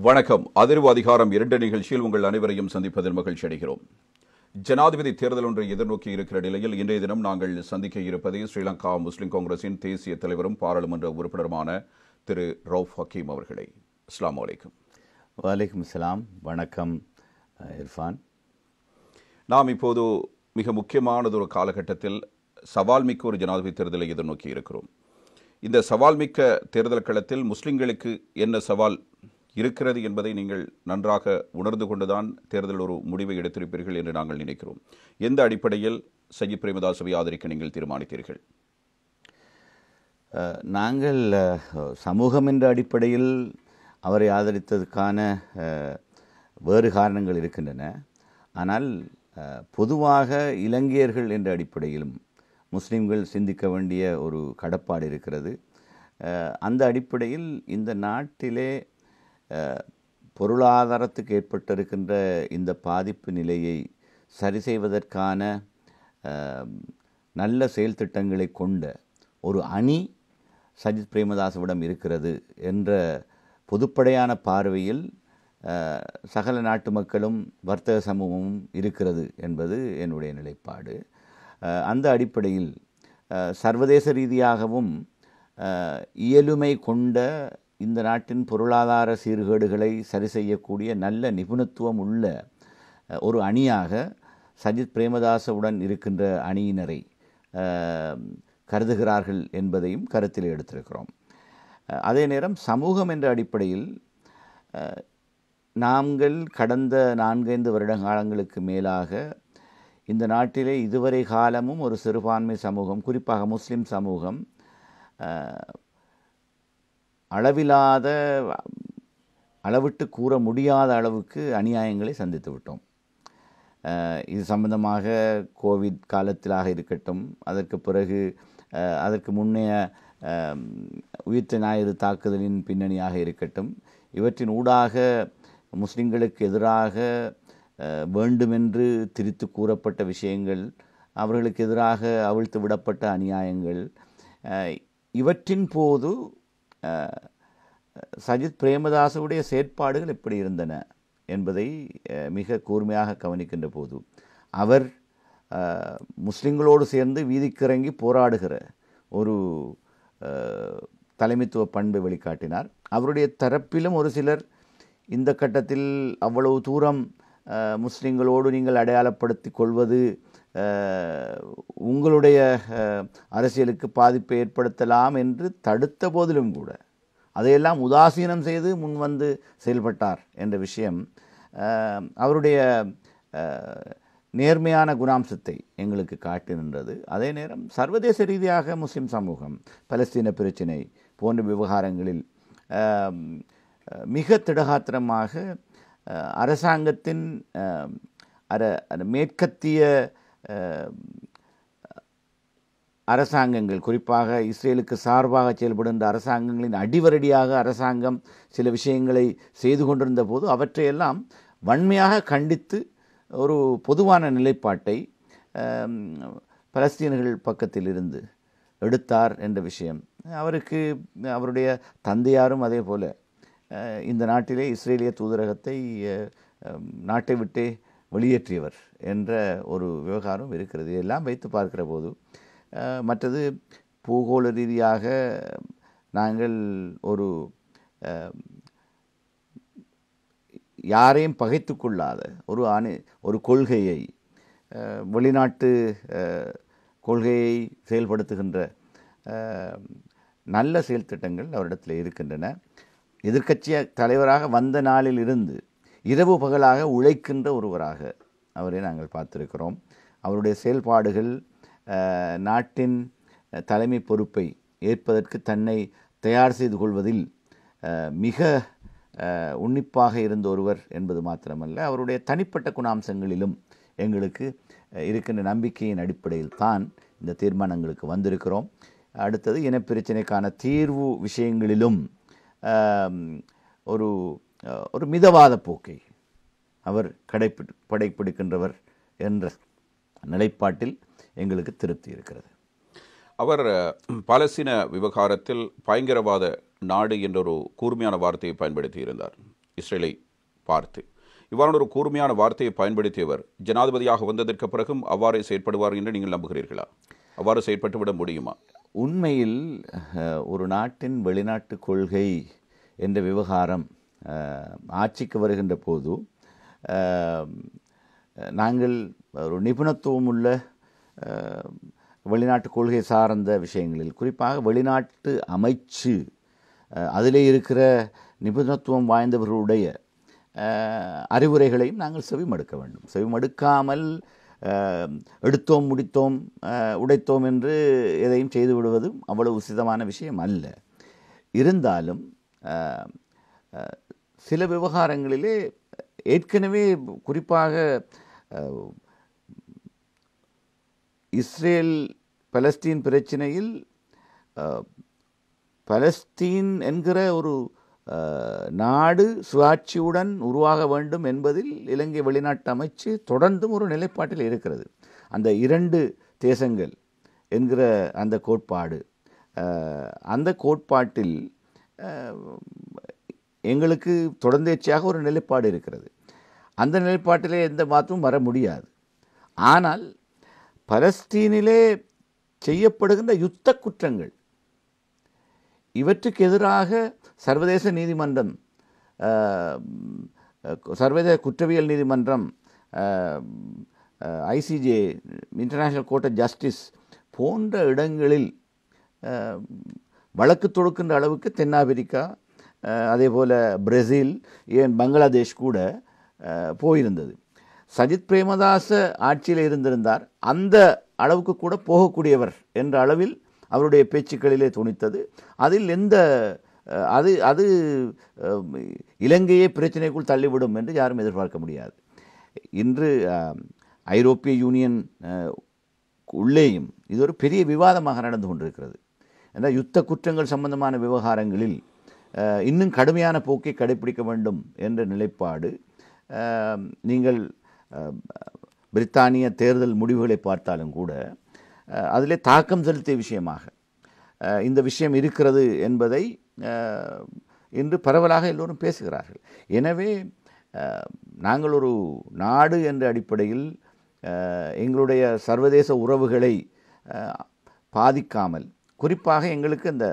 வணக்கம். அதிர்வு அதிகாரம் 2 நிகழ்ச்சியில் உங்கள் அனைவரையும் சந்திப்பதில் மகிழ்ச்சி அடைகிறோம். ஜனாதிபதி தேர்தல் ஒன்றை எதிர்நோக்கி இருக்கிற நிலையில் இன்றைய தினம் நாங்கள் சந்திக்க இருப்பது ஸ்ரீலங்கா முஸ்லிம் காங்கிரசின் தேசிய தலைவரும் பாராளுமன்ற உறுப்பினருமான திரு ரவுஃப் ஹக்கீம் அவர்களை. அஸ்ஸலாமு அலைக்கும். வலைக்கும் சலாம். வணக்கம் இர்ஃபான். நாம் இப்போது மிக முக்கியமானதொரு காலகட்டத்தில் சவால் மிக்க ஒரு ஜனாதிபதி தேர்தலை எதிர்நோக்கி இருக்கிறோம். இந்த சவால் மிக்க தேர்தல் களத்தில் முஸ்லிம்களுக்கு என்ன சவால் இருக்கிறது என்பதை நீங்கள் நன்றாக உணர்ந்து கொண்டுதான் தேர்தல் ஒரு முடிவை எடுத்திருப்பீர்கள் என்று நாங்கள் நினைக்கிறோம். எந்த அடிப்படையில் சஜித் பிரேமதாசவை ஆதரிக்க நீங்கள் தீர்மானித்தீர்கள்? நாங்கள் சமூகம் என்ற அடிப்படையில் அவரை ஆதரித்ததுக்கான வேறு காரணங்கள் இருக்கின்றன. ஆனால் பொதுவாக இலங்கையர்கள் என்ற அடிப்படையிலும் முஸ்லிம்கள் சிந்திக்க வேண்டிய ஒரு கடப்பாடு இருக்கிறது. அந்த அடிப்படையில் இந்த நாட்டிலே பொருளாதாரத்துக்கு ஏற்பட்டிருக்கின்ற இந்த பாதிப்பு நிலையை சரி செய்வதற்கான நல்ல செயல் திட்டங்களை கொண்ட ஒரு அணி சஜித் பிரேமதாசவிடம் இருக்கிறது என்ற பொதுப்படையான பார்வையில் சகல நாட்டு மக்களும் வர்த்தக சமூகமும் இருக்கிறது என்பது என்னுடைய நிலைப்பாடு. அந்த அடிப்படையில் சர்வதேச ரீதியாகவும் இயலுமை கொண்ட இந்த நாட்டின் பொருளாதார சீர்கேடுகளை சரி செய்யக்கூடிய நல்ல நிபுணத்துவம் உள்ள ஒரு அணியாக சஜித் பிரேமதாசவுடன் இருக்கின்ற அணியினரை கருதுகிறார்கள் என்பதையும் கருத்தில் எடுத்திருக்கிறோம். அதே நேரம் சமூகம் என்ற அடிப்படையில் நாங்கள் கடந்த 4-5 வருட காலங்களுக்கு மேலாக இந்த நாட்டிலே இதுவரை காலமும் ஒரு சிறுபான்மை சமூகம், குறிப்பாக முஸ்லிம் சமூகம், அளவில்லாத அளவிட்டு கூற முடியாத அளவுக்கு அநியாயங்களை சந்தித்து விட்டோம். இது சம்பந்தமாக கோவிட் காலத்திலாக இருக்கட்டும், அதற்கு பிறகு அதற்கு முன்னைய உயிர்த்த ஞாயிறு தாக்குதலின் பின்னணியாக இருக்கட்டும், இவற்றின் ஊடாக முஸ்லிம்களுக்கு எதிராக வேண்டுமென்று திரித்து கூறப்பட்ட விஷயங்கள், அவர்களுக்கு எதிராக அவிழ்த்து விடப்பட்ட அநியாயங்கள், இவற்றின் போது சஜித் பிரேமதாசவுடைய செயற்பாடுகள் எப்படி இருந்தன என்பதை மிக கூர்மையாக கவனிக்கின்ற போது அவர் முஸ்லிம்களோடு சேர்ந்து வீதிக்கிறங்கி போராடுகிற ஒரு தலைமைத்துவ பண்பை வெளிக்காட்டினார். அவருடைய தரப்பிலும் ஒரு சிலர் இந்த கட்டத்தில் அவ்வளவு தூரம் முஸ்லிம்களோடு நீங்கள் அடையாளப்படுத்தி கொள்வது உங்களுடைய அரசியலுக்கு பாதிப்பை ஏற்படுத்தலாம் என்று தடுத்த போதிலும் கூட அதையெல்லாம் உதாசீனம் செய்து முன்வந்து செயல்பட்டார் என்ற விஷயம் அவருடைய நேர்மையான குணாம்சத்தை எங்களுக்கு காட்டி நின்றது. அதே நேரம் சர்வதேச ரீதியாக முஸ்லிம் சமூகம் பலஸ்தீன பிரச்சினை போன்ற விவகாரங்களில் மிக திடகாத்திரமாக அரசாங்கத்தின் மேற்கத்திய அரசாங்கங்கள், குறிப்பாக இஸ்ரேலுக்கு சார்பாக செயல்படுகின்ற அரசாங்கங்களின் அடிவரடியாக அரசாங்கம் சில விஷயங்களை செய்து கொண்டிருந்த போது அவற்றையெல்லாம் வன்மையாக கண்டித்து ஒரு பொதுவான நிலைப்பாட்டை பலஸ்தீனர்கள் பக்கத்தில் இருந்து எடுத்தார் என்ற விஷயம், அவருக்கு அவருடைய தந்தையாரும் அதே போல இந்த நாட்டிலே இஸ்ரேலிய தூதரகத்தை நாட்டை விட்டே வெளியேற்றியவர் என்ற ஒரு விவகாரம் இருக்கிறது. இதெல்லாம் வைத்து பார்க்கிற போது மற்றது பூகோள ரீதியாக நாங்கள் யாரையும் பகைத்து கொள்ளாத ஒரு கொள்கையை, வெளிநாட்டு கொள்கையை செயல்படுத்துகின்ற நல்ல செயல் திட்டங்கள் அவரிடத்தில் இருக்கின்றன. எதிர்க்கட்சி தலைவராக வந்த நாளில் இருந்து இரவு பகலாக உழைக்கின்ற ஒருவராக அவரை நாங்கள் பார்த்திருக்கிறோம். அவருடைய செயல்பாடுகள் நாட்டின் தலைமை பொறுப்பை ஏற்பதற்கு தன்னை தயார் செய்து கொள்வதில் மிக உன்னிப்பாக இருந்த ஒருவர் என்பது மாத்திரமல்ல, அவருடைய தனிப்பட்ட குணாம்சங்களிலும் எங்களுக்கு இருக்கின்ற நம்பிக்கையின் அடிப்படையில் தான் இந்த தீர்மானங்களுக்கு வந்திருக்கிறோம். அடுத்தது இனப்பிரச்சினைக்கான தீர்வு விஷயங்களிலும் ஒரு மிதவாத போக்கை அவர் கடைப்பிடிக்கின்றவர் என்ற நிலைப்பாட்டில் எங்களுக்கு திருப்தி இருக்கிறது. அவர் பாலஸ்தீன விவகாரத்தில் பயங்கரவாத நாடு என்ற ஒரு கூர்மையான வார்த்தையை பயன்படுத்தி இருந்தார். இஸ்ரேலை பார்த்து. இவ்வாறான ஒரு கூர்மையான வார்த்தையை பயன்படுத்தியவர் ஜனாதிபதியாக வந்ததற்கு பிறகும் அவ்வாறே செயற்படுவார் என்று நீங்கள் நம்புகிறீர்களா? அவ்வாறு செயற்பட்டுவிட முடியுமா? உண்மையில் ஒரு நாட்டின் வெளிநாட்டு கொள்கை என்ற விவகாரம் ஆட்சிக்கு வருகின்ற போது நாங்கள் ஒரு நிபுணத்துவம் உள்ள வெளிநாட்டு கொள்கை சார்ந்த விஷயங்களில், குறிப்பாக வெளிநாட்டு அமைச்சு அதிலே இருக்கிற நிபுணத்துவம் வாய்ந்தவர்களுடைய அறிவுரைகளையும் நாங்கள் செவிமடுக்க வேண்டும். செவிமடுக்காமல் எடுத்தோம் முடித்தோம் உடைத்தோம் என்று எதையும் செய்து விடுவதும் அவ்வளவு உசிதமான விஷயம் அல்ல. இருந்தாலும் சில விவகாரங்களிலே ஏற்கனவே குறிப்பாக இஸ்ரேல் பலஸ்தீன் பிரச்சினையில் பலஸ்தீன் என்கிற ஒரு நாடு சுயாட்சியுடன் உருவாக வேண்டும் என்பதில் இலங்கை வெளிநாட்டு அமைச்சு தொடர்ந்தும் ஒரு நிலைப்பாட்டில் இருக்கிறது. அந்த இரண்டு தேசங்கள் என்கிற அந்த கோட்பாடு, அந்த கோட்பாட்டில் எங்களுக்கு தொடர்ந்தேர்ச்சியாக ஒரு நிலைப்பாடு இருக்கிறது. அந்த நிலைப்பாட்டிலே எந்த மாற்றமும் வர முடியாது. ஆனால் பலஸ்தீனிலே செய்யப்படுகின்ற யுத்த குற்றங்கள், இவற்றுக்கு எதிராக சர்வதேச நீதிமன்றம், சர்வதேச குற்றவியல் நீதிமன்றம், ICJ, international court of justice போன்ற இடங்களில் வழக்கு தொடுக்கின்ற அளவுக்கு தென்னாப்பிரிக்கா, அதே போல் பிரேசில், ஏன் பங்களாதேஷ் கூட போயிருந்தது. சஜித் பிரேமதாச ஆட்சியில் இருந்திருந்தார், அந்த அளவுக்கு கூட போகக்கூடியவர் என்ற அளவில் அவருடைய பேச்சுக்களிலே துணித்தது. அதில் எந்த அது இலங்கையை பிரச்சனைக்குள் தள்ளிவிடும் என்று யாரும் எதிர்பார்க்க முடியாது. இன்று ஐரோப்பிய யூனியன் உள்ளேயும் இது ஒரு பெரிய விவாதமாக நடந்து கொண்டிருக்கிறது. ஏன்னா யுத்த குற்றங்கள் சம்பந்தமான விவகாரங்களில் இன்னும் கடுமையான போக்கை கடைபிடிக்க வேண்டும் என்ற நிலைப்பாடு. நீங்கள் பிரித்தானிய தேர்தல் முடிவுகளை பார்த்தாலும் கூட அதிலே தாக்கம் செலுத்திய விஷயமாக இந்த விஷயம் இருக்கிறது என்பதை இன்று பரவலாக எல்லோரும் பேசுகிறார்கள். எனவே நாங்கள் ஒரு நாடு என்ற அடிப்படையில் எங்களுடைய சர்வதேச உறவுகளை பாதிக்காமல், குறிப்பாக எங்களுக்கு இந்த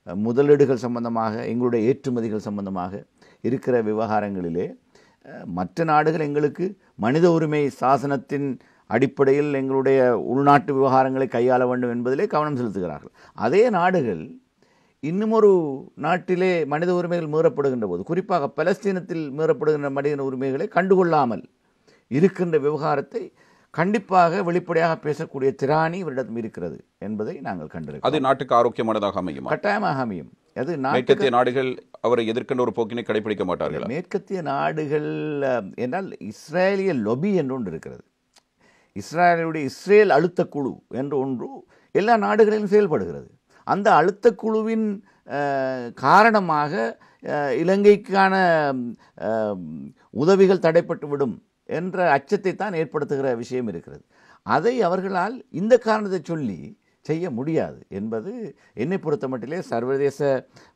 முதலீடுகள் சம்பந்தமாக, எங்களுடைய ஏற்றுமதிகள் சம்பந்தமாக இருக்கிற விவகாரங்களிலே மற்ற நாடுகள் எங்களுக்கு மனித உரிமை சாசனத்தின் அடிப்படையில் எங்களுடைய உள்நாட்டு விவகாரங்களை கையாள வேண்டும் என்பதிலே கவனம் செலுத்துகிறார்கள். அதே நாடுகள் இன்னும் ஒரு நாட்டிலே மனித உரிமைகள் மீறப்படுகின்ற போது, குறிப்பாக பலஸ்தீனத்தில் மீறப்படுகின்ற மனித உரிமைகளை கண்டுகொள்ளாமல் இருக்கின்ற விவகாரத்தை கண்டிப்பாக வெளிப்படையாக பேசக்கூடிய திராணி இவரிடம் இருக்கிறது என்பதை நாங்கள் கண்டிருக்கிறோம். அது நாட்டுக்கு ஆரோக்கியமானதாக அமையும், கட்டாயமாக அமையும். அது மேற்கத்திய நாடுகள் அவரை எதிர்க்கின்ற ஒரு போக்கினை கடைபிடிக்க மாட்டார்கள். மேற்கத்திய நாடுகள் என்றால் இஸ்ரேலிய லொபி என்று ஒன்று இருக்கிறது. இஸ்ரேல் அழுத்த குழு என்று ஒன்று எல்லா நாடுகளிலும் செயல்படுகிறது. அந்த அழுத்த குழுவின் காரணமாக இலங்கைக்கான உதவிகள் தடைப்பட்டு விடும் என்ற அச்சத்தை தான் ஏற்படுத்துகிற விஷயம் இருக்கிறது. அதை அவர்களால் இந்த காரணத்தை சொல்லி செய்ய முடியாது என்பது என்னை பொறுத்த மட்டிலே சர்வதேச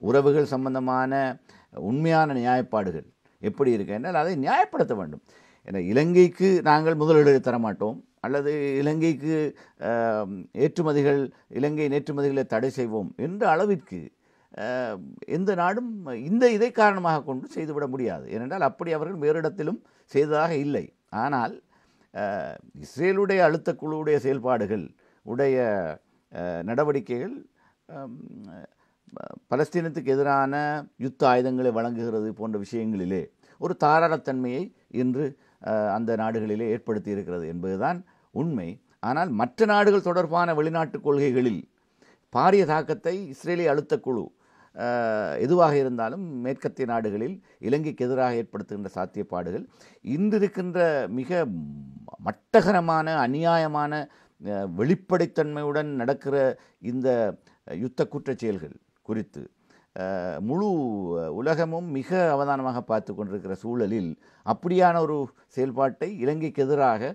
உறவுகள் சம்பந்தமான உண்மையான நியாயப்பாடுகள் எப்படி இருக்கு என்றால் அதை நியாயப்படுத்த வேண்டும். ஏன்னா இலங்கைக்கு நாங்கள் முதலீடு தரமாட்டோம், அல்லது இலங்கைக்கு இலங்கையின் ஏற்றுமதிகளை தடை செய்வோம் என்ற அளவிற்கு எந்த நாடும் இதை காரணமாக கொண்டு செய்துவிட முடியாது. ஏனென்றால் அப்படி அவர்கள் வேறு இடத்திலும் செய்ததாக இல்லை. ஆனால் இஸ்ரேலுடைய அழுத்த குழுவுடைய செயல்பாடுகள் உடைய நடவடிக்கைகள் பலஸ்தீனத்துக்கு எதிரான யுத்த ஆயுதங்களை வழங்குகிறது போன்ற விஷயங்களிலே ஒரு தாராளத்தன்மையை இன்று அந்த நாடுகளிலே ஏற்படுத்தி இருக்கிறது என்பதுதான் உண்மை. ஆனால் மற்ற நாடுகள் தொடர்பான வெளிநாட்டு கொள்கைகளில் பாரிய தாக்கத்தை இஸ்ரேலிய அழுத்த குழு எதுவாக இருந்தாலும் மேற்கத்திய நாடுகளில் இலங்கைக்கு எதிராக ஏற்படுத்துகின்ற சாத்தியப்பாடுகள் இன்று இருக்கின்ற மிக மட்டகரமான அநியாயமான வெளிப்படைத்தன்மையுடன் நடக்கிற இந்த யுத்த குற்றச் செயல்கள் குறித்து முழு உலகமும் மிக அவதானமாக பார்த்து கொண்டிருக்கிற சூழலில் அப்படியான ஒரு செயல்பாட்டை இலங்கைக்கு எதிராக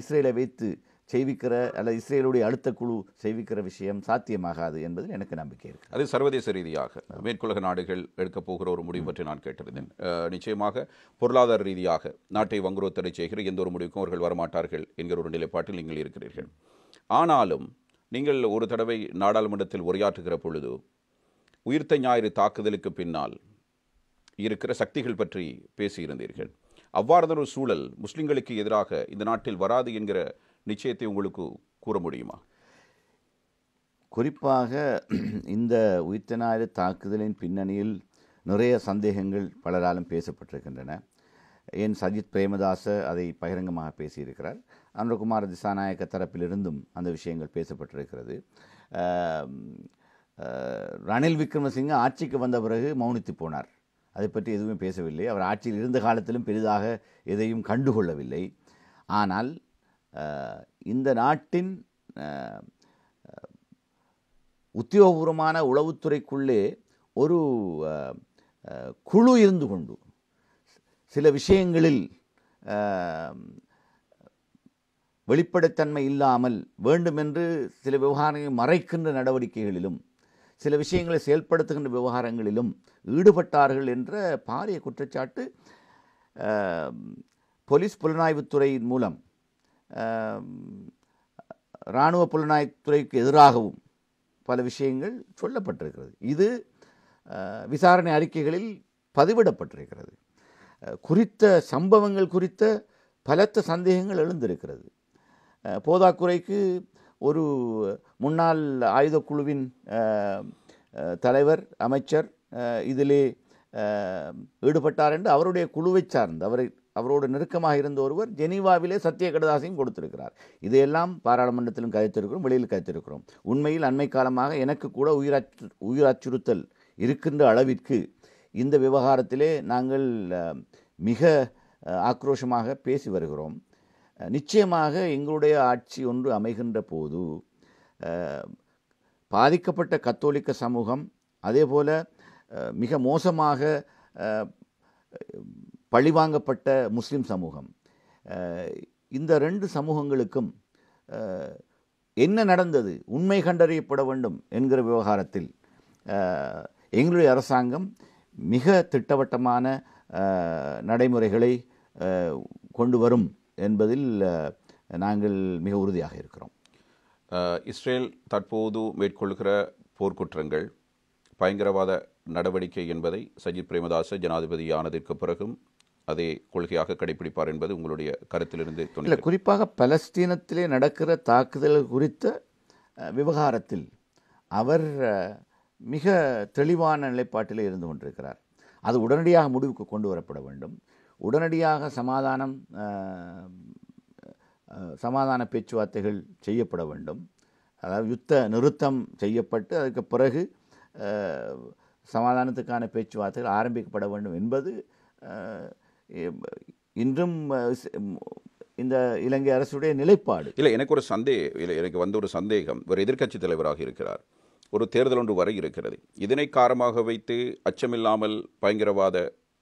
இஸ்ரேலை வைத்து செய்விக்கிற அல்லது இஸ்ரேலுடைய அடுத்த குழு செய்விக்கிற விஷயம் சாத்தியமாகாது என்பதில் எனக்கு நம்பிக்கை இருக்கு. அது சர்வதேச ரீதியாக மேற்குலக நாடுகள் எடுக்கப் போகிற ஒரு முடிவு பற்றி நான் கேட்டிருந்தேன். நிச்சயமாக பொருளாதார ரீதியாக நாட்டை வங்குரோத்தடை செய்கிற எந்த ஒரு முடிவுக்கும் அவர்கள் வரமாட்டார்கள் என்கிற ஒரு நிலைப்பாட்டில் நீங்கள் இருக்கிறீர்கள். ஆனாலும் நீங்கள் ஒரு தடவை நாடாளுமன்றத்தில் உரையாற்றுகிற பொழுது உயிர்த்த ஞாயிறு தாக்குதலுக்கு பின்னால் இருக்கிற சக்திகள் பற்றி பேசியிருந்தீர்கள். அவ்வாறான ஒரு சூழல் முஸ்லிம்களுக்கு எதிராக இந்த நாட்டில் வராது என்கிற நிச்சயத்தை உங்களுக்கு கூற முடியுமா? குறிப்பாக இந்த உயிர்த்த ஞாயிறு தாக்குதலின் பின்னணியில் நிறைய சந்தேகங்கள் பலராலும் பேசப்பட்டிருக்கின்றன. ஏன் சஜித் பிரேமதாச அதை பகிரங்கமாக பேசியிருக்கிறார். அனுரகுமார் திசாநாயக்க தரப்பிலிருந்தும் அந்த விஷயங்கள் பேசப்பட்டிருக்கிறது. ரணில் விக்ரமசிங்க ஆட்சிக்கு வந்த பிறகு மௌனித்து போனார். அதை பற்றி எதுவுமே பேசவில்லை. அவர் ஆட்சியில் இருந்த காலத்திலும் பெரிதாக எதையும் கண்டுகொள்ளவில்லை. ஆனால் இந்த நாட்டின் உத்தியோகபூர்வமான உளவுத்துறைக்குள்ளே ஒரு குழு இருந்து கொண்டு சில விஷயங்களில் வெளிப்படைத்தன்மை இல்லாமல் வேண்டுமென்று சில விவகாரங்களை மறைக்கின்ற நடவடிக்கைகளிலும் சில விஷயங்களை செயல்படுத்துகின்ற விவகாரங்களிலும் ஈடுபட்டார்கள் என்ற பாரிய குற்றச்சாட்டு போலீஸ் புலனாய்வுத்துறையின் மூலம் இராணுவ புலனாய்வுத்துறைக்கு எதிராகவும் பல விஷயங்கள் சொல்லப்பட்டிருக்கிறது. இது விசாரணை அறிக்கைகளில் பதிவிடப்பட்டிருக்கிறது. குறித்த சம்பவங்கள் குறித்த பலத்த சந்தேகங்கள் எழுந்திருக்கிறது. போதாக்குறைக்கு ஒரு முன்னாள் ஆயுதக்குழுவின் தலைவர் அமைச்சர் இதிலே ஈடுபட்டார் என்று அவருடைய குழுவை சார்ந்து அவரோடு நெருக்கமாக இருந்த ஒருவர் ஜெனீவாவிலே சத்திய கடதாசையும் கொடுத்திருக்கிறார். இதையெல்லாம் பாராளுமன்றத்திலும் கதைத்திருக்கிறோம், வெளியில் கதைத்திருக்கிறோம். உண்மையில் அண்மை காலமாக எனக்கு கூட உயிர் அச்சுறுத்தல் இருக்கின்ற அளவிற்கு இந்த விவகாரத்திலே நாங்கள் மிக ஆக்ரோஷமாக பேசி வருகிறோம். நிச்சயமாக எங்களுடைய ஆட்சி ஒன்று அமைகின்ற போது பாதிக்கப்பட்ட கத்தோலிக்க சமூகம், அதேபோல மிக மோசமாக பழிவாங்கப்பட்ட முஸ்லிம் சமூகம், இந்த ரெண்டு சமூகங்களுக்கும் என்ன நடந்தது உண்மை கண்டறியப்பட வேண்டும் என்கிற விவகாரத்தில் எங்களுடைய அரசாங்கம் மிக திட்டவட்டமான நடைமுறைகளை கொண்டு வரும் என்பதில் நாங்கள் மிக உறுதியாக இருக்கிறோம். இஸ்ரேல் தற்போது மேற்கொள்கிற போர்க்குற்றங்கள் பயங்கரவாத நடவடிக்கை என்பதை சஜித் பிரேமதாச ஜனாதிபதியானதற்கு பிறகும் அதே கொள்கையாக கடைபிடிப்பார் என்பது உங்களுடைய கருத்திலிருந்து இல்லை. குறிப்பாக பலஸ்தீனத்திலே நடக்கிற தாக்குதல் குறித்த விவகாரத்தில் அவர் மிக தெளிவான நிலைப்பாட்டிலே இருந்து கொண்டிருக்கிறார். அது உடனடியாக முடிவுக்கு கொண்டு வரப்பட வேண்டும். உடனடியாக சமாதான பேச்சுவார்த்தைகள் செய்யப்பட வேண்டும். அதாவது யுத்த நிறுத்தம் செய்யப்பட்டு அதுக்கு பிறகு சமாதானத்துக்கான பேச்சுவார்த்தைகள் ஆரம்பிக்கப்பட வேண்டும் என்பது இன்றும் இந்த இலங்கை அரசுடைய நிலைப்பாடு. இல்லை, எனக்கு வந்த ஒரு சந்தேகம். ஒரு எதிர்க்கட்சி தலைவராக இருக்கிறார், ஒரு தேர்தல் ஒன்று வரை இருக்கிறது. இதனை காரணமாக வைத்து அச்சமில்லாமல் பயங்கரவாத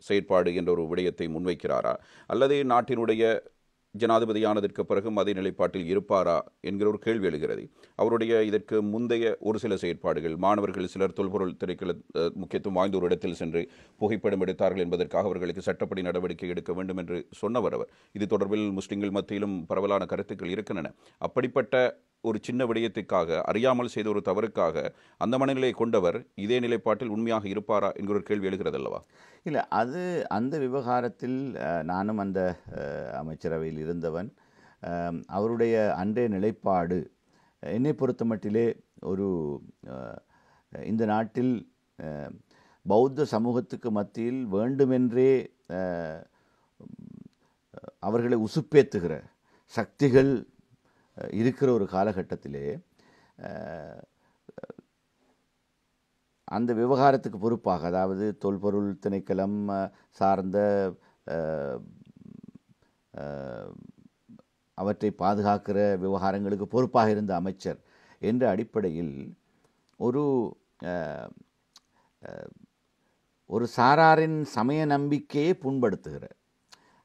செயற்பாடு என்ற ஒரு விடயத்தை முன்வைக்கிறாரா, அல்லது நாட்டினுடைய ஜனாதிபதியானதற்கு பிறகும் அதே நிலைப்பாட்டில் இருப்பாரா என்கிற ஒரு கேள்வி எழுகிறது. அவருடைய இதற்கு முந்தைய ஒரு சில செயற்பாடுகள், மாணவர்கள் சிலர் தொல்பொருள் திரைக்கள முக்கியத்துவம் வாய்ந்த ஒரு இடத்தில் சென்று புகைப்படம் எடுத்தார்கள் என்பதற்காக அவர்களுக்கு சட்டப்படி நடவடிக்கை எடுக்க வேண்டும் என்று சொன்னவர் அவர். இது தொடர்பில் முஸ்லிம்கள் மத்தியிலும் பரவலான கருத்துக்கள் இருக்கின்றன. அப்படிப்பட்ட ஒரு சின்ன விடயத்துக்காக, அறியாமல் செய்த ஒரு தவறுக்காக அந்த மனநிலையை கொண்டவர் இதே நிலைப்பாட்டில் உண்மையாக இருப்பாரா என்கிற ஒரு கேள்வி எழுகிறது அல்லவா? இல்லை, அது அந்த விவகாரத்தில் நானும் அந்த அமைச்சரவையில் இருந்தவன். அவருடைய அன்றைய நிலைப்பாடு என்னை பொறுத்த மட்டிலே ஒரு இந்த நாட்டில் பௌத்த சமூகத்துக்கு மத்தியில் வேண்டுமென்றே அவர்களை உசுப்பேத்துகிற சக்திகள் இருக்கிற ஒரு காலகட்டத்திலே அந்த விவகாரத்துக்கு பொறுப்பாக, அதாவது தொல்பொருள் திணைக்களம் சார்ந்த அவற்றை பாதுகாக்கிற விவகாரங்களுக்கு பொறுப்பாக இருந்த அமைச்சர் என்ற அடிப்படையில் ஒரு சாராரின் சமய நம்பிக்கையை புண்படுத்துகிற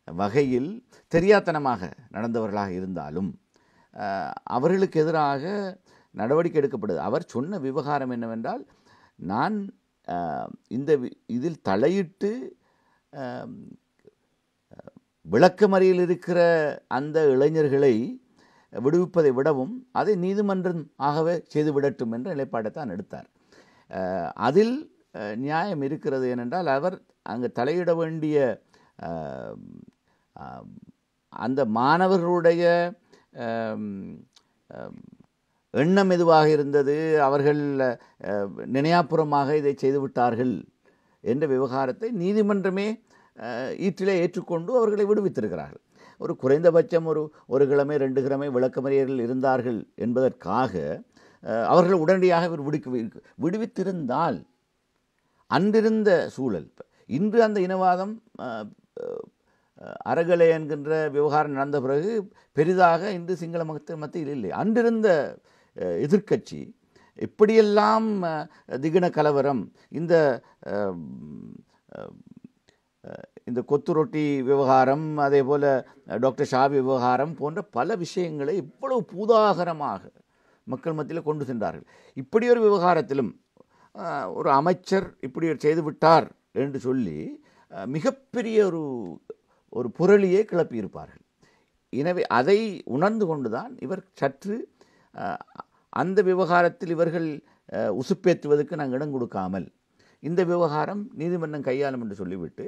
வகையில் தெரியாத்தனமாக நடந்தவர்களாக இருந்தாலும் அவர்களுக்கு எதிராக நடவடிக்கை எடுக்கப்படுது. அவர் சொன்ன விவகாரம் என்னவென்றால், நான் இதில் தலையிட்டு விளக்கமறியல் இருக்கிற அந்த இளைஞர்களை விடுவிப்பதை விடவும் அதை நீதிமன்றம் ஆகவே செய்துவிடட்டும் என்ற நிலைப்பாட்டைத்தான் எடுத்தார். அதில் நியாயம் இருக்கிறது. ஏனென்றால் அவர் அங்கு தலையிட வேண்டிய அந்த மாணவர்களுடைய எண்ணம் எதுவாக இருந்தது, அவர்கள் நினையாப்புறமாக இதை செய்துவிட்டார்கள் என்ற விவகாரத்தை நீதிமன்றமே ஈற்றிலே ஏற்றுக்கொண்டு அவர்களை விடுவித்திருக்கிறார்கள். ஒரு குறைந்தபட்சம் ஒரு கிழமை 2 கிழமை விளக்கமறியர்கள் இருந்தார்கள் என்பதற்காக அவர்கள் உடனடியாக விடுவித்திருந்தால் அன்றிருந்த சூழல், இன்று அந்த இனவாதம் அறகலை என்கின்ற விவகாரம் நடந்த பிறகு பெரிதாக இன்று சிங்கள மக்கள் மத்தியில் இல்லை. அன்றிருந்த எதிர்க்கட்சி எப்படியெல்லாம் திகின கலவரம், இந்த கொத்து ரொட்டி விவகாரம், அதே போல் டாக்டர் ஷாபி விவகாரம் போன்ற பல விஷயங்களை இவ்வளவு பூதாகரமாக மக்கள் மத்தியில் கொண்டு சென்றார்கள். இப்படி ஒரு விவகாரத்திலும் ஒரு அமைச்சர் இப்படி செய்துவிட்டார் என்று சொல்லி மிகப்பெரிய ஒரு புரளியை கிளப்பியிருப்பார்கள். எனவே அதை உணர்ந்து கொண்டுதான் இவர் சற்று அந்த விவகாரத்தில் இவர்கள் உசுப்பேற்றுவதற்கு நாங்கள் இடம் கொடுக்காமல் இந்த விவகாரம் நீதிமன்றம் கையாளும் என்று சொல்லிவிட்டு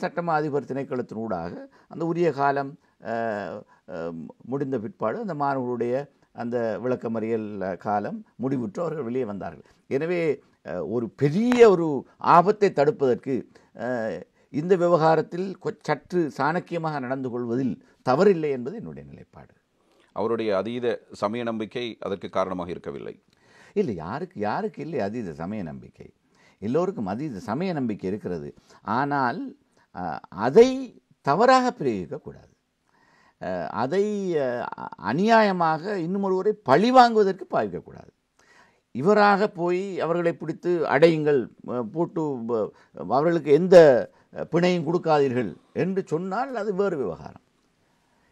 சட்டமா அதிபர் திணைக்களத்தினூடாக அந்த உரிய காலம் முடிந்த பிற்பாடு அந்த மாணவர்களுடைய அந்த விளக்கமறியல் காலம் முடிவுற்று அவர்கள் வெளியே வந்தார்கள். எனவே ஒரு பெரிய ஒரு ஆபத்தை தடுப்பதற்கு இந்த விவகாரத்தில் சற்று சாணக்கியமாக நடந்து கொள்வதில் தவறில்லை என்பது என்னுடைய நிலைப்பாடு. அவருடைய அதீத சமய நம்பிக்கை அதற்கு காரணமாக இருக்கவில்லை. இல்லை, யாருக்கு இல்லை அதீத சமய நம்பிக்கை? எல்லோருக்கும் அதீத சமய நம்பிக்கை இருக்கிறது. ஆனால் அதை தவறாக பிரயோகிக்கக்கூடாது. அதை அநியாயமாக இன்னும் ஒருவரை பழி வாங்குவதற்கு பாவிக்கக்கூடாது. இவராக போய் அவர்களை பிடித்து அடையுங்கள், போட்டு அவர்களுக்கு எந்த பிணையும் கொடுக்காதீர்கள் என்று சொன்னால் அது வேறு விவகாரம்.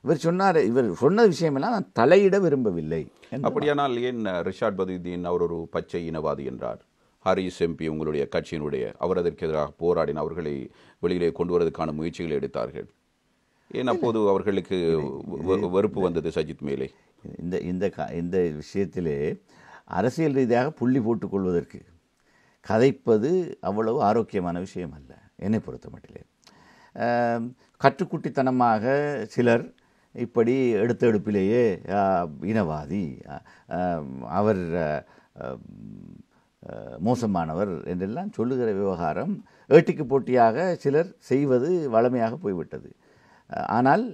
இவர் சொன்ன விஷயமெல்லாம் நான் தலையிட விரும்பவில்லை. அப்படியானால் ஏன் ரிஷாட் பதுயுதீன் அவர் ஒரு பச்சை இனவாதி என்றார்? ஹரிஸ் எம்பி உங்களுடைய கட்சியினுடைய அவர் அதற்கு எதிராக போராடின, அவர்களை வெளியிலே கொண்டு வருவதற்கான முயற்சிகளை எடுத்தார்கள். ஏன் அப்போது அவர்களுக்கு வெறுப்பு வந்தது சஜித் மேலே? இந்த விஷயத்திலே அரசியல் ரீதியாக புள்ளி போட்டுக்கொள்வதற்கு கதைப்பது அவ்வளவு ஆரோக்கியமான விஷயம் அல்ல என்னை பொறுத்த மட்டிலே. கற்றுக்குட்டித்தனமாக சிலர் இப்படி எடுப்பிலேயே இனவாதி, அவர் மோசமானவர் என்றெல்லாம் சொல்லுகிற விவகாரம் ஏட்டிக்கு போட்டியாக சிலர் செய்வது வழமையாக போய்விட்டது. ஆனால்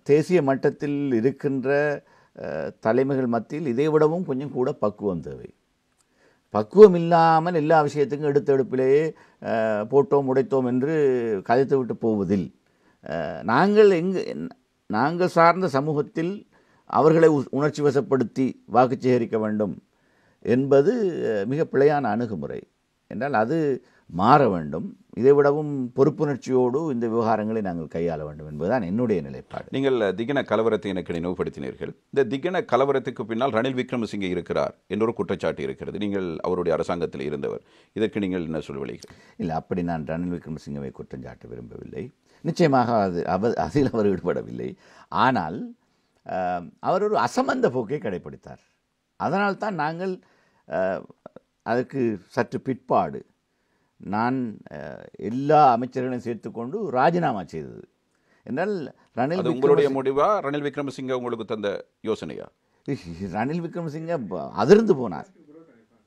தேசிய மட்டத்தில் இருக்கின்ற தலைமைகள் மத்தியில் இதை விடவும் கொஞ்சம் கூட பக்குவம் தேவை. பக்குவம் இல்லாமல் எல்லா விஷயத்துக்கும் எடுப்பிலேயே போட்டோம் உடைத்தோம் என்று கதைத்து விட்டு போவதில் நாங்கள் சார்ந்த சமூகத்தில் அவர்களை உணர்ச்சி வசப்படுத்தி வாக்கு சேகரிக்க வேண்டும் என்பது மிக பிழையான அணுகுமுறை. என்றால் அது மாற வேண்டும். இதைவிடவும் பொறுப்புணர்ச்சியோடு இந்த விவகாரங்களை நாங்கள் கையாள வேண்டும் என்பதுதான் என்னுடைய நிலைப்பாடு. நீங்கள் திகன கலவரத்தை எனக்கு நினைவுபடுத்தினீர்கள். இந்த திகன கலவரத்துக்கு பின்னால் ரணில் விக்ரமசிங்கே இருக்கிறார் என்றொரு குற்றச்சாட்டு இருக்கிறது. நீங்கள் அவருடைய அரசாங்கத்தில் இருந்தவர், இதற்கு நீங்கள் என்ன சொல்வீர்கள்? இல்லை, அப்படி நான் ரணில் விக்ரமசிங்கவை குற்றம் சாட்ட விரும்பவில்லை. நிச்சயமாக அதில் அவர் ஈடுபடவில்லை. ஆனால் அவர் ஒரு அசமந்த போக்கை கடைப்பிடித்தார். அதனால்தான் நாங்கள் அதற்கு சற்று பிற்பாடு நான் எல்லா அமைச்சர்களையும் சேர்த்துக்கொண்டு ராஜினாமா செய்தது. என்றால் உங்களுடைய முடிவா, ரணில் விக்ரமசிங்கே உங்களுக்கு தந்த யோசனையா? ரணில் விக்ரமசிங்கே அதிர்ந்து போனார்.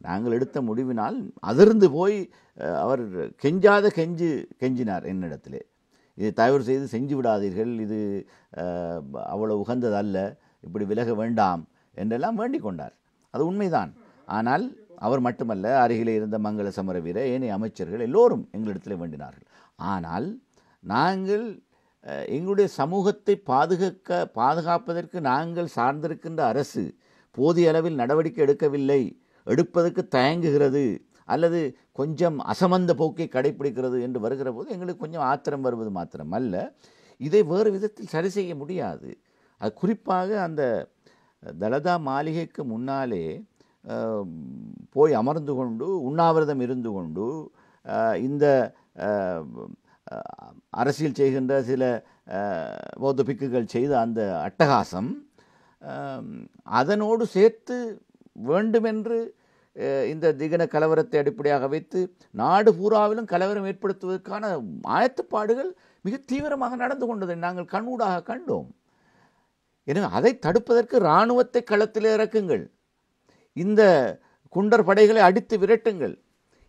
நாங்கள் எடுத்த முடிவினால் அதிர்ந்து போய் அவர் கெஞ்சினார் என்னிடத்திலே, இதை தயவு செய்து செஞ்சு விடாதீர்கள், இது அவ்வளவு உகந்ததல்ல, இப்படி விலக வேண்டாம் என்றெல்லாம் வேண்டிக் கொண்டார். அது உண்மைதான். ஆனால் அவர் மட்டுமல்ல, அருகிலே இருந்த மங்கள சமரவீர ஏனைய அமைச்சர்கள் எல்லோரும் எங்களிடத்தில் வேண்டினார்கள். ஆனால் நாங்கள் எங்களுடைய சமூகத்தை பாதுகாப்பதற்கு நாங்கள் சார்ந்திருக்கின்ற அரசு போதிய அளவில் நடவடிக்கை எடுப்பதற்கு தயங்குகிறது அல்லது கொஞ்சம் அசமந்த போக்கை கடைப்பிடிக்கிறது என்று வருகிற போது எங்களுக்கு கொஞ்சம் ஆத்திரம் வருவது மாத்திரம் அல்ல, இதை வேறு விதத்தில் சரி செய்ய முடியாது. அது குறிப்பாக அந்த தலதா மாளிகைக்கு முன்னாலே போய் அமர்ந்து கொண்டு உண்ணாவிரதம் இருந்து கொண்டு இந்த அரசியல் செய்கின்ற சில பௌத்த பிக்குகள் செய்த அந்த அட்டகாசம் அதனோடு சேர்த்து வேண்டுமென்று இந்த திகன கலவரத்தை அடிப்படையாக வைத்து நாடு பூராவிலும் கலவரம் ஏற்படுத்துவதற்கான ஆயத்தப்பாடுகள் மிக தீவிரமாக நடந்து கொண்டதை நாங்கள் கண்கூடாக கண்டோம். எனவே அதை தடுப்பதற்கு இராணுவத்தை களத்தில் இறக்குங்கள், இந்த குண்டர் படைகளை அடித்து விரட்டுங்கள்.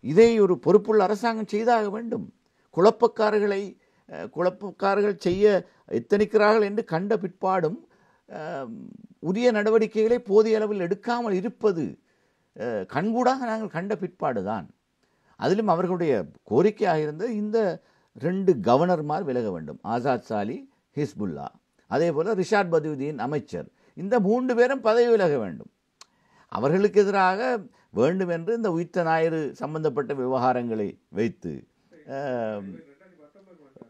இதை ஒரு பொறுப்புள்ள அரசாங்கம் செய்தாக வேண்டும். குழப்பக்காரர்கள் செய்ய எத்தனிக்கிறார்கள் என்று கண்ட பிற்பாடும் உரிய நடவடிக்கைகளை போதிய அளவில் எடுக்காமல் இருப்பது கண்கூடாக நாங்கள் கண்ட பிற்பாடு தான். அதிலும் அவர்களுடைய கோரிக்கையாக இருந்தது இந்த 2 கவர்னர்மார் விலக வேண்டும், ஆசாத் சாலி, ஹிஸ்புல்லா, அதே போல் ரிஷாட் பதுவுதீன் அமைச்சர், இந்த 3 பேரும் பதவி விலக வேண்டும். அவர்களுக்கு எதிராக வேண்டுமென்று இந்த உயிர்த்த ஞாயிறு சம்பந்தப்பட்ட விவகாரங்களை வைத்து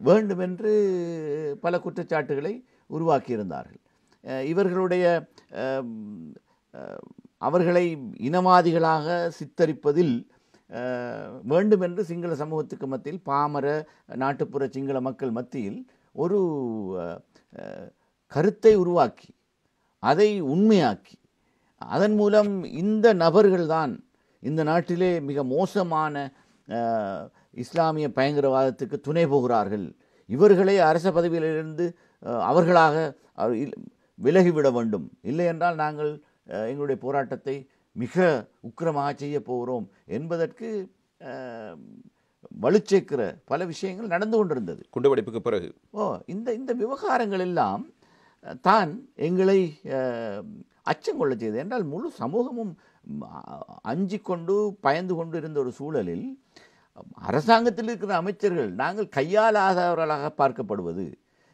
வேண்டுமென்று பல குற்றச்சாட்டுகளை உருவாக்கியிருந்தார்கள். இவர்களுடைய அவர்களை இனவாதிகளாக சித்தரிப்பதில் வேண்டுமென்று சிங்கள சமூகத்துக்கு மத்தியில், பாமர நாட்டுப்புற சிங்கள மக்கள் மத்தியில் ஒரு கருத்தை உருவாக்கி அதை உண்மையாக்கி அதன் மூலம் இந்த நபர்கள்தான் இந்த நாட்டிலே மிக மோசமான இஸ்லாமிய பயங்கரவாதத்துக்கு துணை போகிறார்கள், இவர்களை அரச பதவியிலிருந்து அவர்களாக விலகிவிட வேண்டும், இல்லை என்றால் நாங்கள் எங்களுடைய போராட்டத்தை மிக உக்கிரமாக செய்ய போகிறோம் என்பதற்கு வலுச்சேர்க்கிற பல விஷயங்கள் நடந்து கொண்டிருந்தது குண்டுவெடிப்புக்கு பிறகு. இந்த விவகாரங்கள் எல்லாம் தான் எங்களை அச்சம் கொள்ள செய்தது. என்றால் முழு சமூகமும் அஞ்சிக்கொண்டு பயந்து கொண்டு இருந்த ஒரு சூழலில் அரசாங்கத்தில் இருக்கிற அமைச்சர்கள் நாங்கள் கையாளாதவர்களாக பார்க்கப்படுவது,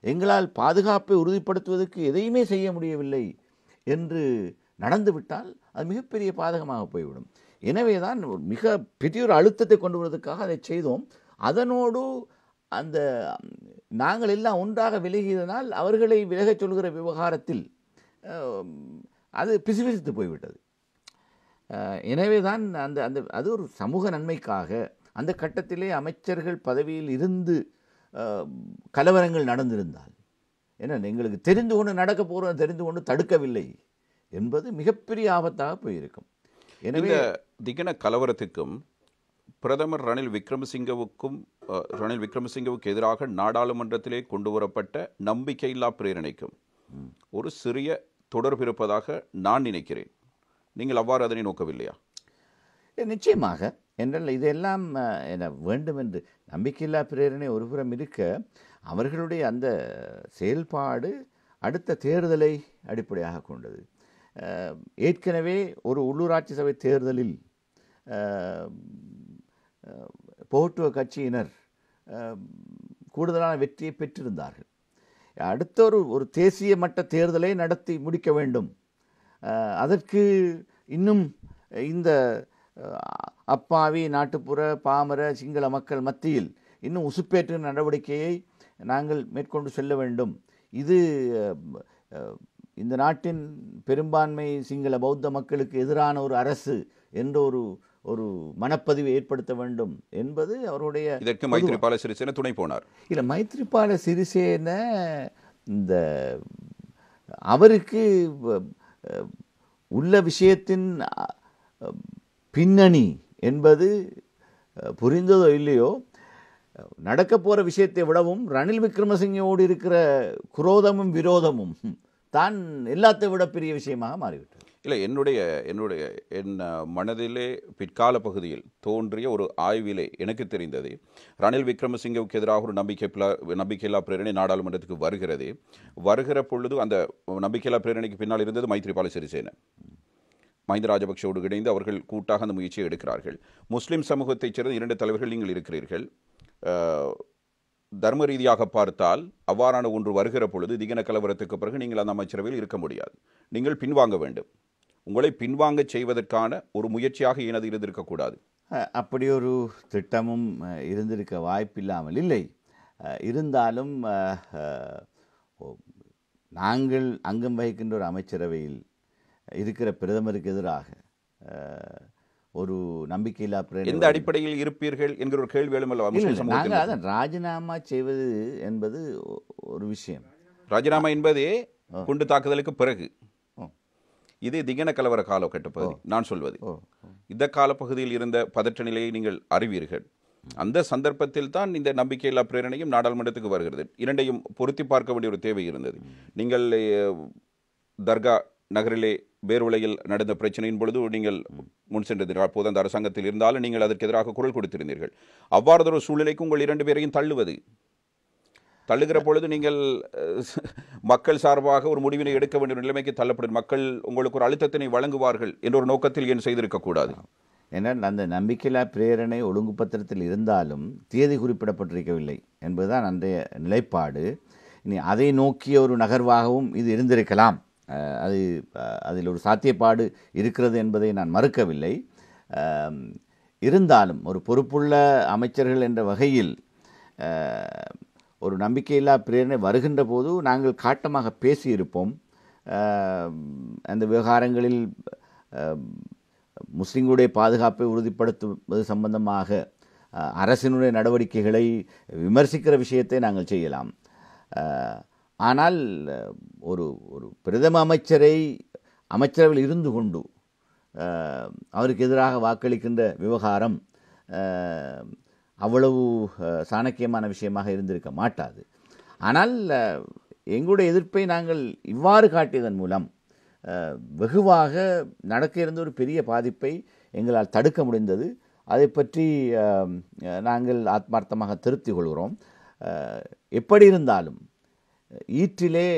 எங்களால் பாதுகாப்பை உறுதிப்படுத்துவதற்கு எதையுமே செய்ய முடியவில்லை என்று நடந்துவிட்டால் அது மிகப்பெரிய பாதகமாக போய்விடும். எனவே தான் மிக பெரிய ஒரு அழுத்தத்தை கொண்டு வருவதற்காக அதை செய்தோம். அதனோடு அந்த நாங்கள் எல்லாம் ஒன்றாக விலகியதனால் அவர்களை விலகச் சொல்கிற விவகாரத்தில் அது பிசுபிசுத்து போய்விட்டது. எனவே தான் அந்த அந்த அது ஒரு சமூக நன்மைக்காக அந்த கட்டத்திலே அமைச்சர்கள் பதவியில் இருந்து கலவரங்கள் நடந்திருந்தால், ஏன்னா எங்களுக்கு தெரிந்து கொண்டு நடக்க போகிறோம், தெரிந்து கொண்டு தடுக்கவில்லை என்பது மிகப்பெரிய ஆபத்தாக போயிருக்கும். எனவே திகன கலவரத்துக்கும் பிரதமர் ரணில் விக்ரமசிங்கவுக்கு எதிராக நாடாளுமன்றத்திலே கொண்டு வரப்பட்ட நம்பிக்கையில்லா பிரேரணைக்கும் ஒரு சிறிய தொடர்பு இருப்பதாக நான் நினைக்கிறேன். நீங்கள் அவ்வாறு அதனை நோக்கவில்லையா? நிச்சயமாக. என்றால் இதெல்லாம் வேண்டும் என்று நம்பிக்கையில்லா பிரேரணை ஒருபுறம் இருக்க, அவர்களுடைய அந்த செயல்பாடு அடுத்த தேர்தலை அடிப்படையாக கொண்டது. ஏற்கனவே ஒரு உள்ளூராட்சி சபை தேர்தலில் போட்டுவ கட்சியினர் கூடுதலான வெற்றியை பெற்றிருந்தார்கள். அடுத்த ஒரு தேசிய மட்ட தேர்தலை நடத்தி முடிக்க வேண்டும். அதற்கு இன்னும் இந்த அப்பாவி நாட்டுப்புற பாமர சிங்கள மக்கள் மத்தியில் இன்னும் உசுப்பேற்று நடவடிக்கையை நாங்கள் மேற்கொண்டு செல்ல வேண்டும். இது இந்த நாட்டின் பெரும்பான்மை சிங்கள பௌத்த மக்களுக்கு எதிரான ஒரு அரசு என்ற ஒரு மனப்பதிவை ஏற்படுத்த வேண்டும் என்பது அவருடைய. இதற்கு மைத்ரிபால சிறிசேன துணை போனார். இல்லை, மைத்ரிபால சிறிசேன இந்த அவருக்கு உள்ள விஷயத்தின் பின்னணி என்பது புரிந்ததோ இல்லையோ, நடக்க போகிற விஷயத்தை விடவும் ரணில் விக்ரமசிங்கோடு இருக்கிற குரோதமும் விரோதமும் தான் எல்லாத்தை விட பெரிய விஷயமாக மாறிவிட்டது. இல்லை, என் மனதிலே பிற்கால பகுதியில் தோன்றிய ஒரு ஆய்விலே எனக்கு தெரிந்தது, ரணில் விக்ரமசிங்கவுக்கு எதிராக ஒரு நம்பிக்கையில்லா பிரேரணை நாடாளுமன்றத்துக்கு வருகிற பொழுது அந்த நம்பிக்கையில்லா பிரேரணைக்கு பின்னால் இருந்தது மைத்ரிபால சிறிசேன. மஹிந்த ராஜபக்ஷோடு இணைந்து அவர்கள் கூட்டாக அந்த முயற்சியை எடுக்கிறார்கள். முஸ்லிம் சமூகத்தைச் சேர்ந்த 2 தலைவர்கள் நீங்கள் இருக்கிறீர்கள். தர்ம ரீதியாக பார்த்தால் அவ்வாறான ஒன்று வருகிற பொழுது திகன கலவரத்துக்கு பிறகு நீங்கள் அந்த அமைச்சரவையில் இருக்க முடியாது, நீங்கள் பின்வாங்க வேண்டும். உங்களை பின்வாங்க செய்வதற்கான ஒரு முயற்சியாக ஏனது இருந்திருக்கக்கூடாது? அப்படி ஒரு திட்டமும் இருந்திருக்க வாய்ப்பில்லாமல் இல்லை. இருந்தாலும் நாங்கள் அங்கம் வகிக்கின்ற ஒரு அமைச்சரவையில் இருக்கிற பிரதமருக்கு எதிராக ஒரு நம்பிக்கையில்லா எந்த அடிப்படையில் இருப்பீர்கள் என்கிற ஒரு கேள்வி எழுமல்ல முஸ்லிம் நாங்கள் சமூகத்தில். அதான் ராஜினாமா செய்வது என்பது ஒரு விஷயம். ராஜினாமா என்பதே குண்டு தாக்குதலுக்கு பிறகு. இது திகன கலவர காலகட்டப்பகுதி நான் சொல்வது. இந்த காலப்பகுதியில் இருந்த பதற்ற நிலையை நீங்கள் அறிவீர்கள். அந்த சந்தர்ப்பத்தில் தான் இந்த நம்பிக்கையில்லா பிரேரணையும் நாடாளுமன்றத்துக்கு வருகிறது. இரண்டையும் பொருத்தி பார்க்க வேண்டிய ஒரு தேவை இருந்தது. நீங்கள் தர்கா நகரிலே பேர்வளையில் நடந்த பிரச்சனையின் பொழுது நீங்கள் முன் சென்றீர்கள். அப்போது அந்த அரசாங்கத்தில் இருந்தாலும் நீங்கள் அதற்கு எதிராக குரல் கொடுத்திருந்தீர்கள். அவ்வாறு ஒரு சூழ்நிலைக்கு உங்கள் 2 பேரையும் தள்ளுகிற பொழுது நீங்கள் மக்கள் சார்பாக ஒரு முடிவினை எடுக்க வேண்டிய நிலைமைக்கு தள்ளப்படும். மக்கள் உங்களுக்கு ஒரு அழுத்தத்தினை வழங்குவார்கள் என்ற ஒரு நோக்கத்தில் ஏன் செய்திருக்கக்கூடாது? ஏன்னா அந்த நம்பிக்கையில்லா பிரேரணை ஒழுங்கு பத்திரத்தில் இருந்தாலும் தேதி குறிப்பிடப்பட்டிருக்கவில்லை என்பதுதான் அன்றைய நிலைப்பாடு. இனி அதை நோக்கிய ஒரு நகர்வாகவும் இது இருந்திருக்கலாம். அதில் ஒரு சாத்தியப்பாடு இருக்கிறது என்பதை நான் மறுக்கவில்லை. இருந்தாலும் ஒரு பொறுப்புள்ள அமைச்சர்கள் என்ற வகையில் ஒரு நம்பிக்கையில்லா பிரேரணை வருகின்ற போது நாங்கள் காட்டமாக பேசியிருப்போம். அந்த விவகாரங்களில் முஸ்லிம்களுடைய பாதுகாப்பை உறுதிப்படுத்துவது சம்பந்தமாக அரசினுடைய நடவடிக்கைகளை விமர்சிக்கிற விஷயத்தை நாங்கள் செய்யலாம். ஆனால் ஒரு பிரதம அமைச்சரை அமைச்சரவையில் இருந்து கொண்டு அவருக்கு எதிராக வாக்களிக்கின்ற விவகாரம் அவ்வளவு சாணக்கியமான விஷயமாக இருந்திருக்க மாட்டாது. ஆனால் எங்களுடைய எதிர்ப்பை நாங்கள் இவ்வாறு காட்டியதன் மூலம் வெகுவாக நடக்க இருந்த ஒரு பெரிய பாதிப்பை எங்களால் தடுக்க முடிந்தது. அதை பற்றி நாங்கள் ஆத்மார்த்தமாக திருப்தி கொள்கிறோம். எப்படி இருந்தாலும் ஈற்றிலே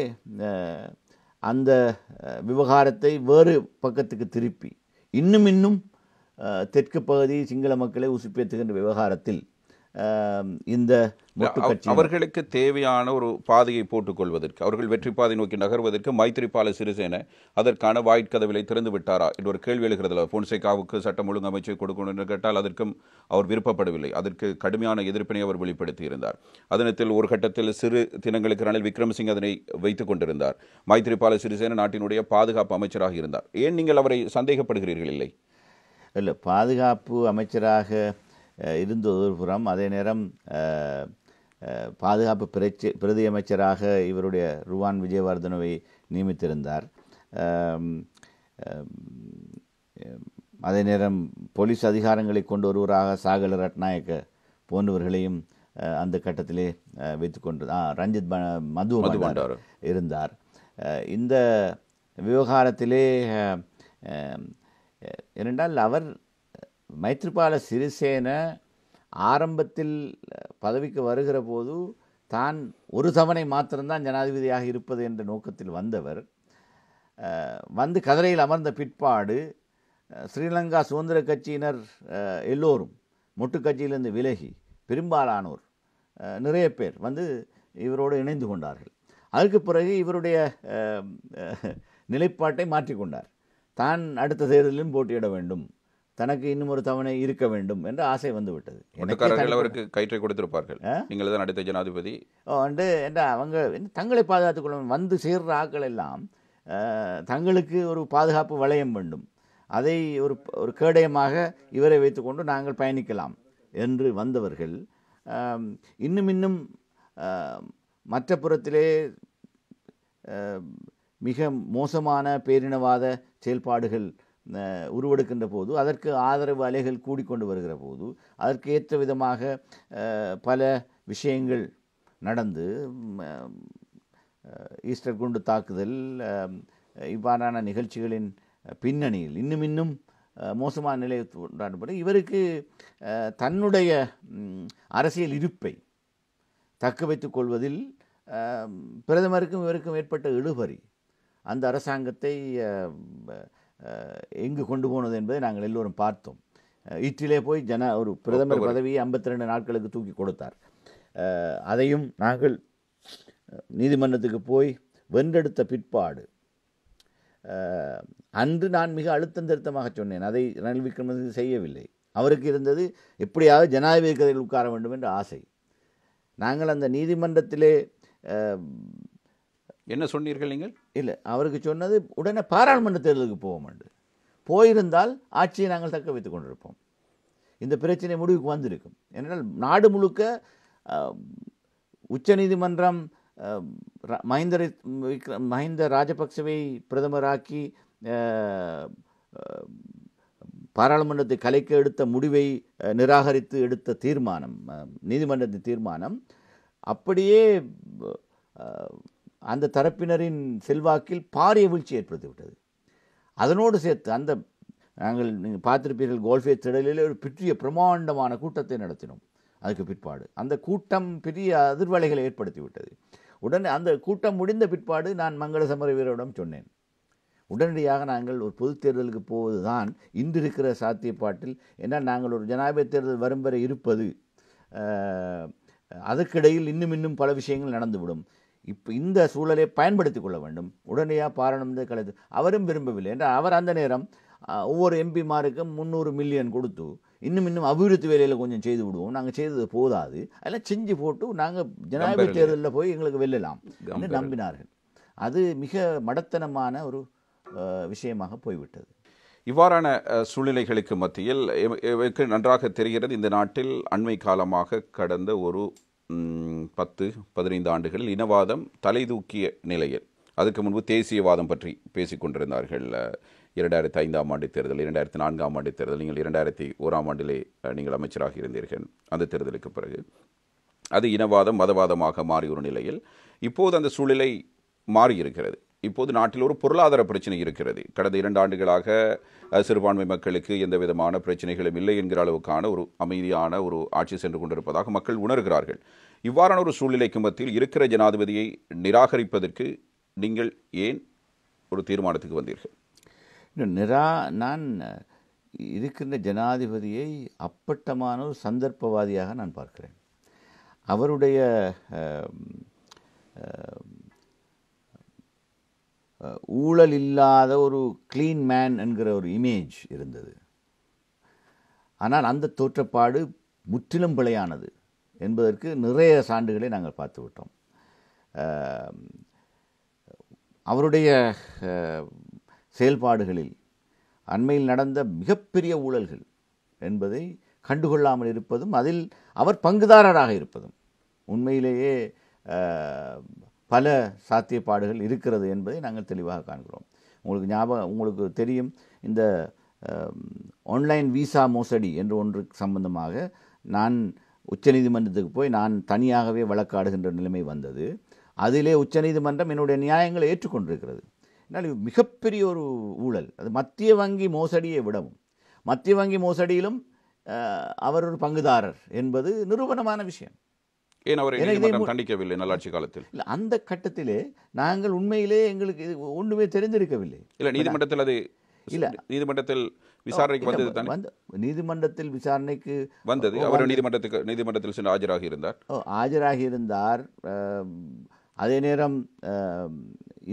அந்த விவகாரத்தை வேறு பக்கத்துக்கு திருப்பி இன்னும் தெற்கு பகுதி சிங்கள மக்களை உசுப்பேற்றுகின்ற விவகாரத்தில் இந்த அவர்களுக்கு தேவையான ஒரு பாதையை போட்டுக்கொள்வதற்கு, அவர்கள் வெற்றி பாதை நோக்கி நகர்வதற்கு மைத்திரிபால சிறிசேன அதற்கான வாய்க்கதவிலை திறந்து விட்டாரா என்ற ஒரு கேள்வி எழுகிறதுல. பொன்சேகாவுக்கு சட்டம் ஒழுங்கு அமைச்சை கொடுக்கணும் என்று கேட்டால் அதற்கும் அவர் விருப்பப்படவில்லை. அதற்கு கடுமையான எதிர்ப்பினை அவர் வெளிப்படுத்தி இருந்தார். அதனத்தில் ஒரு கட்டத்தில் சிறு தினங்களுக்கு ரணில் விக்ரமசிங்க அதனை வைத்துக் கொண்டிருந்தார். மைத்திரிபால சிறிசேன நாட்டினுடைய பாதுகாப்பு அமைச்சராக இருந்தார். ஏன் நீங்கள் அவரை சந்தேகப்படுகிறீர்கள்? இல்லை, பாதுகாப்பு அமைச்சராக இருந்த ஒரு புறம், அதே நேரம் பாதுகாப்பு பிரதி அமைச்சராக இவருடைய ருவான் விஜயவர்தனவை நியமித்திருந்தார். அதே நேரம் போலீஸ் அதிகாரங்களை கொண்டு ஒருவராக சாகல ரட்நாயக்க போன்றவர்களையும் அந்த கட்டத்திலே வைத்துக்கொண்டு ரஞ்சித் மது இருந்தார். இந்த விவகாரத்திலே ஏனென்றால் அவர் மைத்ரிபால சிறிசேன ஆரம்பத்தில் பதவிக்கு வருகிற போது தான் ஒரு தவணை மாத்திரம்தான் ஜனாதிபதியாக இருப்பது என்ற நோக்கத்தில் வந்தவர். வந்து கதிரையில் அமர்ந்த பிற்பாடு ஸ்ரீலங்கா சுதந்திர கட்சியினர் எல்லோரும் மொட்டு கட்சியிலிருந்து விலகி பெரும்பாலானோர் நிறைய பேர் வந்து இவரோடு இணைந்து கொண்டார்கள். அதற்கு பிறகு இவருடைய நிலைப்பாட்டை மாற்றிக்கொண்டார். தான் அடுத்த தேர்தலிலும் போட்டியிட வேண்டும், தனக்கு இன்னும் ஒரு தவணை இருக்க வேண்டும் என்ற ஆசை வந்துவிட்டது. அவருக்கு கயிற்றை கொடுத்திருப்பார்கள், நீங்கள் தான் அடுத்த ஜனாதிபதி என்ற அவங்க தங்களை பாதுகாத்துக் கொள்ள வந்து சேர்ற ஆக்கள் எல்லாம் தங்களுக்கு ஒரு பாதுகாப்பு வளையம் வேண்டும், அதை ஒரு கேடயமாக இவரை வைத்துக்கொண்டு நாங்கள் பயணிக்கலாம் என்று வந்தவர்கள் இன்னும் மற்ற புறத்திலே மிக மோசமான பேரினவாத செயல்பாடுகள் உருவெடுக்கின்ற போது, அதற்கு ஆதரவு அலைகள் கூடிக்கொண்டு வருகிற போது, அதற்கு ஏற்ற விதமாக பல விஷயங்கள் நடந்து ஈஸ்டர் குண்டு தாக்குதல் இவ்வாறான நிகழ்ச்சிகளின் பின்னணியில் இன்னும் மோசமான நிலை உண்டானபடி இவருக்கு தன்னுடைய அரசியல் இருப்பை தக்க வைத்துக் கொள்வதில் பிரதமருக்கும் இவருக்கும் ஏற்பட்ட இழுபறி அந்த அரசாங்கத்தை எங்கு கொண்டு போனது என்பதை நாங்கள் எல்லோரும் பார்த்தோம். ஈற்றிலே போய் ஒரு பிரதமர் பதவியை 52 நாட்களுக்கு தூக்கி கொடுத்தார். அதையும் நாங்கள் நீதிமன்றத்துக்கு போய் வென்றெடுத்த பிற்பாடு அன்று நான் மிக அழுத்தம் திருத்தமாக சொன்னேன். அதை ரணில் விக்ரமசிங்கே செய்யவில்லை. அவருக்கு இருந்தது எப்படியாவது ஜனாதிபதி கதையில் உட்கார வேண்டும் என்ற ஆசை. நாங்கள் அந்த நீதிமன்றத்திலே என்ன சொன்னீர்கள் நீங்கள்? இல்லை, அவருக்கு சொன்னது உடனே பாராளுமன்ற தேர்தலுக்கு போவோம். போயிருந்தால் ஆட்சியை நாங்கள் தக்க வைத்துக் கொண்டிருப்போம். இந்த பிரச்சனை முடிவுக்கு வந்திருக்கும். ஏனென்றால் நாடு முழுக்க உச்சநீதிமன்றம் மஹிந்த ராஜபக்சவை பிரதமராக்கி பாராளுமன்றத்தை கலைக்க எடுத்த முடிவை நிராகரித்து எடுத்த தீர்மானம், நீதிமன்றத்தின் தீர்மானம் அப்படியே அந்த தரப்பினரின் செல்வாக்கில் பாரிய வீழ்ச்சி ஏற்படுத்திவிட்டது. அதனோடு சேர்த்து நீங்கள் பார்த்திருப்பீர்கள், கோல்ஃபேஸ் திடலில் ஒரு பெரிய பிரமாண்டமான கூட்டத்தை நடத்தினோம். அதுக்கு பிற்பாடு அந்த கூட்டம் பெரிய அதிர்வலைகளை ஏற்படுத்திவிட்டது. உடனே அந்த கூட்டம் முடிந்த பிற்பாடு நான் மங்கள சமரவீரரிடம் சொன்னேன், உடனடியாக நாங்கள் ஒரு பொது தேர்தலுக்கு போவது தான் இன்று இருக்கிற சாத்தியப்பாட்டில். ஏன்னால் நாங்கள் ஒரு ஜனாதிபதி தேர்தல் வரும் வரை இருப்பது, அதற்கிடையில் இன்னும் பல விஷயங்கள் நடந்துவிடும். இப்போ இந்த சூழலை பயன்படுத்தி கொள்ள வேண்டும். உடனடியாக பாராளுமன்ற கலைத்து அவரும் விரும்பவில்லை என்றால் அவர் அந்த நேரம் ஒவ்வொரு எம்பிமாருக்கும் 300 மில்லியன் கொடுத்து இன்னும் அபிவிருத்தி வேலையில் கொஞ்சம் செய்து விடுவோம், நாங்கள் செய்தது போதாது, அதெல்லாம் செஞ்சு போட்டு நாங்கள் ஜனாதிபதி தேர்தலில் போய் எங்களுக்கு வெல்லலாம் என்று நம்பினார்கள். அது மிக மடத்தனமான ஒரு விஷயமாக போய்விட்டது. இவ்வாறான சூழ்நிலைகளுக்கு மத்தியில் நன்றாக தெரிகிறது, இந்த நாட்டில் அண்மை காலமாக கடந்த ஒரு 10-15 ஆண்டுகளில் இனவாதம் தலை தூக்கிய நிலையில், அதுக்கு முன்பு தேசியவாதம் பற்றி பேசிக் கொண்டிருந்தார்கள். 2005ஆம் ஆண்டு தேர்தல், 2004ஆம் ஆண்டு தேர்தல், நீங்கள் 2001ஆம் ஆண்டிலே நீங்கள் அமைச்சராக இருந்தீர்கள். அந்த தேர்தலுக்கு பிறகு அது இனவாதம் மதவாதமாக மாறிய ஒரு நிலையில் இப்போது அந்த சூழ்நிலை மாறியிருக்கிறது. இப்போது நாட்டில் ஒரு பொருளாதார பிரச்சனை இருக்கிறது. கடந்த 2 ஆண்டுகளாக சிறுபான்மை மக்களுக்கு எந்த விதமான பிரச்சனைகளும் இல்லை என்கிற அளவுக்கான ஒரு அமைதியான ஒரு ஆட்சி சென்று கொண்டிருப்பதாக மக்கள் உணர்கிறார்கள். இவ்வாறான ஒரு சூழ்நிலைக்கு மத்தியில் இருக்கிற ஜனாதிபதியை நிராகரிப்பதற்கு நீங்கள் ஏன் ஒரு தீர்மானத்துக்கு வந்தீர்கள்? நான் இருக்கின்ற ஜனாதிபதியை அப்பட்டமான ஒரு சந்தர்ப்பவாதியாக நான் பார்க்கிறேன். அவருடைய ஊழல் இல்லாத ஒரு கிளீன் மேன் என்கிற ஒரு இமேஜ் இருந்தது. ஆனால் அந்த தோற்றப்பாடு முற்றிலும் பிழையானது என்பதற்கு நிறைய சான்றுகளை நாங்கள் பார்த்து விட்டோம். அவருடைய செயல்பாடுகளில் அண்மையில் நடந்த மிகப்பெரிய ஊழல்கள் என்பதை கண்டுகொள்ளாமல் இருப்பதும் அதில் அவர் பங்குதாரராக இருப்பதும் உண்மையிலேயே பல சாத்தியப்பாடுகள் இருக்கிறது என்பதை நாங்கள் தெளிவாக காண்கிறோம். உங்களுக்கு தெரியும், இந்த ஆன்லைன் விசா மோசடி என்று ஒன்று சம்பந்தமாக நான் உச்சநீதிமன்றத்துக்கு போய் நான் தனியாகவே வழக்காடுகின்ற நிலைமை வந்தது. அதிலே உச்சநீதிமன்றம் என்னுடைய நியாயங்களை ஏற்றுக்கொண்டிருக்கிறது. என்னால் மிகப்பெரிய ஒரு ஊழல், அது மத்திய வங்கி மோசடியை விடவும், மத்திய வங்கி மோசடியிலும் அவர் ஒரு பங்குதாரர் என்பது நிரூபணமான விஷயம். ஏன் அவரை நீதிமன்றம் தண்டிக்கவில்லை நல்லாட்சி காலத்தில்? இல்லை, அந்த கட்டத்திலே நாங்கள் உண்மையிலே எங்களுக்கு ஒன்றுமே தெரிந்திருக்கவில்லை. இல்லை, நீதிமன்றத்தில் அது இல்லை, நீதிமன்றத்தில் விசாரணைக்கு வந்தது, நீதிமன்றத்தில் விசாரணைக்கு வந்தது. அவர் நீதிமன்றத்தில் சென்று ஆஜராகி இருந்தார். அதே நேரம்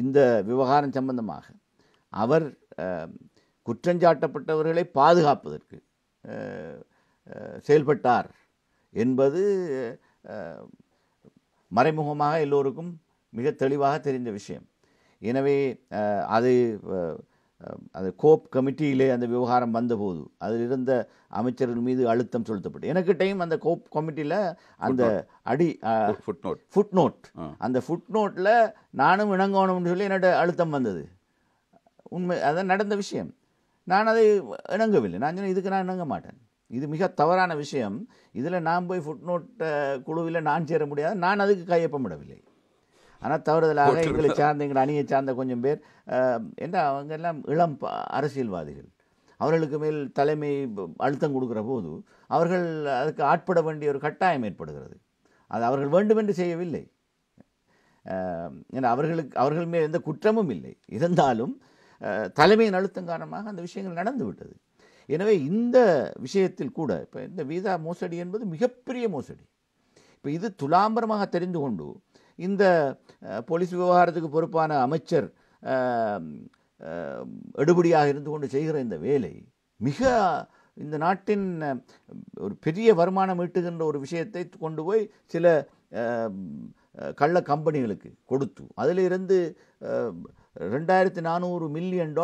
இந்த விவகாரம் சம்பந்தமாக அவர் குற்றஞ்சாட்டப்பட்டவர்களை பாதுகாப்பதற்கு செயல்பட்டார் என்பது மறைமுகமாக எல்லோருக்கும் மிக தெளிவாக தெரிந்த விஷயம். எனவே அது கோப் கமிட்டியிலே அந்த விவகாரம் வந்தபோது அதில் இருந்த அமைச்சர்கள் மீது அழுத்தம் செலுத்தப்பட்டு, எனக்கிட்டையும் அந்த கோப் கமிட்டியில் அந்த ஃபுட்நோட் அந்த ஃபுட்நோட்டில் நானும் இணங்கணும்னு சொல்லி என்னோட அழுத்தம் வந்தது. உண்மை, அதான் நடந்த விஷயம். நான் அதை இணங்கவில்லை. நான் சொன்னேன், இதுக்கு நான் இணங்க மாட்டேன், இது மிக தவறான விஷயம், இதில் நான் போய் ஃபுட்நோட் குழுவில் நான் சேர முடியாது, நான் அதுக்கு கையொப்பமிடவில்லை. ஆனால் தவறுதலாக எங்களை சார்ந்த எங்கள் அணியை சார்ந்த கொஞ்சம் பேர் என்ன, அவங்க எல்லாம் இளம் அரசியல்வாதிகள், அவர்களுக்கு மேல் தலைமை அழுத்தம் கொடுக்குற போது அவர்கள் அதுக்கு ஆட்பட வேண்டிய ஒரு கட்டாயம் ஏற்படுகிறது. அது அவர்கள் வேண்டுமென்று செய்யவில்லை. ஏன்னா அவர்கள் மேல் எந்த குற்றமும் இல்லை. இருந்தாலும் தலைமையின் அழுத்தம் காரணமாக அந்த விஷயங்கள் நடந்து விட்டது. எனவே இந்த விஷயத்தில் கூட இப்போ இந்த விசா மோசடி என்பது மிகப்பெரிய மோசடி. இப்போ இது துலாம்பரமாக தெரிந்து கொண்டு இந்த போலீஸ் விவகாரத்துக்கு பொறுப்பான அமைச்சர் எடுபடியாக இருந்து கொண்டு செய்கிற இந்த வேலை மிக இந்த நாட்டின் ஒரு பெரிய வருமானம் ஈட்டுகின்ற ஒரு விஷயத்தை கொண்டு போய் சில கள்ள கம்பெனிகளுக்கு கொடுத்து அதிலிருந்து $2,400 மில்லியன்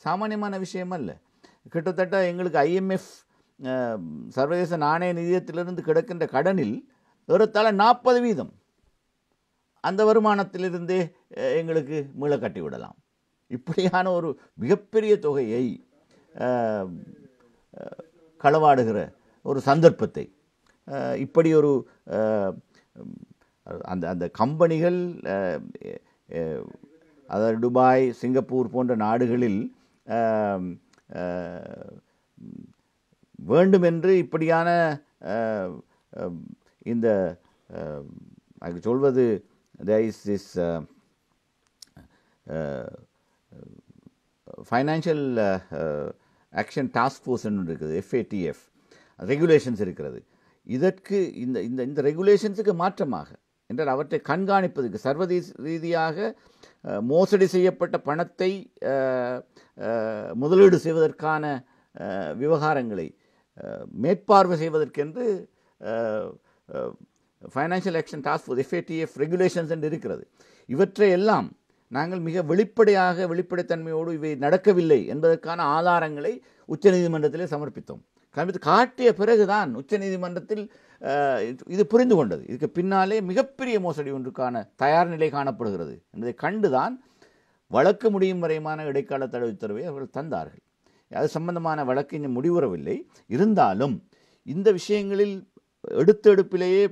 சாமானியமான விஷயம் அல்ல. கிட்டத்தட்ட எங்களுக்கு IMF சர்வதேச நாணய நிதியத்திலிருந்து கிடக்கின்ற கடனில் ஏறத்தாழ 40% அந்த வருமானத்திலிருந்தே எங்களுக்கு மீள கட்டிவிடலாம். இப்படியான ஒரு மிகப்பெரிய தொகையை களவாடுகிற ஒரு சந்தர்ப்பத்தை இப்படி ஒரு அந்த அந்த கம்பெனிகள் அதாவது துபாய், சிங்கப்பூர் போன்ற நாடுகளில் வேண்டுமென்று இப்படியான இந்த அது சொல்வது there is this financial action task force இருக்குது, FATF ரெகுலேஷன்ஸ் இருக்கிறது. இதற்கு இந்த இந்த இந்த ரெகுலேஷன்ஸுக்கு மாற்றமாக என்றால் அவற்றை கண்காணிப்பதற்கு சர்வதேச ரீதியாக மோசடி செய்யப்பட்ட பணத்தை முதலீடு செய்வதற்கான விவகாரங்களை மேற்பார்வை செய்வதற்கென்று financial action task force FATF regulations என்று இருக்கிறது. இவற்றை எல்லாம் நாங்கள் மிக வெளிப்படைத்தன்மையோடு இவை நடக்கவில்லை என்பதற்கான ஆதாரங்களை உச்சநீதிமன்றத்திலே சமர்ப்பித்தோம். காட்டிய பிறகுதான் உச்சநீதிமன்றத்தில் இது புரிந்து கொண்டது. இதுக்கு பின்னாலே மிகப்பெரிய மோசடி ஒன்றுக்கான தயார் நிலை காணப்படுகிறது என்பதை கண்டுதான் வழக்கு முடியும் வரையுமான இடைக்கால தடை உத்தரவை அவர்கள் தந்தார்கள். அது சம்பந்தமான வழக்கு இன்னும் முடிவுறவில்லை. இருந்தாலும் இந்த விஷயங்களில் எடுப்பிலேயே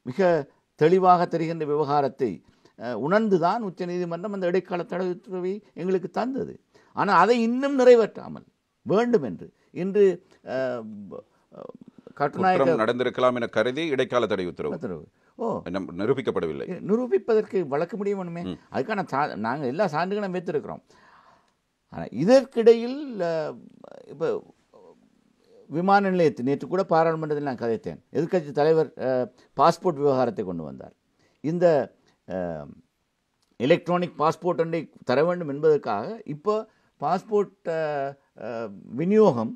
மிக தெளிவாக தெரிகின்ற விவகாரத்தை உணர்ந்துதான் உச்சநீதிமன்றம் அந்த இடைக்கால தடை உத்தரவை எங்களுக்கு தந்தது. ஆனால் அதை இன்னும் நிறைவேற்றாமல் வேண்டும் என்று இன்று கட்டுநாயகம் நடந்திருக்கலாம் என கருதி இடைக்கால தடை உத்தரவு நிரூபிக்கப்படவில்லை. நிரூபிப்பதற்கு வழக்கு முடியும் வேணுமே, அதுக்கான நாங்கள் எல்லா சான்றுகளும் வைத்திருக்கிறோம். ஆனால் இதற்கிடையில் இப்போ விமான நிலையத்தில் நேற்று கூட பாராளுமன்றத்தில் நான் கதைத்தேன். எதிர்க்கட்சி தலைவர் பாஸ்போர்ட் விவகாரத்தை கொண்டு வந்தார். இந்த எலக்ட்ரானிக் பாஸ்போர்ட் ஒன்றை தர வேண்டும் என்பதற்காக இப்போ பாஸ்போர்ட் விநியோகம்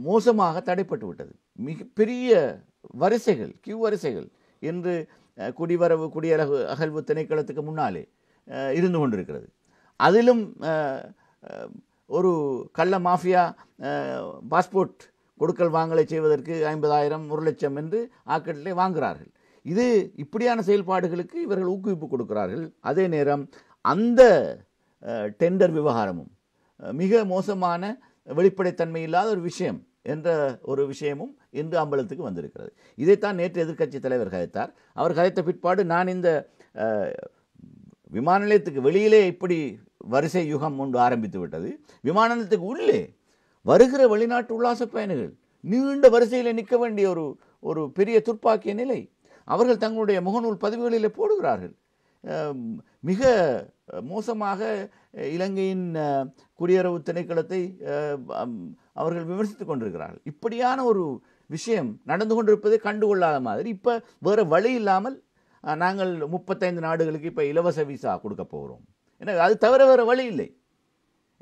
மோசமாக தடைப்பட்டு விட்டது. மிகப்பெரிய வரிசைகள், கியூ வரிசைகள் என்று குடியகல்வு திணைக்களத்துக்கு முன்னாலே இருந்து கொண்டிருக்கிறது. அதிலும் ஒரு கள்ள மாஃபியா பாஸ்போர்ட் கொடுக்கல் வாங்கலை செய்வதற்கு 50,000 1,00,000 என்று ஆக்கட்டிலே வாங்குகிறார்கள். இது இப்படியான செயல்பாடுகளுக்கு இவர்கள் ஊக்குவிப்பு கொடுக்கிறார்கள். அதே நேரம் அந்த டெண்டர் விவகாரமும் மிக மோசமான வெளிப்படைத்தன்மை இல்லாத ஒரு விஷயம் என்ற ஒரு விஷயமும் இன்று அம்பலத்துக்கு வந்திருக்கிறது. இதைத்தான் நேற்று எதிர்க்கட்சி தலைவர் கதைத்தார். அவர் கதைத்த பிற்பாடு நான் இந்த விமான நிலையத்துக்கு வெளியிலே இப்படி வரிசை யுகம் ஒன்று ஆரம்பித்து விட்டது. விமான நிலையத்துக்கு உள்ளே வருகிற வெளிநாட்டு உல்லாச பயணிகள் நீண்ட வரிசையில் நிற்க வேண்டிய ஒரு பெரிய துர்ப்பாக்கிய நிலை அவர்கள் தங்களுடைய முகநூல் பதிவுகளில் போடுகிறார்கள். மிக மோசமாக இலங்கையின் குடியுறவு திணைக்களத்தை அவர்கள் விமர்சித்துக் கொண்டிருக்கிறார்கள். இப்படியான ஒரு விஷயம் நடந்து கொண்டிருப்பதை கண்டுகொள்ளாத மாதிரி இப்போ வேறு வழி இல்லாமல் நாங்கள் 35 நாடுகளுக்கு இப்போ இலவச விசா கொடுக்க போகிறோம். ஏன்னா அது தவிர வேறு வழி இல்லை.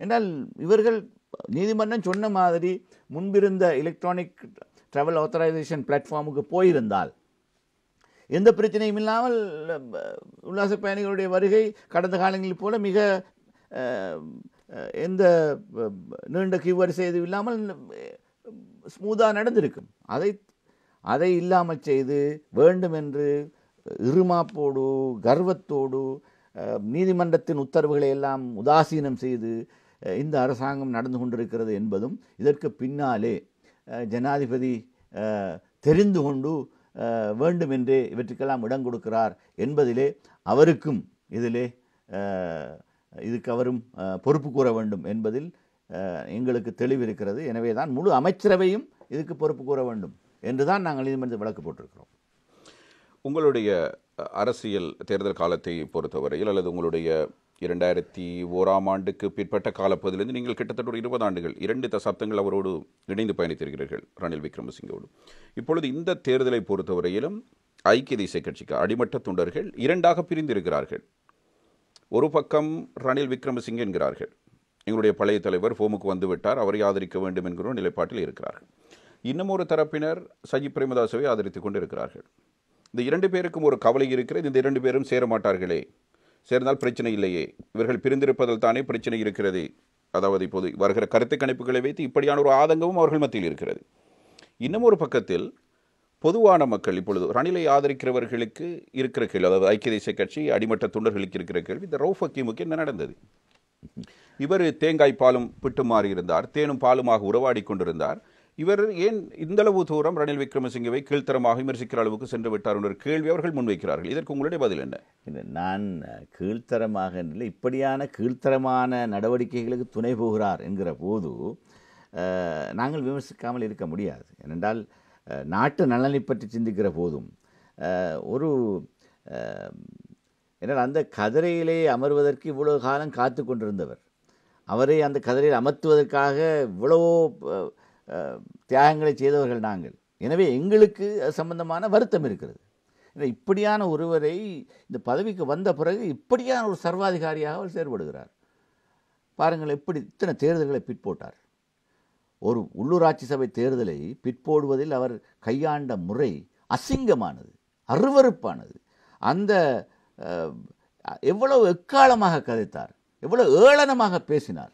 என்றால் இவர்கள் நீதிமன்றம் சொன்ன மாதிரி முன்பிருந்த எலக்ட்ரானிக் ட்ராவல் ஆத்தரைசேஷன் பிளாட்ஃபார்முக்கு போயிருந்தால் எந்த பிரச்சனையும் இல்லாமல் உல்லாச பயணிகளுடைய வருகை கடந்த காலங்களில் போல மிக எந்த நீண்ட கியூ வரிசை எதுவும் இல்லாமல் ஸ்மூத்தாக நடந்திருக்கும். அதை இல்லாமல் செய்து வேண்டுமென்று இருமாப்போடு கர்வத்தோடு நீதிமன்றத்தின் உத்தரவுகளை எல்லாம் உதாசீனம் செய்து இந்த அரசாங்கம் நடந்து கொண்டிருக்கிறது என்பதும் இதற்கு பின்னாலே ஜனாதிபதி தெரிந்து கொண்டு வேண்டுமென்றே இவற்றுக்கெல்லாம் இடம் கொடுக்கிறார் என்பதிலே அவருக்கும் இதுக்கு அவரும் பொறுப்பு கூற வேண்டும் என்பதில் எங்களுக்கு தெளிவு இருக்கிறது. எனவே தான் முழு அமைச்சரவையும் இதுக்கு பொறுப்பு கூற வேண்டும் என்றுதான் நாங்கள் நீதிமன்றத்தில் வழக்கு போட்டிருக்கிறோம். உங்களுடைய அரசியல் தேர்தல் காலத்தை பொறுத்தவரையில் அல்லது உங்களுடைய 2001ஆம் ஆண்டுக்கு பிற்பட்ட காலப்பகுதியிலிருந்து நீங்கள் கிட்டத்தட்ட ஒரு 20 ஆண்டுகள் 2 தசாப்தங்கள் அவரோடு இணைந்து பயணித்திருக்கிறீர்கள், ரணில் விக்ரமசிங்கோடு. இப்பொழுது இந்த தேர்தலை பொறுத்தவரையிலும் ஐக்கிய தேசிய கட்சிக்கு அடிமட்ட தொண்டர்கள் 2ஆக பிரிந்திருக்கிறார்கள். ஒரு பக்கம் ரணில் விக்ரமசிங்கே என்கிறார்கள், எங்களுடைய பழைய தலைவர் ஃபோமுக்கு வந்துவிட்டார், அவரை ஆதரிக்க வேண்டும் என்கிற நிலைப்பாட்டில் இருக்கிறார்கள். இன்னும் ஒரு தரப்பினர் சஜித் பிரேமதாசவை ஆதரித்துக் கொண்டு இருக்கிறார்கள். இந்த 2 பேருக்கும் ஒரு கவலை இருக்கிறது. இந்த 2 பேரும் சேர மாட்டார்களே, சேர்ந்தால் பிரச்சனை இல்லையே, இவர்கள் பிரிந்திருப்பதில் தானே பிரச்சனை இருக்கிறது. அதாவது இப்போது வருகிற கருத்து கணிப்புகளை வைத்து இப்படியான ஒரு ஆதங்கமும் அவர்கள் மத்தியில் இருக்கிறது. இன்னும் ஒரு பக்கத்தில் பொதுவான மக்கள் இப்பொழுது ரணிலை ஆதரிக்கிறவர்களுக்கு இருக்கிற கேள்வி, அதாவது ஐக்கிய தேசிய கட்சி அடிமட்ட தொண்டர்களுக்கு இருக்கிற கேள்வி, இந்த ரவுஃப் ஹக்கீமுக்கு என்ன நடந்தது? இவர் தேங்காய் பாலும் பிட்டு மாறி இருந்தார், தேனும் பாலுமாக உறவாடி கொண்டிருந்தார். இவர் ஏன் இந்தளவு தூரம் ரணில் விக்ரமசிங்கவை கீழ்த்தரமாக விமர்சிக்கிற அளவுக்கு சென்று விட்டார் என்ற கேள்வி அவர்கள் முன்வைக்கிறார்கள். இதற்கு உங்களுடைய பதில் என்ன? நான் கீழ்த்தரமாக இல்லை, இப்படியான கீழ்த்தரமான நடவடிக்கைகளுக்கு துணை போகிறார் என்கிற போது நாங்கள் விமர்சிக்காமல் இருக்க முடியாது. ஏனென்றால் நாட்டு நலனை பற்றி சிந்திக்கிற போதும் ஒரு ஏன்னால் அந்த கதிரையிலே அமர்வதற்கு இவ்வளவு காலம் காத்து கொண்டிருந்தவர், அவரை அந்த கதிரையில் அமர்த்துவதற்காக இவ்வளவோ தியாகங்களை செய்தவர்கள் நாங்கள். எனவே எங்களுக்கு சம்பந்தமான வருத்தம் இருக்கிறது. இப்படியான ஒருவரை இந்த பதவிக்கு வந்த பிறகு இப்படியான ஒரு சர்வாதிகாரியாக அவர் செயல்படுகிறார். பாருங்கள், எப்படி இத்தனை தேர்தல்களை பிற்போட்டார். ஒரு உள்ளூராட்சி சபை தேர்தலை பிற்போடுவதில் அவர் கையாண்ட முறை அசிங்கமானது, அருவருப்பானது. அந்த எவ்வளவு எக்காலமாக கதைத்தார், எவ்வளவு ஏளனமாக பேசினார்.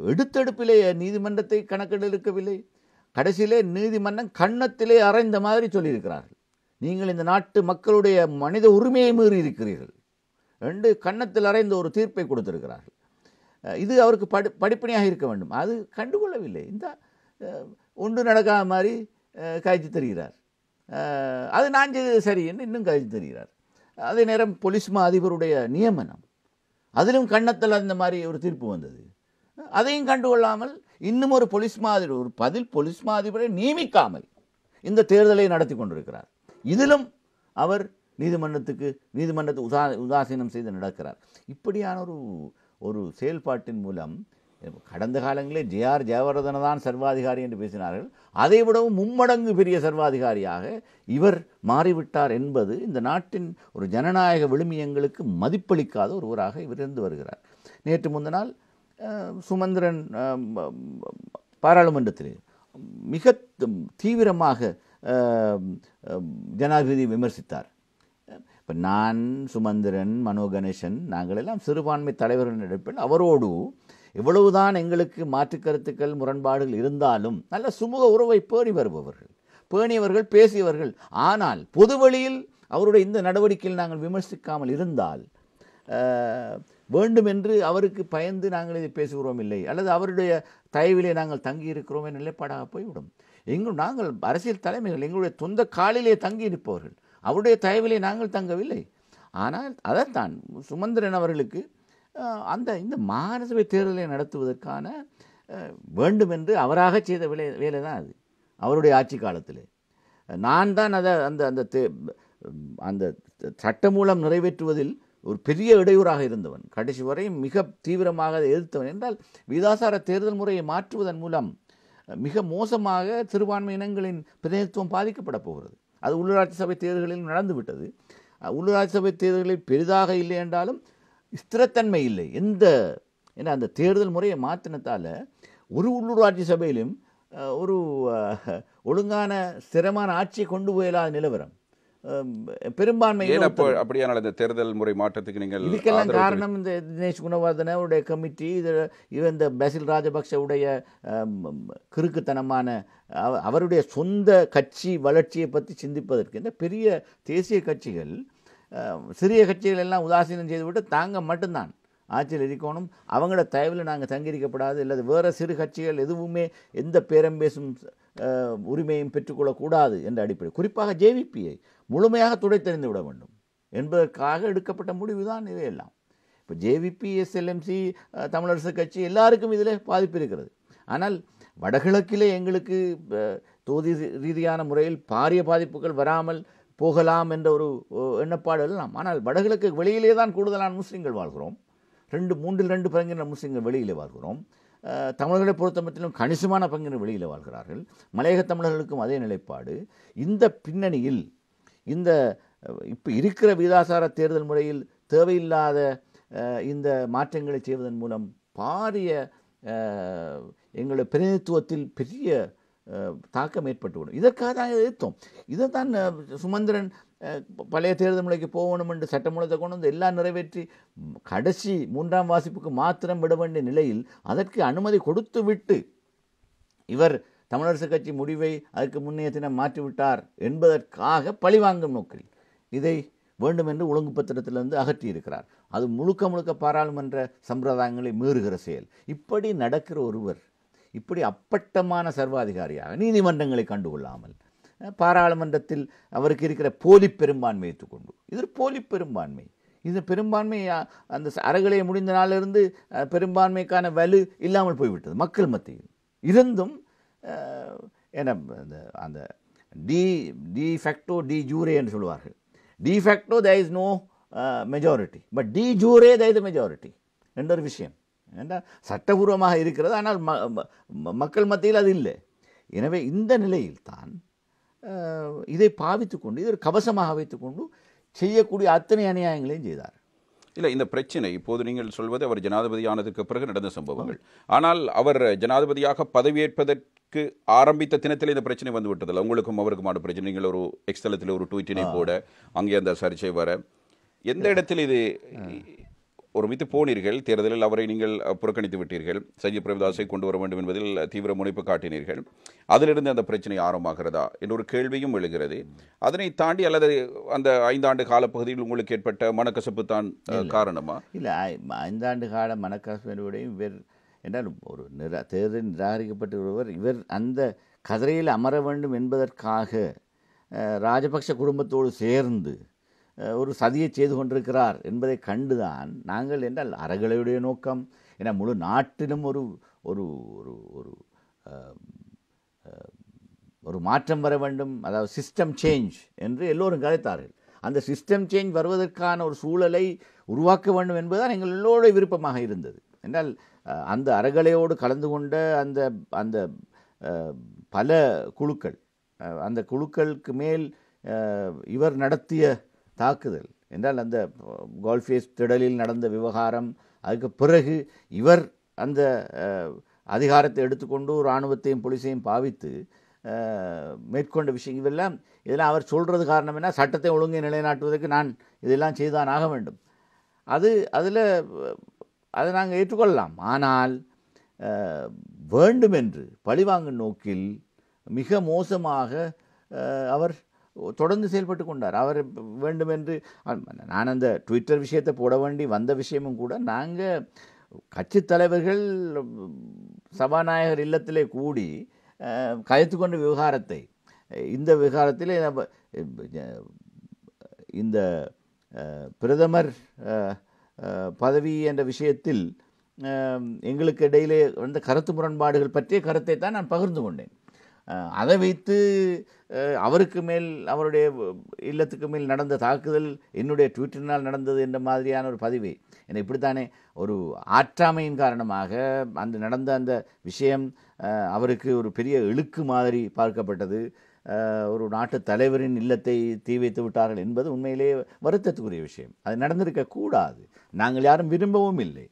எடுத்தெடுப்பிலே நீதிமன்றத்தை கணக்கெடு இருக்கவில்லை. கடைசியிலே நீதிமன்றம் கன்னத்திலே அறைந்த மாதிரி சொல்லியிருக்கிறார்கள், நீங்கள் இந்த நாட்டு மக்களுடைய மனித உரிமையை மீறி இருக்கிறீர்கள் என்று கன்னத்தில் அறைந்த ஒரு தீர்ப்பை கொடுத்திருக்கிறார்கள். இது அவருக்கு படிப்பணியாக இருக்க வேண்டும். அது கண்டுகொள்ளவில்லை. இந்த ஒன்று நடக்காத மாதிரி காய்ச்சி தருகிறார். அது நான் செய்தது சரி என்று இன்னும் காய்ச்சி தருகிறார். அதே நேரம் போலீஸ் மா அதிபருடைய நியமனம், அதிலும் கன்னத்தில் அந்த மாதிரி ஒரு தீர்ப்பு வந்தது. அதையும் கண்டுகொள்ளாமல் இன்னும் ஒரு போலீஸ் மா அதிபர், ஒரு போலீஸ் மா அதிபரை நியமிக்காமல் இந்த தேர்தலை நடத்தி கொண்டிருக்கிறார். இதிலும் அவர் நீதிமன்றத்தை உதாசீனம் செய்து நடக்கிறார். இப்படியான ஒரு செயல்பாட்டின் மூலம் கடந்த காலங்களில் ஜே.ஆர். ஜெயவர்தன தான் சர்வாதிகாரி என்று பேசினார்கள். அதை விடவும் மும்மடங்கு பெரிய சர்வாதிகாரியாக இவர் மாறிவிட்டார் என்பது இந்த நாட்டின் ஒரு ஜனநாயக விழுமியங்களுக்கு மதிப்பளிக்காத ஒருவராக இவர் இருந்து வருகிறார். நேற்று முந்தினால் சுமந்திரன் பாராளுமன்றத்தில் மிக தீவிரமாக ஜனாதிபதி விமர்சித்தார். இப்போ நான், சுமந்திரன், மனோ கணேசன், நாங்கள் எல்லாம் சிறுபான்மை தலைவர்கள் நடிப்பில் அவரோடு எவ்வளவுதான் எங்களுக்கு மாற்று கருத்துக்கள் முரண்பாடுகள் இருந்தாலும் நல்ல சுமூக உறவை பேணியவர்கள், பேசியவர்கள். ஆனால் பொதுவெளியில் அவருடைய இந்த நடவடிக்கையில் நாங்கள் விமர்சிக்காமல் இருந்தால் வேண்டுமென்று அவருக்கு பயந்து நாங்கள் இதை பேசுகிறோம் இல்லை, அல்லது அவருடைய தயவிலே நாங்கள் தங்கி இருக்கிறோம் என்ற நிலைப்பாடாக போய்விடும். நாங்கள் அரசியல் தலைமைகள் எங்களுடைய சொந்த காலிலே தங்கி இருப்பவர்கள், அவருடைய தயவிலே நாங்கள் தங்கவில்லை. ஆனால் அதைத்தான் சுமந்திரன் அவர்களுக்கு இந்த மாநசபை தேர்தலை நடத்துவதற்கான வேண்டுமென்று அவராக செய்த வேலை தான் அது. அவருடைய ஆட்சி காலத்தில் நான் தான் அதை அந்த சட்டமூலம் நிறைவேற்றுவதில் ஒரு பெரிய இடையூறாக இருந்தவன், கடைசி வரை மிக தீவிரமாக எதிர்த்தவன். என்றால் விகிதாசார தேர்தல் முறையை மாற்றுவதன் மூலம் மிக மோசமாக சிறுபான்மை இனங்களின் பிரதிநிதித்துவம் பாதிக்கப்பட போகிறது. அது உள்ளூராட்சி சபை தேர்தல்களில் நடந்துவிட்டது. உள்ளூராட்சி சபை தேர்தல்களில் பெரிதாக இல்லை என்றாலும் ஸ்திரத்தன்மை இல்லை. அந்த தேர்தல் முறையை மாற்றினத்தால் ஒரு உள்ளூராட்சி சபையிலும் ஒரு ஒழுங்கான ஸ்திரமான ஆட்சியை கொண்டு போயிடாத நிலவரம் பெரும்பான்மை. அப்படியான இந்த தேர்தல் முறை மாற்றத்துக்கு நீங்கள் இதுக்கெல்லாம் காரணம் இந்த தினேஷ் குணவர்தனவுடைய கமிட்டி, இந்த பசில் ராஜபக்சவுடைய கிறுக்குத்தனமான அவருடைய சொந்த கட்சி வளர்ச்சியை பற்றி சிந்திப்பதற்கு இந்த பெரிய தேசிய கட்சிகள் சிறிய கட்சிகள் எல்லாம் உதாசீனம் செய்துவிட்டு தாங்க மட்டும்தான் ஆட்சியில் இருக்கணும், அவங்களோட தயவில் நாங்கள் தங்கியிருக்கப்படாது, அல்லது வேறு சிறு கட்சிகள் எதுவுமே எந்த பேரம் பேசும் உரிமையும் பெற்றுக்கொள்ளக்கூடாது என்ற அடிப்படை, குறிப்பாக ஜேவிபியை முழுமையாக துடைத்தெறிந்து விட வேண்டும் என்பதற்காக எடுக்கப்பட்ட முடிவு தான் இவையெல்லாம். இப்போ ஜேவிபி, எஸ்எல்எம்சி, தமிழரசு கட்சி எல்லாருக்கும் இதில் பாதிப்பு இருக்கிறது. ஆனால் வடகிழக்கிலே எங்களுக்கு தொகுதி ரீதியான முறையில் பாரிய பாதிப்புகள் வராமல் போகலாம் என்ற ஒரு எண்ணப்பாடு எல்லாம். ஆனால் வடகிழக்கு வெளியிலே தான் கூடுதலான முஸ்லீம்கள் வாழ்கிறோம். 2/3 பங்கின முஸ்லீம்கள் வெளியில் வாழ்கிறோம். தமிழர்களை பொறுத்தமட்டிலும் கணிசமான பங்கினர் வெளியில் வாழ்கிறார்கள். மலையக தமிழர்களுக்கும் அதே நிலைப்பாடு. இந்த பின்னணியில் இப்போ இருக்கிற விகிதாசார தேர்தல் முறையில் தேவையில்லாத இந்த மாற்றங்களை செய்வதன் மூலம் பாரிய எங்களுடைய பிரதிநிதித்துவத்தில் பெரிய தாக்கம் ஏற்பட்டுவிடும். இதற்காக தான் எதிர்த்தோம். இதை தான் சுமந்திரன் பழைய தேர்தல் முறைக்கு போகணும் என்று சட்டமூலத்தை கொண்டு வந்து எல்லாம் நிறைவேற்றி கடைசி 3ஆம் வாசிப்புக்கு மாத்திரம் விட வேண்டிய நிலையில் அதற்கு அனுமதி கொடுத்து விட்டு இவர் தமிழரசு கட்சி முடிவை அதற்கு முன்னைய தினம் மாற்றிவிட்டார் என்பதற்காக பழிவாங்கும் நோக்கில் இதை வேண்டும் என்று ஒழுங்கு பத்திரத்திலிருந்து அகற்றியிருக்கிறார். அது முழுக்க முழுக்க பாராளுமன்ற சம்பிரதாயங்களை மீறுகிற செயல். இப்படி நடக்கிற ஒருவர் இப்படி அப்பட்டமான சர்வாதிகாரியாக நீதிமன்றங்களை கண்டுகொள்ளாமல் பாராளுமன்றத்தில் அவருக்கு இருக்கிற போலி பெரும்பான்மை வைத்துக்கொண்டு இது போலி பெரும்பான்மை, இந்த பெரும்பான்மை அந்த அறகலையை முடிந்த நாளிலிருந்து பெரும்பான்மைக்கான வலு இல்லாமல் போய்விட்டது மக்கள் மத்தியில் இருந்தும். அந்த டி ஃபேக்டோ டி ஜூரே என்று சொல்வார்கள். De facto there is no majority, but de jure there is a majority என்ற ஒரு விஷயம் என்றால் சட்டபூர்வமாக இருக்கிறது, ஆனால் மக்கள் மத்தியில் அது இல்லை. எனவே இந்த நிலையில் தான் இதை பாவித்துக்கொண்டு இது ஒரு கவசமாக வைத்துக்கொண்டு செய்யக்கூடிய அத்தனை அநியாயங்களையும் செய்தார். இல்லை, இந்த பிரச்சனை இப்போது நீங்கள் சொல்வது அவர் ஜனாதிபதியானதுக்கு பிறகு நடந்த சம்பவங்கள். ஆனால் அவர் ஜனாதிபதியாக பதவியேற்பதற்கு ஆரம்பித்த தினத்தில் இந்த பிரச்சனை வந்து விட்டதில்லை. உங்களுக்கும் அவருக்குமான பிரச்சனை. நீங்கள் ஒரு எக்ஸ்தலத்தில் ஒரு ட்வீட்டினை போட அங்கே அந்த சர்ச்சை வர எந்த இடத்தில் இது ஒருமித்து போனீர்கள். தேர்தலில் அவரை நீங்கள் புறக்கணித்து விட்டீர்கள். சஜித் பிரேமதாஸை கொண்டு வர வேண்டும் என்பதில் தீவிர முனைப்பு காட்டினீர்கள். அதிலிருந்து அந்த பிரச்சனை ஆரம்பமாகிறதா என்ற ஒரு கேள்வியும் எழுகிறது. அதனை தாண்டி அல்லது அந்த 5 ஆண்டு காலப்பகுதியில் உங்களுக்கு ஏற்பட்ட மனக்கசப்பு தான் காரணமா? இல்லை, 5 ஆண்டு கால மனக்கசப்பினுடையும் இவர் என்றால் ஒரு தேர்தல் நிராகரிக்கப்பட்ட ஒருவர் இவர் அந்த கதிரையில் அமர வேண்டும் என்பதற்காக ராஜபக்ஷ குடும்பத்தோடு சேர்ந்து ஒரு சதியை செய்து கொண்டிருக்கிறார் என்பதை கண்டுதான் நாங்கள் என்றால் அறகலையுடைய நோக்கம் என முழு நாட்டிலும் ஒரு ஒரு ஒரு ஒரு மாற்றம் வர வேண்டும், அதாவது சிஸ்டம் சேஞ்ச் என்று எல்லோரும் கதைத்தார்கள். அந்த சிஸ்டம் சேஞ்ச் வருவதற்கான ஒரு சூழலை உருவாக்க வேண்டும் என்பதுதான் எங்கள் எல்லோருடைய விருப்பமாக இருந்தது. என்றால் அந்த அறகலையோடு கலந்து கொண்ட அந்த அந்த பல குழுக்கள், அந்த குழுக்களுக்கு மேல் இவர் நடத்திய தாக்குதல் என்றால் அந்த கோல்ஃபேஸ் திடலில் நடந்த விவகாரம், அதுக்கு பிறகு இவர் அந்த அதிகாரத்தை எடுத்துக்கொண்டு இராணுவத்தையும் போலீஸையும் பாவித்து மேற்கொண்ட விஷயம் இதெல்லாம் அவர் சொல்கிறது காரணம் என்ன, சட்டத்தை ஒழுங்கை நிலைநாட்டுவதற்கு நான் இதெல்லாம் செய்தான் ஆக வேண்டும். அதை நாங்கள் ஏற்றுக்கொள்ளலாம். ஆனால் வேண்டுமென்று பழிவாங்கும் நோக்கில் மிக மோசமாக அவர் தொடர்ந்து செயல்பட்டு கொண்டார். அவர் வேண்டுமென்று நான் அந்த ட்விட்டர் விஷயத்தை போட வேண்டி வந்த விஷயமும் கூட நாங்கள் கட்சி தலைவர்கள் சபாநாயகர் இல்லத்திலே கூடி கலைத்து கொண்ட விவகாரத்தை இந்த விவகாரத்திலே இந்த பிரதமர் பதவி என்ற விஷயத்தில் எங்களுக்கு இடையிலே வந்த கருத்து முரண்பாடுகள் பற்றிய கருத்தை தான் நான் பகிர்ந்து கொண்டேன். அதை வைத்து அவருக்கு மேல் அவருடைய இல்லத்துக்கு மேல் நடந்த தாக்குதல் என்னுடைய ட்விட்டரினால் நடந்தது என்ற மாதிரியான ஒரு பதிவை என்னை இப்படித்தானே ஒரு ஆற்றாமையின் காரணமாக அந்த நடந்த அந்த விஷயம் அவருக்கு ஒரு பெரிய இழுக்கு மாதிரி பார்க்கப்பட்டது. ஒரு நாட்டு தலைவரின் இல்லத்தை தீ வைத்து விட்டார்கள் என்பது உண்மையிலேயே வருத்தத்துக்குரிய விஷயம். அது நடந்திருக்கக்கூடாது, நாங்கள் யாரும் விரும்பவும் இல்லை.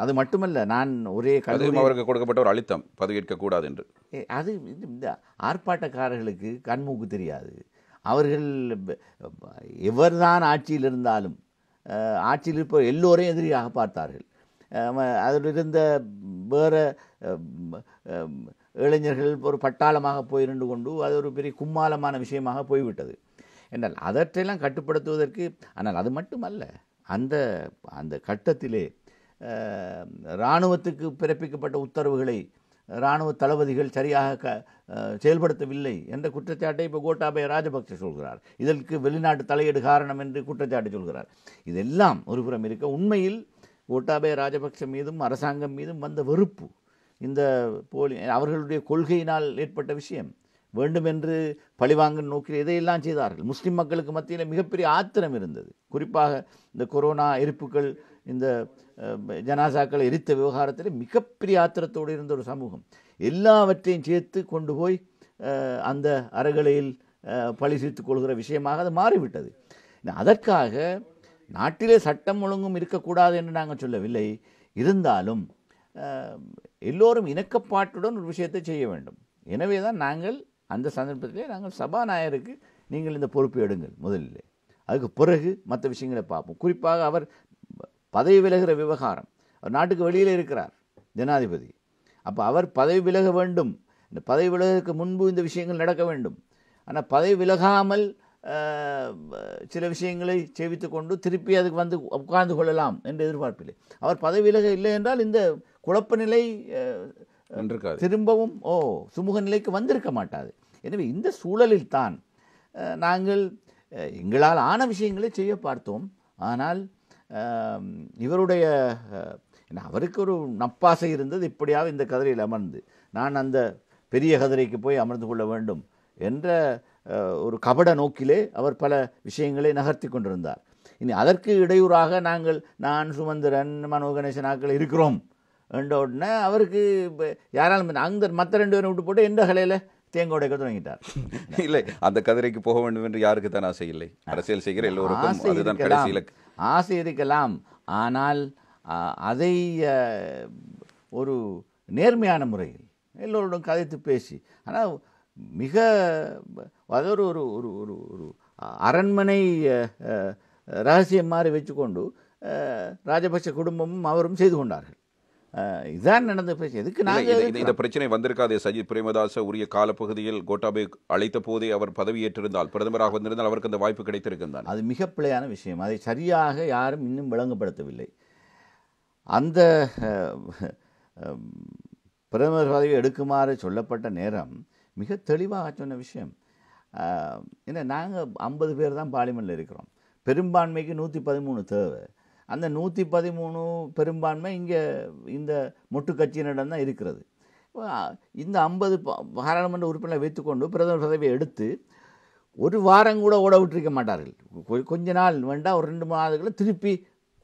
அது மட்டுமல்ல, நான் ஒரே அவருக்கு கொடுக்கப்பட்ட ஒரு அழுத்தம் பதவியேற்கக்கூடாது என்று. அது இந்த ஆர்ப்பாட்டக்காரர்களுக்கு கண்மூக்கு தெரியாது. அவர்கள் எவர்தான் ஆட்சியில் இருந்தாலும் ஆட்சியில் இருப்பவர் எல்லோரையும் எதிரியாக பார்த்தார்கள். அதில் இருந்த வேறு இளைஞர்கள் ஒரு பட்டாளமாக போயிருந்து கொண்டு அது ஒரு பெரிய கும்மாளமான விஷயமாக போய்விட்டது என்றால் அதற்றையெல்லாம் கட்டுப்படுத்துவதற்கு. ஆனால் அது மட்டுமல்ல, அந்த அந்த கட்டத்திலே இராணுவத்துக்கு பிறப்பிக்கப்பட்ட உத்தரவுகளை இராணுவ தளபதிகள் சரியாக செயல்படுத்தவில்லை என்ற குற்றச்சாட்டை இப்போ கோட்டாபய ராஜபக்ச சொல்கிறார். இதற்கு வெளிநாட்டு தலையீடு காரணம் என்று குற்றச்சாட்டு சொல்கிறார். இதெல்லாம் ஒரு புறம் இருக்க, உண்மையில் கோட்டாபய ராஜபக்ச மீதும் அரசாங்கம் மீதும் வந்த வெறுப்பு இந்த அவர்களுடைய கொள்கையினால் ஏற்பட்ட விஷயம். வேண்டுமென்று பழிவாங்க நோக்கில் இதையெல்லாம் செய்தார்கள். முஸ்லிம் மக்களுக்கு மத்தியில் மிகப்பெரிய ஆத்திரம் இருந்தது. குறிப்பாக இந்த கொரோனா எரிப்புகள், இந்த ஜனாசாக்களை எரித்த விவகாரத்தில் மிகப்பெரிய ஆத்திரத்தோடு இருந்த ஒரு சமூகம் எல்லாவற்றையும் சேர்த்து கொண்டு போய் அந்த அறகலையில் பழி தீர்த்துக் கொள்கிற விஷயமாக அது மாறிவிட்டது. அதற்காக நாட்டிலே சட்டம் ஒழுங்கும் இருக்கக்கூடாது என்று நாங்கள் சொல்லவில்லை. இருந்தாலும் எல்லோரும் இணக்கப்பாட்டுடன் ஒரு விஷயத்தை செய்ய வேண்டும். எனவே தான் நாங்கள் அந்த சந்தர்ப்பத்திலே நாங்கள் சபாநாயகருக்கு நீங்கள் இந்த பொறுப்பை எடுங்கள் முதலில், அதுக்கு பிறகு மற்ற விஷயங்களை பார்ப்போம். குறிப்பாக அவர் பதவி விலகிற விவகாரம், அவர் நாட்டுக்கு வெளியில் இருக்கிறார் ஜனாதிபதி. அப்போ அவர் பதவி விலக வேண்டும். இந்த பதவி விலகுக்கு முன்பு இந்த விஷயங்கள் நடக்க வேண்டும். ஆனால் பதவி விலகாமல் சில விஷயங்களை சேவித்து கொண்டு திருப்பி அதுக்கு வந்து உட்கார்ந்து கொள்ளலாம் என்ற எதிர்பார்ப்பில்லை. அவர் பதவி விலக இல்லை என்றால் இந்த குழப்ப நிலை திரும்பவும் சுமூக நிலைக்கு வந்திருக்க மாட்டாது. எனவே இந்த சூழலில் தான் நாங்கள் எங்களால் ஆன விஷயங்களை செய்ய பார்த்தோம். ஆனால் இவருடைய அவருக்கு ஒரு நப்பாசை இருந்தது, இப்படியாக இந்த கதிரையில் அமர்ந்து நான் அந்த பெரிய கதிரைக்கு போய் அமர்ந்து கொள்ள வேண்டும் என்ற ஒரு கபட நோக்கிலே அவர் பல விஷயங்களை நகர்த்தி கொண்டிருந்தார். இனி அதற்கு இடையூறாக நான் சுமந்திரன் மனோ கணேசன் ஆக்கள் இருக்கிறோம் என்ற உடனே அவருக்கு யாராலும் அந்த மற்ற 2 பேரும் விட்டு போட்டு எந்த கலையில் தேங்கோடைக்க தொடங்கிட்டார். இல்லை, அந்த கதிரைக்கு போக வேண்டும் என்று யாருக்கு தான் ஆசை இல்லை? அரசியல் செய்கிற எல்லோருக்கும் ஆசை இருக்கலாம். ஆனால் அதை ஒரு நேர்மையான முறையில் எல்லோருடன் கதைத்து பேசி, ஆனால் மிக அதாவது ஒரு ஒரு ஒரு ஒரு அரண்மனை ரகசியம் மாதிரி வச்சுக்கொண்டு ராஜபக்ஷ குடும்பமும் அவரும் செய்து கொண்டார்கள். இதுதான் நடந்த பேச்சு. எதுக்கு நாங்கள் இந்த பிரச்சனை வந்திருக்காது? சஜித் பிரேமதாச உரிய காலப்பகுதியில் கோட்டாபே அழைத்த போதே அவர் பதவியேற்றிருந்தால், பிரதமராக வந்திருந்தால் அவருக்கு அந்த வாய்ப்பு கிடைத்திருக்கின்றான். அது மிக பிழையான விஷயம். அதை சரியாக யாரும் இன்னும் விளங்கப்படுத்தவில்லை. அந்த பிரதமர் பதவி எடுக்குமாறு சொல்லப்பட்ட நேரம் மிக தெளிவாக சொன்ன விஷயம். ஏன்னா நாங்கள் 50 பேர் தான் பார்லிமெண்ட்டில் இருக்கிறோம். பெரும்பான்மைக்கு 113 தேவை. அந்த 113 பெரும்பான்மை இங்கே இந்த மொட்டு கட்சியினிடம் தான் இருக்கிறது. இந்த 50 பாராளுமன்ற உறுப்பினரை வைத்துக்கொண்டு பிரதமர் பதவியை எடுத்து ஒரு வாரம் கூட ஓட விட்டிருக்க மாட்டார்கள். கொஞ்ச நாள் வேண்டாம், ஒரு 2 மாதங்களை திருப்பி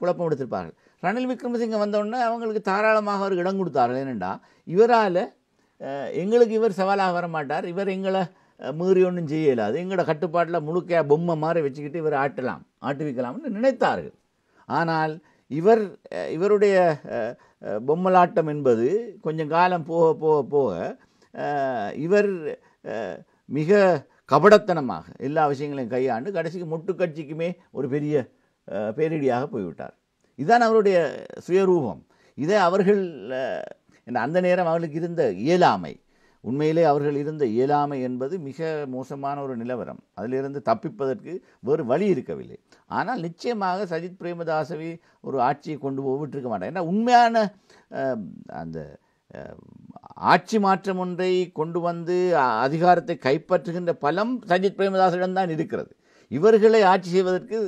குழப்பம் எடுத்திருப்பார்கள். ரணில் விக்ரமசிங்கே வந்தோடனே அவங்களுக்கு தாராளமாக ஒரு இடம் கொடுத்தார்கள். ஏனெண்டா இவரால் எங்களுக்கு இவர் சவாலாக வர மாட்டார், இவர் எங்களை மீறி ஒன்றும் செய்ய இயலாது, எங்களோட கட்டுப்பாட்டில் முழுக்க பொம்மை மாதிரி வச்சுக்கிட்டு இவர் ஆட்டுவிக்கலாம்னு நினைத்தார்கள். ஆனால் இவருடைய பொம்மலாட்டம் என்பது கொஞ்சம் காலம் போக போக போக இவர் மிக கபடத்தனமாக எல்லா விஷயங்களையும் கையாண்டு கடைசிக்கு மொட்டு கட்சிக்குமே ஒரு பெரிய பேரிடியாக போய்விட்டார். இதுதான் அவருடைய சுயரூபம். இதை அவர்கள் அந்த நேரம் அவர்களுக்கு இருந்த இயலாமை, உண்மையிலே அவர்கள் இருந்த இயலாமை என்பது மிக மோசமான ஒரு நிலவரம். அதிலிருந்து தப்பிப்பதற்கு வேறு வழி இருக்கவில்லை. ஆனால் நிச்சயமாக சஜித் பிரேமதாசவை ஒரு ஆட்சியை கொண்டு போவிட்டிருக்க மாட்டார். ஏன்னா உண்மையான அந்த ஆட்சி மாற்றம் ஒன்றை கொண்டு வந்து அதிகாரத்தை கைப்பற்றுகின்ற பலம் சஜித் பிரேமதாசிடம்தான் இருக்கிறது. இவர்களை ஆட்சி செய்வதற்கு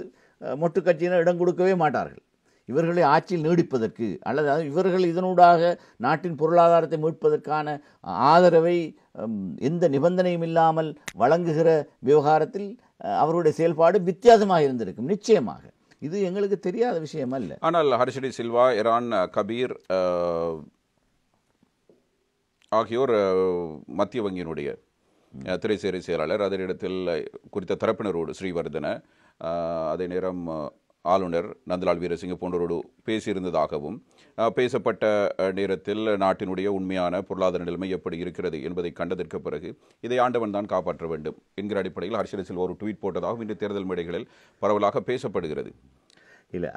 மொட்டு கட்சியினர் இடம் கொடுக்கவே மாட்டார்கள். இவர்களை ஆட்சியில் நீடிப்பதற்கு அல்லது இவர்கள் இதனூடாக நாட்டின் பொருளாதாரத்தை மீட்பதற்கான ஆதரவை எந்த நிபந்தனையும் இல்லாமல் வழங்குகிற விவகாரத்தில் அவருடைய செயல்பாடு வித்தியாசமாக இருந்திருக்கும். நிச்சயமாக இது எங்களுக்கு தெரியாத விஷயம் அல்ல. ஆனால் ஹர்ஷடி சில்வா, இரான் கபீர் ஆகியோர் மத்திய வங்கியினுடைய திரைசேரி செயலாளர், அதனிடத்தில் குறித்த தரப்பினரோடு ஸ்ரீவர்தன, அதே நேரம் ஆளுநர் நந்தலால் வீரசிங்க போன்றோரோடு பேசியிருந்ததாகவும், பேசப்பட்ட நேரத்தில் நாட்டினுடைய உண்மையான பொருளாதார நிலைமை எப்படி இருக்கிறது என்பதை கண்டதற்கு பிறகு இதை ஆண்டவன் தான் காப்பாற்ற வேண்டும் என்கிற அடிப்படையில் ஹர்ஷடி சில்வா ஒரு ட்வீட் போட்டதாகவும் இன்று தேர்தல் மேடைகளில் பரவலாக பேசப்படுகிறது. இல்லை,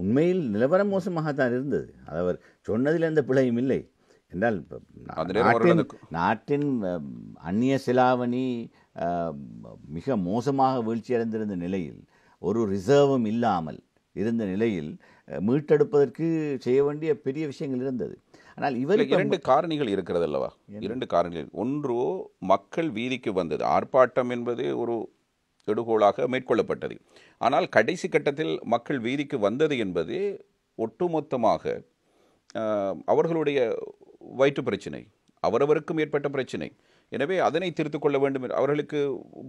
உண்மையில் நிலவரம் மோசமாக தான் இருந்தது. அவர் சொன்னதில் எந்த பிழையும் இல்லை என்றால் நாட்டின் அந்நிய செலாவணி மிக மோசமாக வீழ்ச்சியடைந்திருந்த நிலையில், ஒரு ரிசர்வும் இல்லாமல் இருந்த நிலையில் மீட்டெடுப்பதற்கு செய்ய வேண்டிய பெரிய விஷயங்கள் இருந்தது. ஆனால் இவர் 2 காரணிகள் இருக்கிறது அல்லவா? 2 காரணிகள். ஒன்று, மக்கள் வீதிக்கு வந்தது. ஆர்ப்பாட்டம் என்பது ஒரு எடுகோளாக மேற்கொள்ளப்பட்டது. ஆனால் கடைசி கட்டத்தில் மக்கள் வீதிக்கு வந்தது என்பது ஒட்டுமொத்தமாக அவர்களுடைய வயிற்று பிரச்சனை, அவரவருக்கும் ஏற்பட்ட பிரச்சனை. எனவே அதனை திருத்திக் கொள்ள வேண்டும். அவர்களுக்கு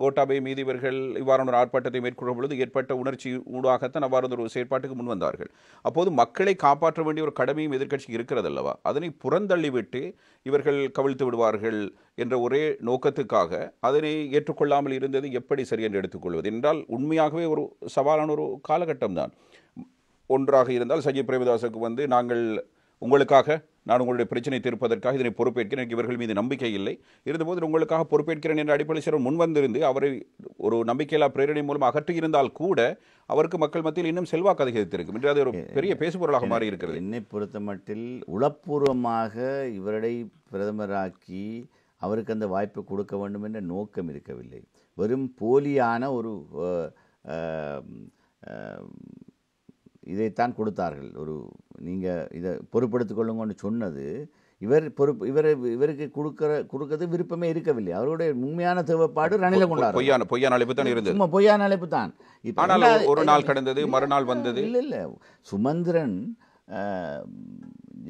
கோட்டாபே மீது இவர்கள் இவ்வாறான ஒரு ஆர்ப்பாட்டத்தை மேற்கொள்ளும் பொழுது ஏற்பட்ட உணர்ச்சி ஊடாகத்தான் அவ்வாறு ஒரு செயற்பாட்டுக்கு முன் வந்தார்கள். அப்போது மக்களை காப்பாற்ற வேண்டிய ஒரு கடமையும் எதிர்க்கட்சி இருக்கிறது அல்லவா? அதனை புறந்தள்ளிவிட்டு இவர்கள் கவிழ்த்து விடுவார்கள் என்ற ஒரே நோக்கத்துக்காக அதனை ஏற்றுக்கொள்ளாமல் இருந்தது எப்படி சரி என்று எடுத்துக்கொள்வது என்றால் உண்மையாகவே ஒரு சவாலான ஒரு காலகட்டம்தான். ஒன்றாக இருந்தால் சஜித் பிரேமதாசுக்கு நாங்கள் உங்களுக்காக நான் உங்களுடைய பிரச்சனை தீர்ப்பதற்காக இதனை பொறுப்பேற்கிறேன், எனக்கு இவர்கள் மீது நம்பிக்கை இல்லை, இருந்தபோது உங்களுக்காக பொறுப்பேற்கிறேன் என்ற அடிப்படையில் சிலர் முன்வந்திருந்து அவரை ஒரு நம்பிக்கையில்லா பிரேரணை மூலம் அகற்றியிருந்தால் கூட அவருக்கு மக்கள் மத்தியில் இன்னும் செல்வாக்கு அதிகரித்திருக்கும் என்று அது ஒரு பெரிய பேசுபொருளாக மாறி இருக்கிறது. என்னை பொறுத்த மட்டில் உளப்பூர்வமாக இவரை பிரதமராக்கி அவருக்கு அந்த வாய்ப்பு கொடுக்க வேண்டும் என்ற நோக்கம் இருக்கவில்லை. வெறும் போலியான ஒரு இதைத்தான் கொடுத்தார்கள். ஒரு நீங்கள் இதை பொறுப்படுத்திக் கொள்ளுங்கன்னு சொன்னது இவருக்கு கொடுக்கறது விருப்பமே இருக்கவில்லை. அவருடைய உண்மையான தேவைப்பாடு ரணில கொண்டார். பொய்யான அழைப்பு தான் இருந்தது. சும்மா பொய்யான அழைப்பு தான். ஒரு நாள் கடந்தது, மறுநாள் வந்தது. இல்லை சுமந்திரன்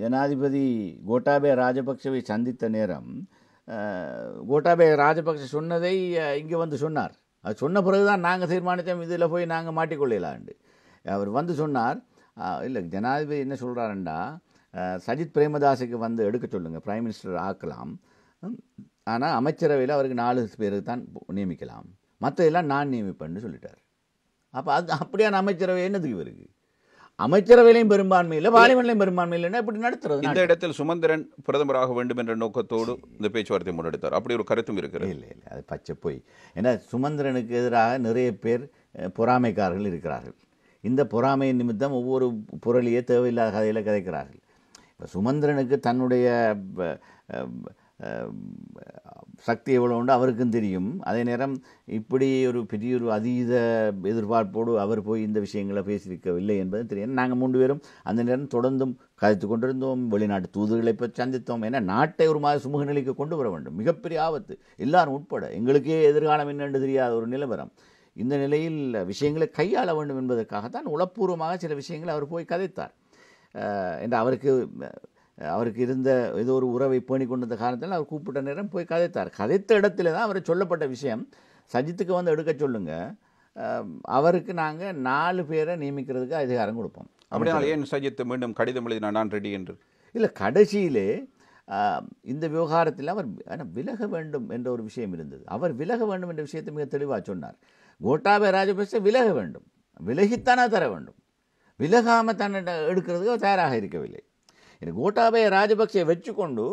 ஜனாதிபதி கோட்டாபய ராஜபக்சவை சந்தித்த நேரம் கோட்டாபய ராஜபக்ச சொன்னதை இங்கே வந்து சொன்னார். அது சொன்ன பிறகுதான் நாங்கள் தீர்மானித்தோம் இதில் போய் நாங்கள் மாட்டிக்கொள்ளலாண்டு. அவர் வந்து சொன்னார், இல்லை ஜனாதிபதி என்ன சொல்கிறாருண்டா, சஜித் பிரேமதாஸுக்கு வந்து எடுக்க சொல்லுங்கள், பிரைம் மினிஸ்டர் ஆக்கலாம், ஆனால் அமைச்சரவையில் அவருக்கு 4 பேருக்கு தான் நியமிக்கலாம், மற்றதெல்லாம் நான் நியமிப்பேன்னு சொல்லிட்டார். அப்போ அது அப்படியான அமைச்சரவை என்னதுக்கு இவருக்கு? அமைச்சரவையிலையும் பெரும்பான்மை இல்லை, பார்லிமெண்ட்லையும் பெரும்பான்மை இல்லைன்னா இப்படி நடத்துறது. இந்த இடத்தில் சுமந்திரன் பிரதமராக வேண்டும் என்ற நோக்கத்தோடு இந்த பேச்சுவார்த்தை முன்னெடுத்தார், அப்படி ஒரு கருத்தும் இருக்கிறது. இல்லை இல்லை, அது பச்சை போய். ஏன்னா சுமந்திரனுக்கு எதிராக நிறைய பேர் பொறாமைக்காரர்கள் இருக்கிறார்கள். இந்த பொறாமை நிமித்தம் ஒவ்வொரு பொருளையே தேவையில்லாத கதையில் கதைக்கிறார்கள். இப்போ சுமந்திரனுக்கு தன்னுடைய சக்தி எவ்வளோ உண்டு அவருக்கும் தெரியும். அதே நேரம் இப்படி ஒரு பெரிய ஒரு அதீத எதிர்பார்ப்போடு அவர் போய் இந்த விஷயங்களை பேசியிருக்கவில்லை என்பது தெரியும். நாங்கள் 3 பேரும் அந்த நேரம் தொடர்ந்தும் கதைத்து கொண்டிருந்தோம், வெளிநாட்டு தூதுகளை இப்போ சந்தித்தோம். ஏன்னா நாட்டை ஒரு மாதிரி சுமூக நிலைக்கு கொண்டு வர வேண்டும், மிகப்பெரிய ஆபத்து, எல்லாரும் உட்பட. எங்களுக்கே எதிர்காலம் என்னென்று தெரியாத ஒரு நிலவரம். இந்த நிலையில் விஷயங்களை கையாள வேண்டும் என்பதற்காகத்தான் உளப்பூர்வமாக சில விஷயங்களை அவர் போய் கதைத்தார். என்று அவருக்கு இருந்த ஏதோ ஒரு உறவை பேணி கொண்டிருந்த காரணத்தில் அவர் கூப்பிட்ட நேரம் போய் கதைத்தார். கதைத்த இடத்துல தான் அவர் சொல்லப்பட்ட விஷயம், சஜித்துக்கு வந்து எடுக்க சொல்லுங்க, அவருக்கு நாங்கள் 4 பேரை நியமிக்கிறதுக்கு அதிகாரம் கொடுப்போம். அப்படினால ஏன் சஜித் மீண்டும் கடிதம் எழுதினா நான் ரெடி என்று? இல்லை, கடைசியிலே இந்த விவகாரத்தில் அவர் விலக வேண்டும் என்ற ஒரு விஷயம் இருந்தது. அவர் விலக வேண்டும் என்ற விஷயத்தை மிக தெளிவாக சொன்னார். கோட்டாபய ராஜபக்சே விலக வேண்டும், விலகித்தானே தர வேண்டும், விலகாமல் தானே எடுக்கிறதுக்கு தயாராக இருக்கவில்லை. கோட்டாபய ராஜபக்சே வச்சுக்கொண்டு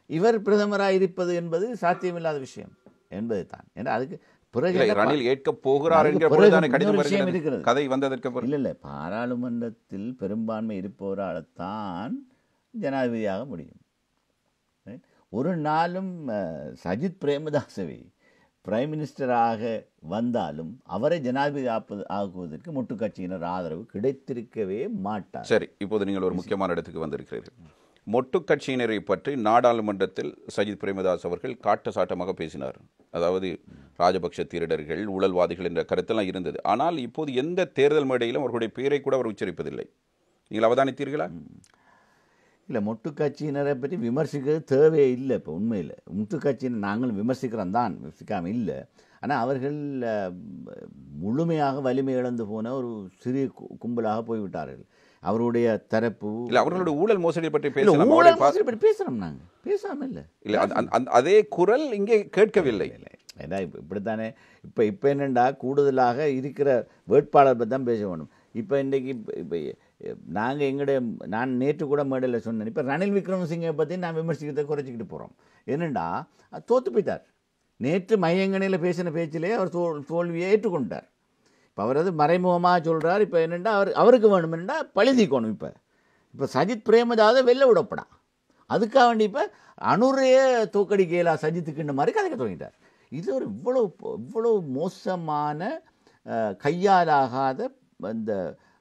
இவர் பிரதமராக இருப்பது என்பது சாத்தியமில்லாத விஷயம் என்பது தான். ஏன்னா அதுக்கு ரணில் ஏற்க போகிறார் விஷயம் இருக்கிறது. கதை வந்ததற்கு இல்லை, பாராளுமன்றத்தில் பெரும்பான்மை இருப்பவரால்தான் ஜனாதிபதியாக முடியும். ஒரு நாளும் சஜித் பிரேமதாசவை பிரைம் மினிஸ்டராக வந்தாலும் அவரை ஜனாதிபதி ஆக்குவதற்கு மொட்டு கட்சியினர் ஆதரவு கிடைத்திருக்கவே மாட்டார். சரி, இப்போது நீங்கள் ஒரு முக்கியமான இடத்துக்கு வந்திருக்கிறீர்கள். மொட்டு கட்சியினரை பற்றி நாடாளுமன்றத்தில் சஜித் பிரேமதாஸ் அவர்கள் காட்டசாட்டமாக பேசினார். அதாவது ராஜபக்ஷ திருடர்கள், ஊழல்வாதிகள் என்ற கருத்தெல்லாம் இருந்தது. ஆனால் இப்போது எந்த தேர்தல் மேடையிலும் அவர்களுடைய பெயரை கூட அவர் உச்சரிப்பதில்லை. நீங்கள் அவதானித்தீர்களா? இல்லை, மொட்டு கட்சியினரை பற்றி விமர்சிக்கிறது தேவையே இல்லை. இப்போ உண்மையில் மொட்டு கட்சியினர் நாங்களும் விமர்சிக்கிறோம் தான், விமர்சிக்காமல் இல்லை. ஆனால் அவர்கள் முழுமையாக வலிமை இழந்து போன ஒரு சிறிய கும்பலாக போய்விட்டார்கள். அவருடைய தரப்பு இல்லை, அவர்களுடைய ஊழல் மோசடி பற்றி பேசுகிறோம், நாங்கள் பேசாமல் இல்லை. இல்லை, அதே குரல் இங்கே கேட்கவில்லை. ஏன்னா இப்படித்தானே இப்போ என்னென்னா கூடுதலாக இருக்கிற வேட்பாளர் பற்றி தான் பேச வேணும். இப்போ இன்றைக்கு இப்போ நான் நேற்று கூட மேடையில் சொன்னேன், இப்போ ரணில் விக்ரமசிங்கை பற்றி நான் விமர்சிக்கிறதை குறைச்சிக்கிட்டு போகிறோம். என்னென்னா தோற்று போய்த்தார். நேற்று மையங்கனையில் பேசின பேச்சிலே அவர் தோல்வியை ஏற்றுக்கொண்டார். இப்போ அவர் அது மறைமுகமாக சொல்கிறார். இப்போ என்னென்னா அவருக்கு வேணுமென்னா பழுதிக்கணும். இப்போ சஜித் பிரேமதாஸை வெளில விடப்படா, அதுக்காக வேண்டி இப்போ அனுரையே தோக்கடிக்கலா சஜித்துக்குன்ற மாதிரி கதைக்க தொடங்கிட்டார். இது ஒரு இவ்வளோ மோசமான கையாலாகாத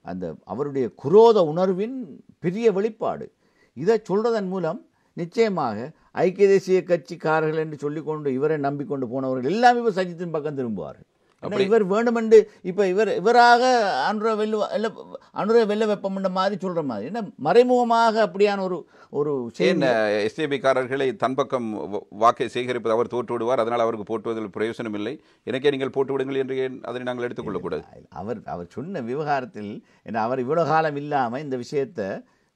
அந்த அவருடைய குரோத உணர்வின் பெரிய வெளிப்பாடு. இதை சொல்றதன் மூலம் நிச்சயமாக ஐக்கிய தேசிய கட்சிக்காரர்கள் என்று சொல்லிக்கொண்டு இவரை நம்பிக்கொண்டு போனவர்கள் எல்லாமே இப்போ சஜித்தின் பக்கம் திரும்புவார்கள். இவர் வேண்டுமென்று இப்போ இவராக அனுரை வெள்ள வெப்பம் மாதிரி சொல்ற மாதிரி என்ன மறைமுகமாக அப்படியான ஒரு எஸ்டிபிக்காரர்களை தன் பக்கம் வாக்கை சேகரிப்பது அவர் தோற்று விடுவார், அதனால் அவருக்கு போட்டுவதில் பிரயோசனம் இல்லை, எனக்கே நீங்கள் போட்டு விடுங்கள் என்று அதனை நாங்கள் எடுத்துக்கொள்ளக்கூடாது. அவர் சொன்ன விவகாரத்தில் அவர் இவ்வளவு காலம் இல்லாமல் இந்த விஷயத்தை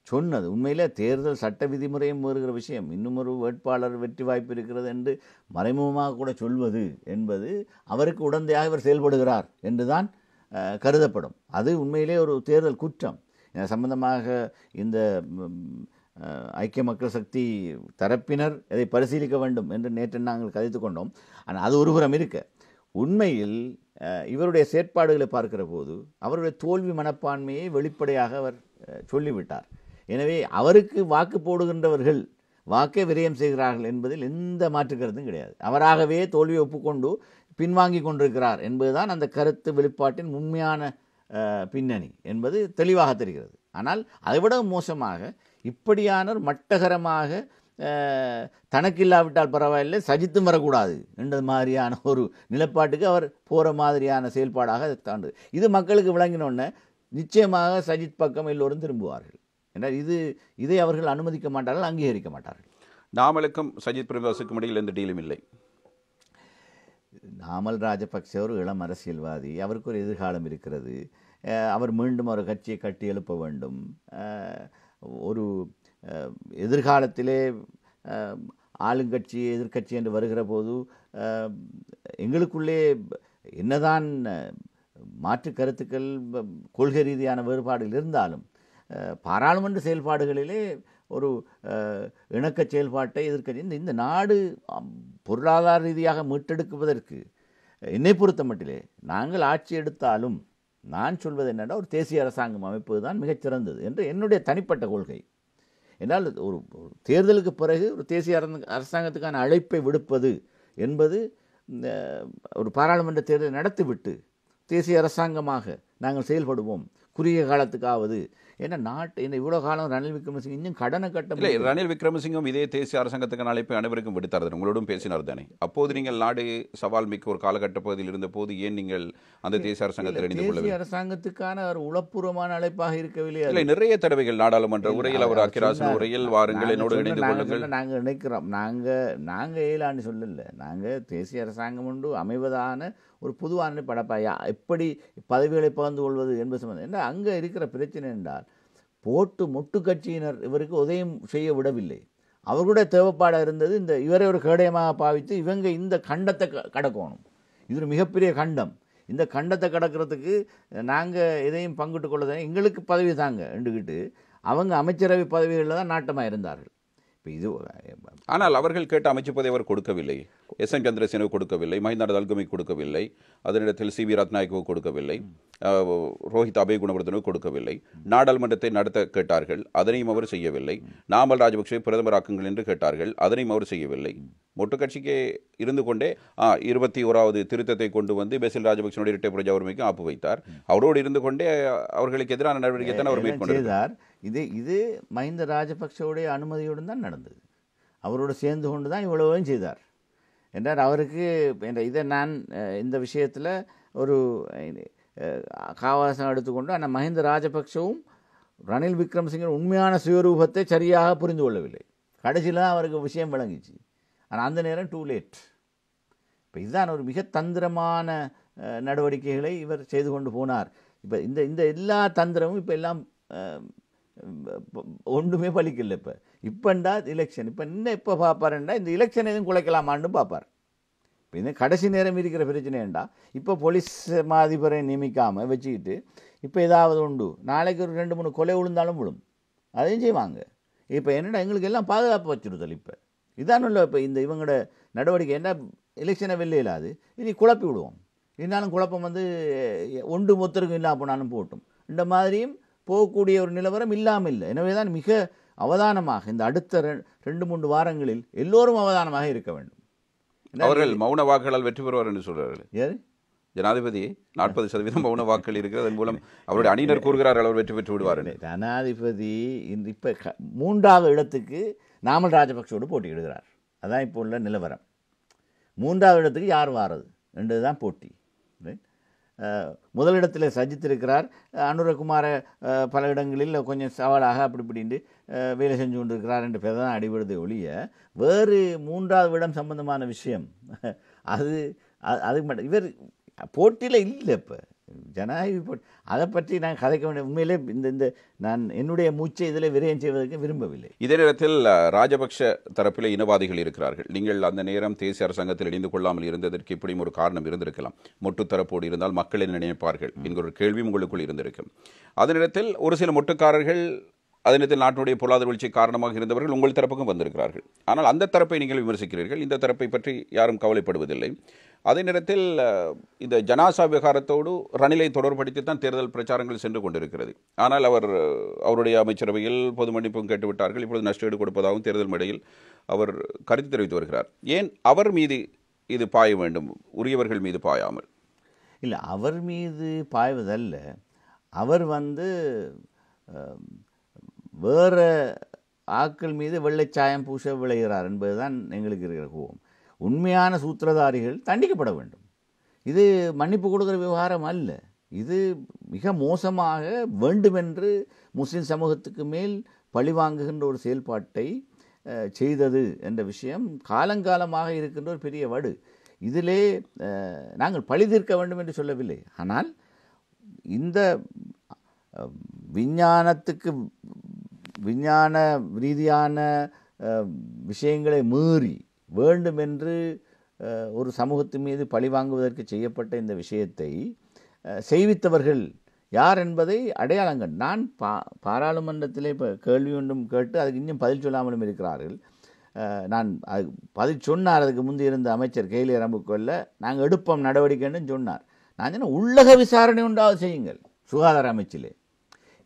சொன்னது உண்மையிலே தேர்தல் சட்ட விதிமுறையும் வருகிற விஷயம். இன்னும் ஒரு வேட்பாளர் வெற்றி வாய்ப்பு இருக்கிறது என்று மறைமுகமாக கூட சொல்வது என்பது அவருக்கு உடந்தையாக இவர் செயல்படுகிறார் என்றுதான் கருதப்படும். அது உண்மையிலே ஒரு தேர்தல் குற்றம். சம்பந்தமாக இந்த ஐக்கிய மக்கள் சக்தி தரப்பினர் இதை பரிசீலிக்க வேண்டும் என்று நேற்று நாங்கள் கதைத்து கொண்டோம். ஆனால் அது ஒருபுறம் இருக்க, உண்மையில் இவருடைய செயற்பாடுகளை பார்க்கிற போது அவருடைய தோல்வி மனப்பான்மையை வெளிப்படையாக அவர் சொல்லிவிட்டார். எனவே அவருக்கு வாக்கு போடுகின்றவர்கள் வாக்கை விரயம் செய்கிறார்கள் என்பதில் எந்த மாற்று கருத்தும் கிடையாது. அவராகவே தோல்வியை ஒப்புக்கொண்டு பின்வாங்கி கொண்டிருக்கிறார் என்பதுதான் அந்த கருத்து வெளிப்பாட்டின் உண்மையான பின்னணி என்பது தெளிவாக தெரிகிறது. ஆனால் அதைவிட மோசமாக இப்படியான ஒரு மட்டகரமாக தனக்கில்லாவிட்டால் பரவாயில்லை, சஜித்தும் வரக்கூடாது என்ற மாதிரியான ஒரு நிலைப்பாட்டுக்கு அவர் போகிற மாதிரியான செயல்பாடாக தாண்டு. இது மக்களுக்கு விளங்கினோடனே நிச்சயமாக சஜித் பக்கம் எல்லோரும் திரும்புவார்கள். என்றால் இதை அவர்கள் அனுமதிக்க மாட்டார்கள், அங்கீகரிக்க மாட்டார்கள். நாமலுக்கும் சஜித் பிரேமதாசுக்கும் இடையில் எந்த டீலும் இல்லை. நாமல் ராஜபக்ச ஒரு இளம் அரசியல்வாதி, அவருக்கு ஒரு எதிர்காலம் இருக்கிறது. அவர் மீண்டும் ஒரு கட்சியை கட்டி எழுப்ப வேண்டும். ஒரு எதிர்காலத்திலே ஆளுங்கட்சி எதிர்கட்சி என்று வருகிற போது எங்களுக்குள்ளே என்னதான் மாற்று கருத்துக்கள் கொள்கை ரீதியான வேறுபாடுகள் இருந்தாலும் பாராளுமன்ற செயல்பாடுகளிலே ஒரு இணக்க செயல்பாட்டை எதிர்க்கட்சி இந்த நாடு பொருளாதார ரீதியாக மீட்டெடுக்குவதற்கு என்னை பொறுத்த மட்டிலே நாங்கள் ஆட்சி எடுத்தாலும் நான் சொல்வது என்னென்னா ஒரு தேசிய அரசாங்கம் அமைப்பது தான் மிகச்சிறந்தது என்று என்னுடைய தனிப்பட்ட கொள்கை. என்றால் ஒரு தேர்தலுக்கு பிறகு ஒரு தேசிய அரசாங்கத்துக்கான அழைப்பை விடுப்பது என்பது ஒரு பாராளுமன்ற தேர்தலை நடத்திவிட்டு தேசிய அரசாங்கமாக நாங்கள் செயல்படுவோம் குறுகிய காலத்துக்காவது. ஏன்னா நாட்டு இந்த இவ்வளோ காலம் ரணில் விக்ரமசிங்க இன்னும் கடனை கட்ட ரணில் விக்ரமசிங்கம் இதே தேசிய அரசாங்கத்துக்கான அழைப்பை அனைவருக்கும் விடுத்தார், உங்களோடும் பேசினார் தானே. அப்போது நீங்கள் நாடு சவால் மிக்க ஒரு காலகட்ட பகுதியில் இருந்த போது ஏன் நீங்கள் அந்த தேசிய அரசாங்கத்தில் இணைந்து கொள்ளவில்லை? தேசிய அரசாங்கத்துக்கான ஒரு உளப்பூர்வமான அழைப்பாக இருக்கவில்லை. இல்லை, நிறைய தடவைகள் நாடாளுமன்ற உரையில் அவர் அக்கிராசன் உரையில் வாருங்கள் என்னோடு இணைந்து கொள்ளுங்கள் நாங்கள் நினைக்கிறோம். நாங்கள் ஏழாண்டு சொல்லல, நாங்கள் தேசிய அரசாங்கம் ஒன்று அமைவதான ஒரு பொதுவான படப்பாயா எப்படி பதவிகளை பகிர்ந்து கொள்வது என்பது சம்பந்தம். ஏன்னா அங்கே இருக்கிற பிரச்சனை என்றால் போட்டு மொட்டு கட்சியினர் இவருக்கு உதயம் செய்ய விடவில்லை. அவர்களுடைய தேவைப்பாடாக இருந்தது இந்த இவரை ஒரு கேடயமாக பாவித்து இவங்க இந்த கண்டத்தை கடக்கணும். இது ஒரு மிகப்பெரிய கண்டம். இந்த கண்டத்தை கடக்கிறதுக்கு நாங்கள் எதையும் பங்கிட்டு கொள்ளதான் எங்களுக்கு பதவி தாங்க ரெண்டுக்கிட்டு அவங்க அமைச்சரவை பதவிகளில் தான் நாட்டமாக இருந்தார்கள். இது ஆனால் அவர்கள் கேட்ட அமைச்சு பதவி அவர் கொடுக்கவில்லை. எஸ்.என். சந்திரசேனவு கொடுக்கவில்லை, மஹிந்த தல்கமி கொடுக்கவில்லை, அதனிடத்தில் சி.வி. ரத்நாயக்கு கொடுக்கவில்லை, ரோஹித் அபய் குணவர்தனு கொடுக்கவில்லை. நாடாளுமன்றத்தை நடத்த கேட்டார்கள், அதனையும் அவர் செய்யவில்லை. நாமல் ராஜபக்சே பிரதமராக்குங்கள் என்று கேட்டார்கள், அதனையும் அவர் செய்யவில்லை. மொட்டு கட்சிக்கு இருந்து கொண்டே 21வது திருத்தத்தை கொண்டு வந்து பெசில் ராஜபக்சனுடைய இரட்டை பிரஜாவுரிமைக்கும் ஆப்பு வைத்தார். அவரோடு இருந்து கொண்டே அவர்களுக்கு எதிரான நடவடிக்கை தான் அவர் மேற்கொண்டார். இது மஹிந்த ராஜபக்சவுடைய அனுமதியுடன் தான் நடந்தது. அவரோடு சேர்ந்து கொண்டு தான் இவ்வளவும் செய்தார் என்றார். அவருக்கு இதை நான் இந்த விஷயத்தில் ஒரு காவாசம் எடுத்துக்கொண்டு ஆனால் மஹிந்த ராஜபக்சவும் ரணில் விக்ரமசிங்கர் உண்மையான சுயரூபத்தை சரியாக புரிந்து கொள்ளவில்லை. கடைசியில் தான் அவருக்கு விஷயம் விளங்கிச்சு. ஆனால் அந்த நேரம் டூ லேட். இப்போ இதுதான் ஒரு மிக தந்திரமான நடவடிக்கைகளை இவர் செய்து கொண்டு போனார். இப்போ இந்த எல்லா தந்திரமும் இப்போ எல்லாம் ஒன்றுமே பலிக்கல. இப்போண்டா எலெக்ஷன் இப்போ இன்னும் எப்போ பார்ப்பாருண்டா இந்த எலெக்ஷன் எதுவும் குலைக்கலாமான்னு பார்ப்பார். இப்போ இந்த கடைசி நேரம் இருக்கிற பிரச்சனைண்டா இப்போ போலீஸ் மாதிபரை நியமிக்காமல் வச்சுக்கிட்டு இப்போ ஏதாவது உண்டு நாளைக்கு ஒரு 2-3 கொலை விழுந்தாலும் விழும், அதையும் செய்வாங்க. இப்போ என்னடா எங்களுக்கு எல்லாம் பாதுகாப்பு வச்சுருதல். இப்போ இதான் இல்லை இப்போ இந்த இவங்களோட நடவடிக்கை. என்ன எலெக்ஷனை வெளில இல்லாது இனி குழப்பி விடுவோம். இருந்தாலும் குழப்பம் ஒன்று மொத்தருக்கும் இல்லாமல் போனாலும் போட்டும் இந்த மாதிரியும் போகக்கூடிய ஒரு நிலவரம் இல்லாமல் இல்லை. எனவே தான் மிக அவதானமாக இந்த அடுத்த 2-3 வாரங்களில் எல்லோரும் அவதானமாக இருக்க வேண்டும். அவர்கள் மௌன வாக்குகளால் வெற்றி பெறுவார் என்று சொல்கிறார்கள். யார் ஜனாதிபதி 40% மௌன வாக்குகள் இருக்கிறது, அதன் மூலம் அவருடைய அணியினர் கூறுகிறார்கள் அவர் வெற்றி பெற்று விடுவார். ஜனாதிபதி இப்போ 3வது இடத்துக்கு நாமல் ராஜபக்சோடு போட்டியிடுகிறார். அதான் இப்போ உள்ள நிலவரம். 3வது இடத்துக்கு யார் வாரது என்றுதான் போட்டி. முதலிடத்தில் சஜித் இருக்கிறார். அனுரகுமார பல இடங்களில் கொஞ்சம் சவாலாக அப்படி இப்படின்ட்டு வேலை செஞ்சு கொண்டு இருக்கிறார் என்று பேர் தான் அடிபடுது ஒழிய வேறு 3வது இடம் சம்பந்தமான விஷயம் அது மட்டும் இவர் போட்டியில் இல்லை. இப்போ ஜனாதிபதி போட்டி அதை பற்றி நான் கதைக்க வேண்டிய உண்மையிலே இந்த நான் என்னுடைய மூச்சை இதில் விரயம் செய்வதற்கு விரும்பவில்லை. இதே நேரத்தில் ராஜபக்ஷ தரப்பில் இனவாதிகள் இருக்கிறார்கள். நீங்கள் அந்த நேரம் தேசிய அரசாங்கத்தில் இணைந்து கொள்ளாமல் இருந்ததற்கு இப்படியும் ஒரு காரணம் இருந்திருக்கலாம். மொட்டுத்தரப்போடு இருந்தால் மக்கள் என்ன நினைப்பார்கள் என்கிற ஒரு கேள்வி உங்களுக்குள் இருந்திருக்கும். அதே நேரத்தில் ஒரு சில மொட்டுக்காரர்கள் அதே நேரத்தில் நாட்டினுடைய பொருளாதார வீழ்ச்சி காரணமாக இருந்தவர்கள் உங்கள் தரப்புக்கும் வந்திருக்கிறார்கள். ஆனால் அந்த தரப்பை நீங்கள் விமர்சிக்கிறீர்கள், இந்த தரப்பை பற்றி யாரும் கவலைப்படுவதில்லை. அதே நேரத்தில் இந்த ஜனாசா விவகாரத்தோடு ரணிலை தொடர்படுத்தித்தான் தேர்தல் பிரச்சாரங்கள் சென்று கொண்டிருக்கிறது. ஆனால் அவருடைய அமைச்சரவையில் பொது மன்னிப்பும் கேட்டுவிட்டார்கள். இப்பொழுது நஷ்டஈடு கொடுப்பதாகவும் தேர்தல் மேடையில் அவர் கருத்து தெரிவித்து வருகிறார். ஏன் அவர் மீது இது பாய வேண்டும், உரியவர்கள் மீது பாயாமல்? இல்லை, அவர் மீது பாய்வதல்ல, அவர் வேறு ஆக்கள் மீது வெள்ளைச்சாயம் பூச விளைகிறார் என்பதுதான் எங்களுக்கு இருக்கிற கோபம். உண்மையான சூத்திரதாரிகள் தண்டிக்கப்பட வேண்டும். இது மன்னிப்பு கொடுக்குற விவகாரம் அல்ல. இது மிக மோசமாக வேண்டுமென்று முஸ்லிம் சமூகத்துக்கு மேல் பழிவாங்குகின்ற ஒரு செயல்பாட்டை செய்தது என்ற விஷயம் காலங்காலமாக இருக்கின்ற ஒரு பெரிய வடு. இதிலே நாங்கள் பழி தீர்க்க வேண்டும் என்று சொல்லவில்லை. ஆனால் இந்த விஞ்ஞான ரீதியான விஷயங்களை மீறி வேண்டுமென்று ஒரு சமூகத்தின் மீது பழிவாங்குவதற்கு செய்யப்பட்ட இந்த விஷயத்தை செய்வித்தவர்கள் யார் என்பதை அடையாளங்கள். நான் பாராளுமன்றத்திலே இப்போ கேள்வி ஒன்றும் கேட்டு அதுக்கு இன்னும் பதில் சொல்லாமலும் இருக்கிறார்கள். நான் பதில் சொன்னார். அதுக்கு முந்தி இருந்த அமைச்சர் கேலி ரம்புக்கொல்ல நாங்கள் எடுப்போம் நடவடிக்கைன்னு சொன்னார். நான் சொன்ன உள்ளக விசாரணை உண்டாவது செய்யுங்கள் சுகாதார அமைச்சிலே.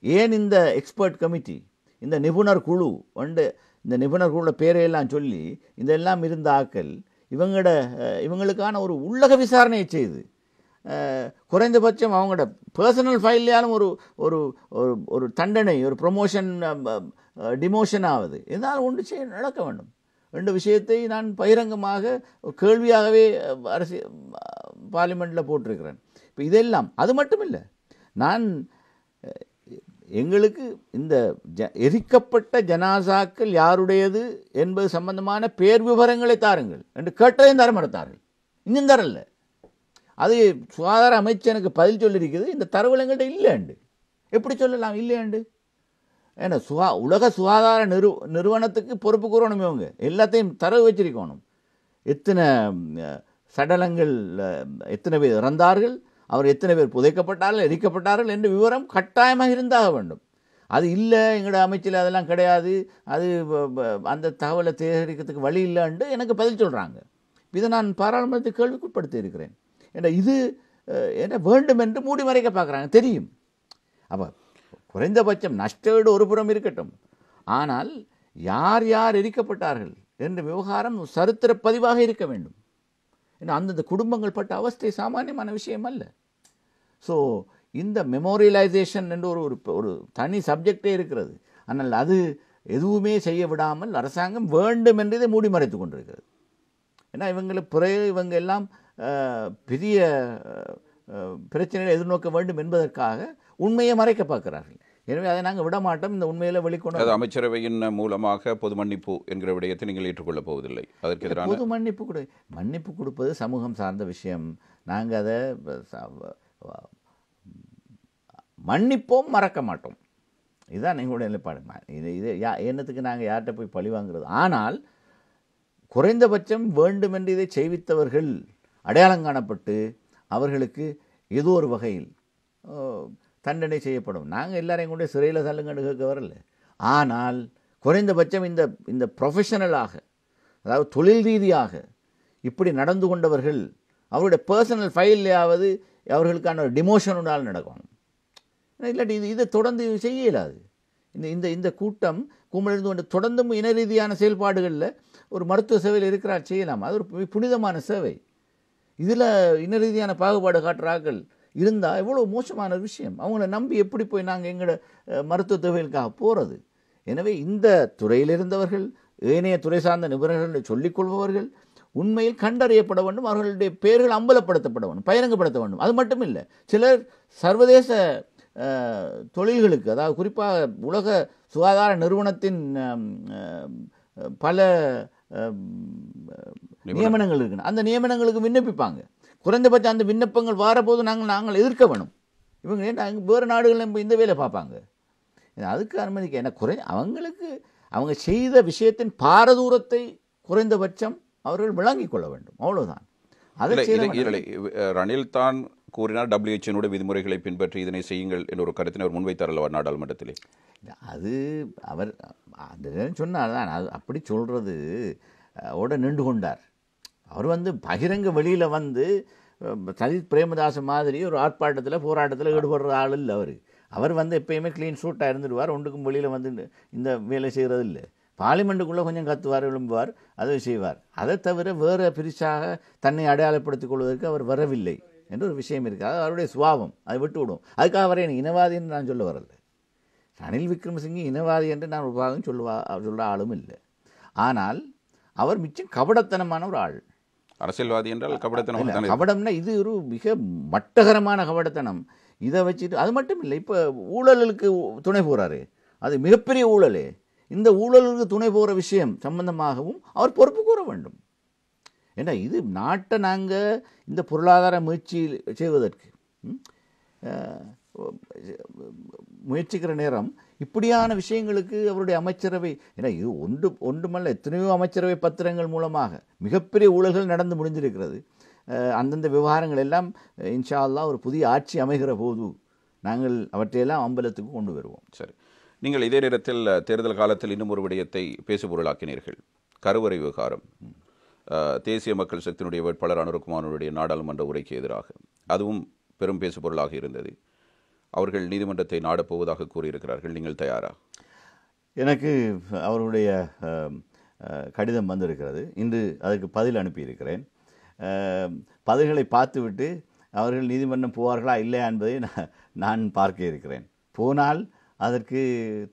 ஏன் இந்த எக்ஸ்பர்ட் கமிட்டி, இந்த நிபுணர் குழு இந்த நிபுணர் குழுவோட பேரையெல்லாம் சொல்லி இதெல்லாம் இருந்த ஆக்கள் இவங்களுக்கான ஒரு உள்ளக விசாரணையை செய்து குறைந்தபட்சம் அவங்களோட பர்சனல் ஃபைல்லையாலும் ஒரு ஒரு ஒரு தண்டனை, ஒரு ப்ரொமோஷன், டிமோஷன் ஆகுது இதனால் ஒன்று செய்ய நடக்க வேண்டும் என்ற விஷயத்தை நான் பகிரங்கமாக கேள்வியாகவே பார்லிமெண்ட்டில் போட்டிருக்கிறேன். இப்போ இதெல்லாம் அது மட்டும் இல்லை, நான் எங்களுக்கு இந்த எரிக்கப்பட்ட ஜனாசாக்கள் யாருடையது என்பது சம்பந்தமான பேர் விவரங்களை தாருங்கள் என்று கேட்டதையும் தர மறுத்தார்கள். இன்னும் தரல. அது சுகாதார அமைச்சனுக்கு பதில் சொல்லியிருக்குது. இந்த தரவுகள் எங்கள்கிட்ட இல்லையாண்டு. எப்படி சொல்லலாம் இல்லையாண்டு? ஏன்னா உலக சுகாதார நிறுவனத்துக்கு பொறுப்பு கூறணும். இவங்க எல்லாத்தையும் தரவு வச்சிருக்கணும். எத்தனை சடலங்கள், எத்தனை பேர் இறந்தார்கள், அவர் எத்தனை பேர் புதைக்கப்பட்டார்கள், எரிக்கப்பட்டார்கள் என்ற விவரம் கட்டாயமாக இருந்தாக வேண்டும். அது இல்லை, எங்களோட அமைச்சில் அதெல்லாம் கிடையாது, அது அந்த தகவலை சேகரிக்கிறதுக்கு வழி இல்லைன்னு எனக்கு பதில் சொல்கிறாங்க. இதை நான் பாராளுமன்றத்தை கேள்விக்குட்படுத்தி இருக்கிறேன். ஏன்னா இது என்ன வேண்டும் என்று மூடி மறைக்க பார்க்குறாங்க, தெரியும். அப்போ குறைந்தபட்சம் நஷ்டஈடு ஒரு புறம் இருக்கட்டும், ஆனால் யார் யார் எரிக்கப்பட்டார்கள் என்ற விவகாரம் சரித்திர பதிவாக இருக்க வேண்டும். ஏன்னா அந்தந்த குடும்பங்கள் பட்ட அவஸ்தை சாமானியமான விஷயம் அல்ல. ஸோ இந்த மெமோரியலைசேஷன் என்று ஒரு தனி சப்ஜெக்டே இருக்கிறது. ஆனால் அது எதுவுமே செய்ய விடாமல் அரசாங்கம் வேண்டும் என்று இதை மூடி மறைத்து கொண்டிருக்கிறது. ஏன்னா இவங்க எல்லாம் பெரிய பிரச்சனைகளை எதிர்நோக்க வேண்டும் என்பதற்காக உண்மையை மறைக்க பார்க்கிறார்கள். எனவே அதை நாங்கள் விடமாட்டோம். இந்த உண்மையில் வெளிக்கொண்டு அமைச்சரவையின் மூலமாக பொது மன்னிப்பு என்கிற விடயத்தை நீங்கள் ஏற்றுக்கொள்ளப் போவதில்லை. அதற்கு எதிரான பொது மன்னிப்பு கொடுப்பது சமூகம் சார்ந்த விஷயம். நாங்கள் அதை மன்னிப்போம், மறக்க மாட்டோம். இதுதான் எங்களுடைய நிலைப்பாடு. இது என்னத்துக்கு நாங்கள் யார்கிட்ட போய் பழி வாங்குறது? ஆனால் குறைந்தபட்சம் வேண்டுமென்று இதை செய்வித்தவர்கள் அடையாளம் காணப்பட்டு அவர்களுக்கு ஏதோ ஒரு வகையில் தண்டனை செய்யப்படும். நாங்கள் எல்லாரையும் கொண்டு சிறையில் தள்ளுங்கன்னு கேட்க வரல. ஆனால் குறைந்தபட்சம் இந்த ப்ரொஃபஷனலாக, அதாவது தொழில் ரீதியாக இப்படி நடந்து கொண்டவர்கள் அவருடைய பர்சனல் ஃபைல்லையாவது அவர்களுக்கான ஒரு டிமோஷனுடால் நடக்கணும். இல்லாட்டி இதை தொடர்ந்து செய்ய இயலாது. இந்த கூட்டம் கும்பலிருந்து கொண்டு தொடர்ந்தும் இன ரீதியான செயல்பாடுகளில் ஒரு மருத்துவ சேவையில் இருக்கிறார், செய்யலாம். அது ஒரு புனிதமான சேவை. இதில் இன ரீதியான பாகுபாடு காட்டுறார்கள் இருந்தால் எவ்வளோ மோசமான விஷயம். அவங்கள நம்பி எப்படி போய் நாங்கள் எங்களோட மருத்துவ தேவைகளுக்காக போகிறது? எனவே இந்த துறையில் இருந்தவர்கள், ஏனைய துறை சார்ந்த நிபுணர்கள் சொல்லிக்கொள்பவர்கள் உண்மையில் கண்டறியப்பட வேண்டும். அவர்களுடைய பெயர்கள் அம்பலப்படுத்தப்பட வேண்டும், பகிரங்கப்படுத்த வேண்டும். அது மட்டும் இல்லை, சிலர் சர்வதேச தொழில்களுக்கு, அதாவது குறிப்பாக உலக சுகாதார நிறுவனத்தின் பல நியமனங்கள் இருக்குன்னு அந்த நியமனங்களுக்கு விண்ணப்பிப்பாங்க. குறைந்தபட்சம் அந்த விண்ணப்பங்கள் வரபோது நாங்கள் எதிர்க்க வேணும். இவங்க வேறு நாடுகளில் இந்த வேலை பார்ப்பாங்க. அதுக்கு அனுமதிக்க என்ன அவங்களுக்கு அவங்க செய்த விஷயத்தின் பாரதூரத்தை குறைந்தபட்சம் அவர்கள் விளங்கிக் கொள்ள வேண்டும். அவ்வளவுதான். ரணில் தான் கூறினார். WHO விதிமுறைகளை பின்பற்றி இதனை செய்யுங்கள் என்ற ஒரு கருத்தினை அவர் முன்வைத்தார் அல்லவா நாடாளுமன்றத்திலே. அது அவர் அந்த சொன்னார் தான். அது அப்படி சொல்கிறது ஓட நின்று கொண்டார். அவர் பகிரங்க வெளியில் சஜித் பிரேமதாச மாதிரி ஒரு ஆர்ப்பாட்டத்தில் போராட்டத்தில் ஈடுபடுற ஆள் இல்லை. அவர் எப்பயுமே க்ளீன் ஷூட்டாக இருந்துடுவார். ஒன்றுக்கும் வெளியில் இந்த வேலை செய்கிறது இல்லை. பார்லிமெண்ட்டுக்குள்ளே கொஞ்சம் கத்துவார், எழும்புவார், அதை செய்வார். அதை தவிர வேறு பெருசாக தன்னை அடையாளப்படுத்திக் கொள்வதற்கு அவர் வரவில்லை என்ற ஒரு விஷயம் இருக்குது. அது அவருடைய சுபாவம், அதை விட்டு விடும். அதுக்காக அவரை இனவாதி என்று நான் சொல்ல வரல. ரணில் விக்ரமசிங்கே இனவாதி என்று நான் ஒரு பாகம் சொல்ல ஆளும் இல்லை. ஆனால் அவர் மிச்சம் கபடத்தனமான ஒரு ஆள். அரசியல்வாதி என்றால் கபடத்தனம். கபடம்னா இது ஒரு மிக மட்டகரமான கபடத்தனம். இதை வச்சுட்டு அது மட்டும் இல்லை, இப்போ ஊழலுக்கு துணை போகிறாரு. அது மிகப்பெரிய ஊழலே. இந்த ஊழலுக்கு துணை போகிற விஷயம் சம்பந்தமாகவும் அவர் பொறுப்பு கூற வேண்டும். ஏன்னா இது நாட்டை நாங்கள் இந்த பொருளாதார முயற்சி செய்வதற்கு முயற்சிக்கிற நேரம் இப்படியான விஷயங்களுக்கு அவருடைய அமைச்சரவை, ஏன்னா இது ஒன்றுமல்ல, எத்தனையோ அமைச்சரவை பத்திரங்கள் மூலமாக மிகப்பெரிய ஊழல்கள் நடந்து முடிஞ்சிருக்கிறது. அந்தந்த விவகாரங்கள் எல்லாம் இன்ஷா அல்லாஹ் ஒரு புதிய ஆட்சி அமைகிற போது நாங்கள் அவற்றையெல்லாம் அம்பலத்துக்கு கொண்டு வருவோம். சரி, நீங்கள் இதே நேரத்தில் தேர்தல் காலத்தில் இன்னும் ஒரு விடயத்தை பேசுபொருளாக்கினீர்கள். கருவறை விவகாரம். தேசிய மக்கள் சக்தியினுடைய வேட்பாளர் அனுரகுமாரனுடைய நாடாளுமன்ற உரைக்கு எதிராக அதுவும் பெரும் பேசுபொருளாக இருந்தது. அவர்கள் நீதிமன்றத்தை நாடப்போவதாக கூறியிருக்கிறார்கள். நீங்கள் தயாரா? எனக்கு அவருடைய கடிதம் வந்திருக்கிறது. இன்று அதற்கு பதில் அனுப்பியிருக்கிறேன். பதில்களை பார்த்துவிட்டு அவர்கள் நீதிமன்றம் போவார்களா இல்லையா என்பதை நான் பார்க்க இருக்கிறேன். போனால் அதற்கு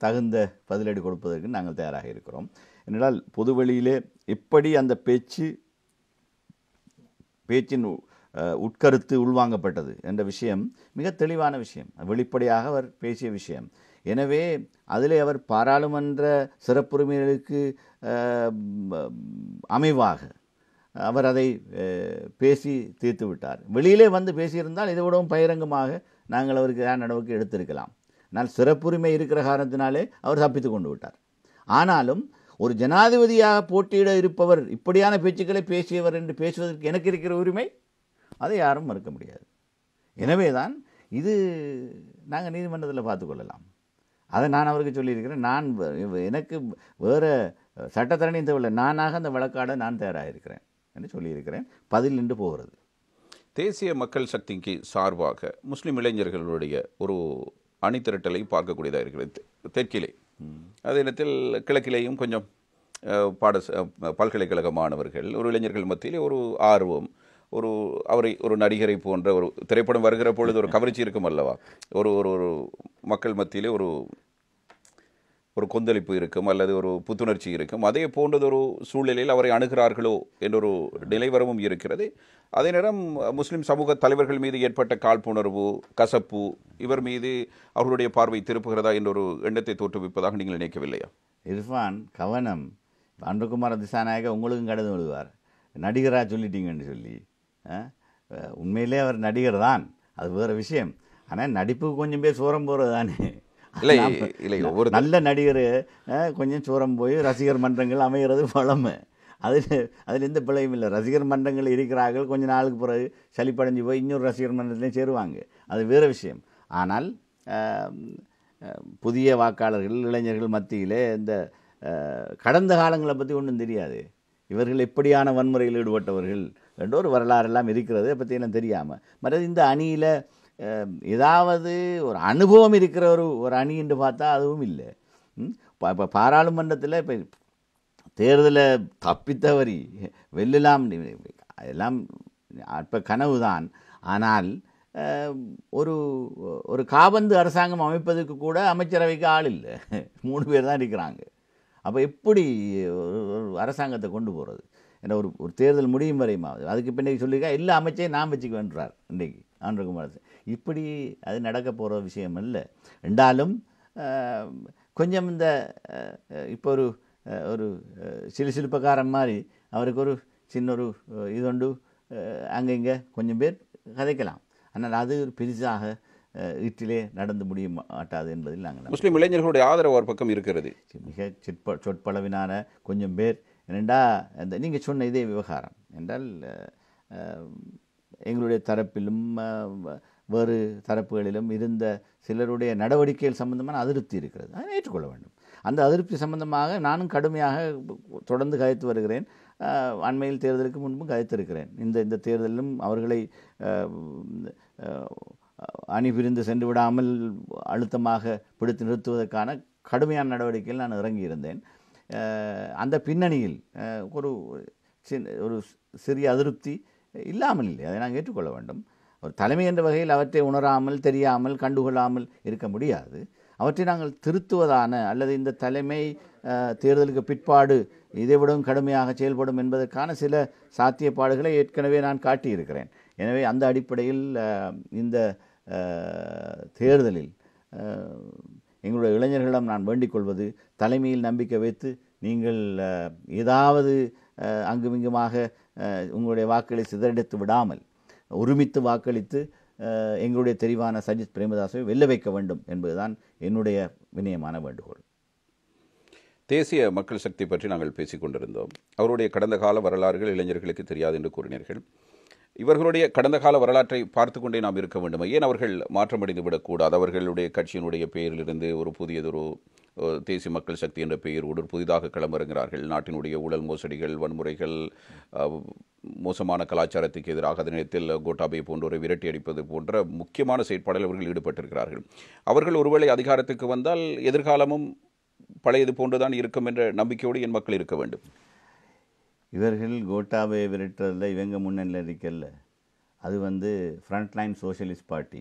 தகுந்த பதிலடி கொடுப்பதற்கு நாங்கள் தயாராக இருக்கிறோம். என்றால் பொதுவெளியிலே எப்படி அந்த பேச்சின் உட்கருத்து உள்வாங்கப்பட்டது என்ற விஷயம் மிக தெளிவான விஷயம், வெளிப்படையாக அவர் பேசிய விஷயம். எனவே அதிலே அவர் பாராளுமன்ற சிறப்புரிமைகளுக்கு அமைவாக அவர் அதை பேசி தீர்த்து விட்டார். வெளியிலே பேசியிருந்தால் இதை விடவும் பகிரங்கமாக நாங்கள் அவருக்கு நடவடிக்கை எடுத்திருக்கலாம். ஆனால் சிறப்புரிமை இருக்கிற காரணத்தினாலே அவர் தப்பித்து கொண்டு விட்டார். ஆனாலும் ஒரு ஜனாதிபதியாக போட்டியிட இருப்பவர் இப்படியான பேச்சுக்களை பேசியவர் என்று பேசுவதற்கு எனக்கு இருக்கிற உரிமை அதை யாரும் மறுக்க முடியாது. எனவே தான் இது நாங்கள் நீதிமன்றத்தில் பார்த்துக்கொள்ளலாம். அதை நான் அவருக்கு சொல்லியிருக்கிறேன். எனக்கு வேறு சட்டத்தரணியும் தேவையில்லை, நானாக அந்த வழக்காட நான் தயாராக இருக்கிறேன் என்று சொல்லியிருக்கிறேன். பதில் நின்று போகிறது. தேசிய மக்கள் சக்திக்கு சார்பாக முஸ்லிம் இளைஞர்களுடைய ஒரு அணிதிரட்டலை பார்க்கக்கூடியதாக இருக்கிறது தெற்கிலே. அதே நேரத்தில் கிழக்கிலேயும் கொஞ்சம் பல்கலைக்கழக மாணவர்கள், ஒரு இளைஞர்கள் மத்தியிலே ஒரு ஆர்வம், அவரை ஒரு நடிகரை போன்ற ஒரு திரைப்படம் வருகிற பொழுது ஒரு கவர்ச்சி இருக்கும் அல்லவா, ஒரு மக்கள் மத்தியிலே ஒரு கொந்தளிப்பு இருக்கும் அல்லது ஒரு புத்துணர்ச்சி இருக்கும். அதே போன்றது ஒரு சூழ்நிலையில் அவரை அணுகிறார்களோ என்றொரு நிலைவரமும் இருக்கிறது. அதே நேரம் முஸ்லிம் சமூக தலைவர்கள் மீது ஏற்பட்ட காழ்ப்புணர்வு, கசப்பு, இவர் மீது அவர்களுடைய பார்வை திருப்புகிறதா என்றொரு எண்ணத்தை தோற்றுவிப்பதாக நீங்கள் நினைக்கவில்லையா? இர்ஃபான், கவனம். அனுரகுமார திசாநாயக உங்களுக்கும் கடந்து விடுவார், நடிகராக சொல்லிட்டீங்கன்னு சொல்லி. உண்மையிலே அவர் நடிகர் தான், அது வேறு விஷயம். ஆனால் நடிப்புக்கு கொஞ்சம் பேர் சோரம் போகிறது தானே. ஒரு நல்ல நடிகர் கொஞ்சம் சோரம் போய் ரசிகர் மன்றங்கள் அமைகிறது வளமை. அதில் எந்த பிழையும் இல்லை. ரசிகர் மன்றங்கள் இருக்கிறார்கள், கொஞ்ச நாளுக்கு பிறகு சளிப்படைஞ்சு போய் இன்னொரு ரசிகர் மன்றத்திலையும் சேருவாங்க, அது வேறு விஷயம். ஆனால் புதிய வாக்காளர்கள், இளைஞர்கள் மத்தியிலே இந்த கடந்த காலங்களை பற்றி ஒன்றும் தெரியாது. இவர்கள் எப்படியான வன்முறையில் ஈடுபட்டவர்கள் என்ற ஒரு வரலாறெல்லாம் இருக்கிறது, அதை பற்றியெல்லாம் தெரியாமல். மற்றது இந்த அணியில் ஏதாவது ஒரு அனுபவம் இருக்கிற ஒரு அணி என்று பார்த்தா அதுவும் இல்லை. இப்போ பாராளுமன்றத்தில் இப்போ தேர்தலை தப்பித்தவரி வெல்லலாம் எல்லாம் அற்ப கனவு தான். ஆனால் ஒரு காபந்து அரசாங்கம் அமைப்பதற்கு கூட அமைச்சரவைக்கு ஆள் இல்லை, 3 பேர் தான் இருக்கிறாங்க. அப்போ எப்படி ஒரு அரசாங்கத்தை கொண்டு போகிறது? ஏன்னா ஒரு தேர்தல் முடியும் வரையுமாவது அதுக்கு பின்னாடி சொல்லியிருக்கா எல்லா அமைச்சையும் நான் வச்சுக்குவேன்றார் இன்றைக்கு அனுரகுமார். இப்படி அது நடக்க போகிற விஷயம் இல்லை. ரெண்டாலும் கொஞ்சம் இந்த இப்போ ஒரு சிலுசிலுப்பக்காரன் மாதிரி அவருக்கு ஒரு சின்ன ஒரு இதுண்டு அங்கே இங்கே கொஞ்சம் பேர் கதைக்கலாம். ஆனால் அது ஒரு பெரிசாக வீட்டிலே நடந்து முடிய மாட்டாது என்பதில் நாங்கள் முஸ்லீம் இளைஞர்களுடைய ஆதரவு ஒரு பக்கம் இருக்கிறது. மிக சொற்பளவினான கொஞ்சம் பேர். என்னெண்டா இந்த நீங்கள் சொன்ன இதே விவகாரம் என்றால் எங்களுடைய தரப்பிலும் வேறு தரப்புகளிலும் இருந்த சிலருடைய நடவடிக்கைகள் சம்பந்தமான அதிருப்தி இருக்கிறது. அதை ஏற்றுக்கொள்ள வேண்டும். அந்த அதிருப்தி சம்பந்தமாக நானும் கடுமையாக தொடர்ந்து கதைத்து வருகிறேன். அண்மையில் தேர்தலுக்கு முன்பும் கதைத்திருக்கிறேன். இந்த தேர்தலிலும் அவர்களை அணிபிரிந்து சென்று விடாமல் அழுத்தமாக பிடித்து நிறுத்துவதற்கான கடுமையான நடவடிக்கையில் நான் இறங்கியிருந்தேன். அந்த பின்னணியில் ஒரு சிறிய அதிருப்தி இல்லாமல் இல்லை, அதை நாங்கள் ஏற்றுக்கொள்ள வேண்டும். ஒரு தலைமை என்ற வகையில் அவற்றை உணராமல், தெரியாமல், கண்டுகொள்ளாமல் இருக்க முடியாது. அவற்றை நாங்கள் திருத்துவதான அல்லது இந்த தலைமை தேர்தலுக்கு பிற்பாடு இதைவிடவும் கடுமையாக செயல்படும் என்பதற்கான சில சாத்தியப்பாடுகளை ஏற்கனவே நான் காட்டியிருக்கிறேன். எனவே அந்த அடிப்படையில் இந்த தேர்தலில் எங்களுடைய இளைஞர்களிடம் நான் வேண்டிக் கொள்வது, தலைமையில் நம்பிக்கை வைத்து நீங்கள் ஏதாவது அங்குமிங்குமாக உங்களுடைய வாக்களை சிதறடித்து விடாமல் ஒருமித்து வாக்களித்து எங்களுடைய தெரிவான சஜித் பிரேமதாசை வெல்ல வைக்க வேண்டும் என்பதுதான் என்னுடைய வினயமான வேண்டுகோள். தேசிய மக்கள் சக்தி பற்றி நாங்கள் பேசிக் கொண்டிருந்தோம். அவருடைய கடந்த கால வரலாறுகள் இளைஞர்களுக்கு தெரியாது என்று கூறினீர்கள். இவர்களுடைய கடந்த கால வரலாற்றை பார்த்து கொண்டே நாம் இருக்க வேண்டும். ஏன் அவர்கள் மாற்றமடைந்து விடக்கூடாது? அவர்களுடைய கட்சியினுடைய பெயரிலிருந்து ஒரு புதியதொரு தேசிய மக்கள் சக்தி என்ற பெயரோடு புதிதாக களமிறங்குகிறார்கள். நாட்டினுடைய ஊழல் மோசடிகள், வன்முறைகள், மோசமான கலாச்சாரத்துக்கு எதிராக அதே நேரத்தில் கோட்டாபே போன்றோரை விரட்டி அடிப்பது போன்ற முக்கியமான செயற்பாடுகள் அவர்கள் ஈடுபட்டிருக்கிறார்கள். அவர்கள் ஒருவேளை அதிகாரத்துக்கு வந்தால் எதிர்காலமும் பழையது போன்றுதான் இருக்கும் என்ற நம்பிக்கையோடு என் மக்கள் இருக்க வேண்டும். இவர்கள் கோட்டாபே விரட்டுறதில் இவங்க முன்னணியில் இருக்கல. அது ஃப்ரண்ட்லைன் சோஷியலிஸ்ட் பார்ட்டி,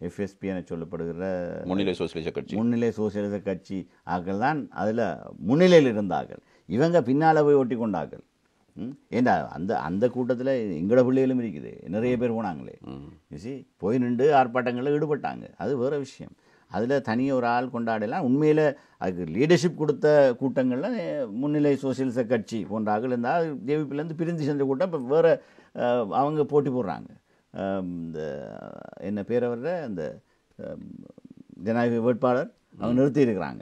எஃப்எஸ்பி என சொல்லப்படுகிற முன்னிலை சோசியலிச கட்சி ஆக்கள் தான் அதில் முன்னிலையில் இருந்தார்கள். இவங்க பின்னால் போய் ஒட்டி கொண்டார்கள். ஏண்டா அந்த கூட்டத்தில் எங்களோட பிள்ளைகளும் இருக்குது, நிறைய பேர் போனாங்களே, போய் நின்று ஆர்ப்பாட்டங்களில் ஈடுபட்டாங்க. அது வேறு விஷயம். அதில் தனியாக ஒரு ஆள் கொண்டாடலாம். உண்மையில் அதுக்கு லீடர்ஷிப் கொடுத்த கூட்டங்களில் முன்னிலை சோசியலிச கட்சி போன்ற ஆக்கள் இருந்தால் ஜேவிபிலேருந்து பிரிந்து சென்ற கூட்டம் இப்போ வேறு அவங்க போட்டி போடுறாங்க. இந்த என்ன பேரை வர்ற அந்த ஜனாதிபதி வேட்பாளர் அவங்க நிறுத்தி இருக்கிறாங்க.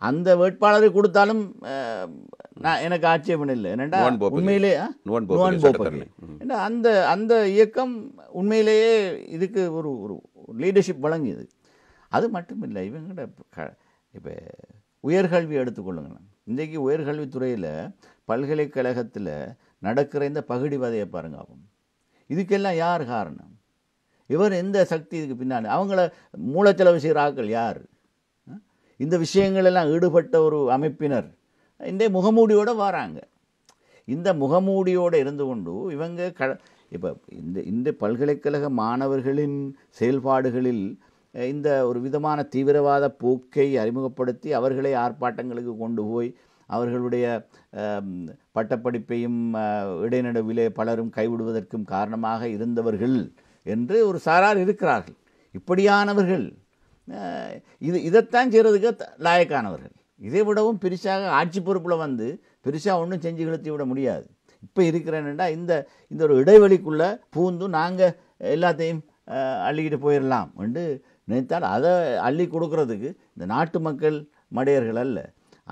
அந்த வேட்பாளரை கொடுத்தாலும் நான் எனக்கு ஆட்சேபம் இல்லை. என்னென்னா உண்மையிலே ஏன்னா அந்த இயக்கம் உண்மையிலேயே இதுக்கு ஒரு லீடர்ஷிப் வழங்கியது. அது மட்டும் இல்லை, இவங்கள்ட இப்போ உயர்கல்வி எடுத்துக்கொள்ளுங்களேன். இன்றைக்கு உயர்கல்வித்துறையில் பல்கலைக்கழகத்தில் நடக்கிற இந்த பகுடிவதையை பாருங்க. ஆகும் இதுக்கெல்லாம் யார் காரணம்? இவர் எந்த சக்தி இதுக்கு பின்னாடி? அவங்கள மூலச்செலவு செய்கிற ஆட்கள் யார்? இந்த விஷயங்களெல்லாம் ஈடுபட்ட ஒரு அமைப்பினர் இந்த முகமூடியோடு வராங்க. இந்த முகமூடியோடு இருந்து கொண்டு இவங்க இப்போ இந்த பல்கலைக்கழக மாணவர்களின் செயல்பாடுகளில் இந்த ஒரு விதமான தீவிரவாத போக்கை அறிமுகப்படுத்தி அவர்களை ஆர்ப்பாட்டங்களுக்கு கொண்டு போய் அவர்களுடைய பட்டப்படிப்பையும் இடைநடுவிலே பலரும் கைவிடுவதற்கும் காரணமாக இருந்தவர்கள் என்று ஒரு சாரார் இருக்கிறார்கள். இப்படியானவர்கள் இதைத்தான் செய்கிறதுக்கு லாயக்கானவர்கள். இதை விடவும் பெருசாக ஆட்சி பொறுப்பில் பெருசாக ஒன்றும் செஞ்சு கிழத்தி விட முடியாது. இப்போ இருக்கிறேன்டா இந்த ஒரு இடைவெளிக்குள்ளே பூந்து நாங்கள் எல்லாத்தையும் அள்ளிக்கிட்டு போயிடலாம் என்று நினைத்தால் அதை அள்ளி கொடுக்கறதுக்கு இந்த நாட்டு மக்கள் மடையர்கள் அல்ல.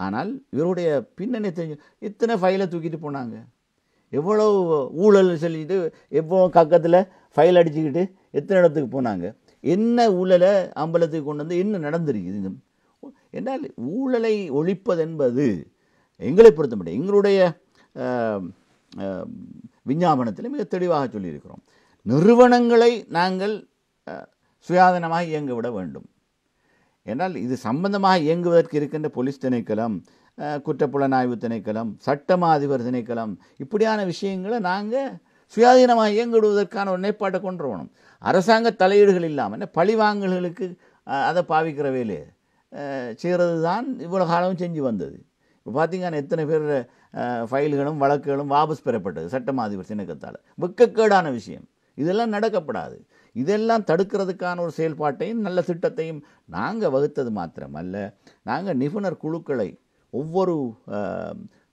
ஆனால் இவருடைய பின்னணி தெரிஞ்சு இத்தனை ஃபைலை தூக்கிட்டு போனாங்க. எவ்வளோ ஊழல் சொல்லிட்டு எவ்வளோ கக்கத்தில் ஃபைல் அடிச்சுக்கிட்டு எத்தனை இடத்துக்கு போனாங்க. என்ன ஊழலை அம்பலத்துக்கு கொண்டு வந்து என்ன நடந்திருக்குது என்றால், ஊழலை ஒழிப்பது என்பது எங்களை பொறுத்த மட்டும் எங்களுடைய விஞ்ஞாபனத்தில் மிக தெளிவாக சொல்லியிருக்கிறோம். நிறுவனங்களை நாங்கள் சுயாதீனமாக இயங்க விட வேண்டும். என்றால் இது சம்பந்தமாக இயங்குவதற்கு இருக்கின்ற போலீஸ் திணைக்களம், குற்றப்புலனாய்வு திணைக்களம், சட்டமா அதிபர் திணைக்களம், இப்படியான விஷயங்களை நாங்கள் சுயாதீனமாக இயங்கிடுவதற்கான ஒரு நிலைப்பாட்டை கொண்டு வரணும். அரசாங்க தலையீடுகள் இல்லாமல் பழிவாங்கல்களுக்கு அதை பாவிக்கிற வேலையை செய்கிறது தான் இவ்வளோ காலமும் செஞ்சு வந்தது. இப்போ பார்த்தீங்கன்னா எத்தனை பேர் ஃபைல்களும் வழக்குகளும் வாபஸ் பெறப்பட்டது சட்டமா அதிபர் திணைக்களத்தால். வெட்கக்கேடான விஷயம். இதெல்லாம் நடக்கப்படாது. இதெல்லாம் தடுக்கிறதுக்கான ஒரு செயல்பாட்டையும் நல்ல திட்டத்தையும் நாங்கள் வகுத்தது மாத்திரமல்ல, நாங்கள் நிபுணர் குழுக்களை ஒவ்வொரு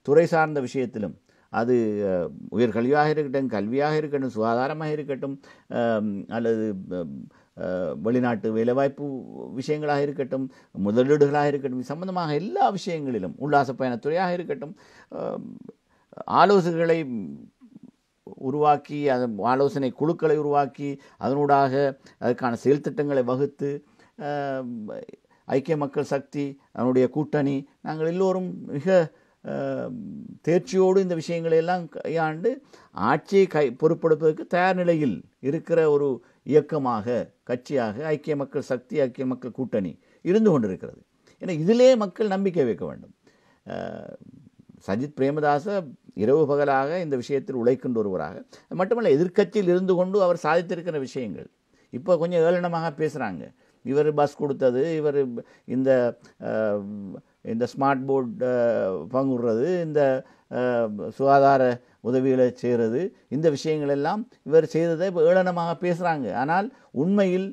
துறை சார்ந்த விஷயத்திலும், அது உயர்கல்வியாக இருக்கட்டும், கல்வியாக இருக்கட்டும், சுகாதாரமாக இருக்கட்டும், அல்லது வெளிநாட்டு வேலைவாய்ப்பு விஷயங்களாக இருக்கட்டும், முதலீடுகளாக இருக்கட்டும், சம்பந்தமாக எல்லா விஷயங்களிலும், உல்லாச பயணத்துறையாக இருக்கட்டும், ஆலோசனைகளை உருவாக்கி ஆலோசனை குழுக்களை உருவாக்கி அதனூடாக அதற்கான செயல் திட்டங்களை வகுத்து ஐக்கிய மக்கள் சக்தி அதனுடைய கூட்டணி நாங்கள் எல்லோரும் மிக தேர்ச்சியோடு இந்த விஷயங்களை எல்லாம் கையாண்டு ஆட்சியை பொறுப்பெடுப்பதற்கு தயார் நிலையில் இருக்கிற ஒரு இயக்கமாக கட்சியாக ஐக்கிய மக்கள் சக்தி ஐக்கிய மக்கள் கூட்டணி இருந்து கொண்டிருக்கிறது. ஏன்னா இதிலே மக்கள் நம்பிக்கை வைக்க வேண்டும். சஜித் பிரேமதாச இரவு பகலாக இந்த விஷயத்தில் உழைக்கின்ற ஒருவராக மட்டுமல்ல, எதிர்க்கட்சியில் இருந்து கொண்டு அவர் சாதித்திருக்கிற விஷயங்கள் இப்போ கொஞ்சம் ஏளனமாக பேசுகிறாங்க. இவர் பஸ் கொடுத்தது, இவர் இந்த இந்த ஸ்மார்ட் போர்டு பங்குடுறது, இந்த சுகாதார உதவிகளை செய்கிறது, இந்த விஷயங்கள் எல்லாம் இவர் செய்ததை இப்போ ஏளனமாக பேசுகிறாங்க. ஆனால் உண்மையில்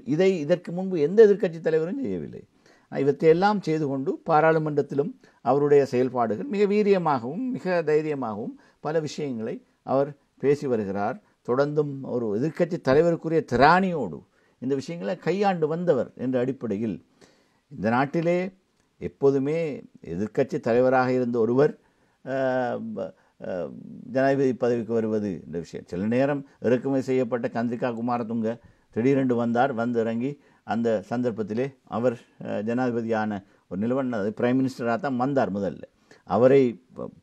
இதற்கு முன்பு எந்த எதிர்க்கட்சி தலைவரும் செய்யவில்லை. இவற்றையெல்லாம் செய்து கொண்டு பாராளுமன்றத்திலும் அவருடைய செயல்பாடுகள் மிக வீரியமாகவும் மிக தைரியமாகவும் பல விஷயங்களை அவர் பேசி வருகிறார். தொடர்ந்தும் ஒரு எதிர்க்கட்சி தலைவருக்குரிய திராணியோடு இந்த விஷயங்களை கையாண்டு வந்தவர் என்ற அடிப்படையில் இந்த நாட்டிலே எப்போதுமே எதிர்க்கட்சி தலைவராக இருந்த ஒருவர் ஜனாதிபதி பதவிக்கு வருவது என்ற விஷயம். சில நேரம் இறக்குமதி செய்யப்பட்ட சந்திரிகா குமாரதுங்க திடீரென்று வந்தார். வந்து இறங்கி அந்த சந்தர்ப்பத்திலே அவர் ஜனாதிபதியான ஒரு நிலவன் பிரைம் மினிஸ்டராக தான் வந்தார். முதல்ல அவரை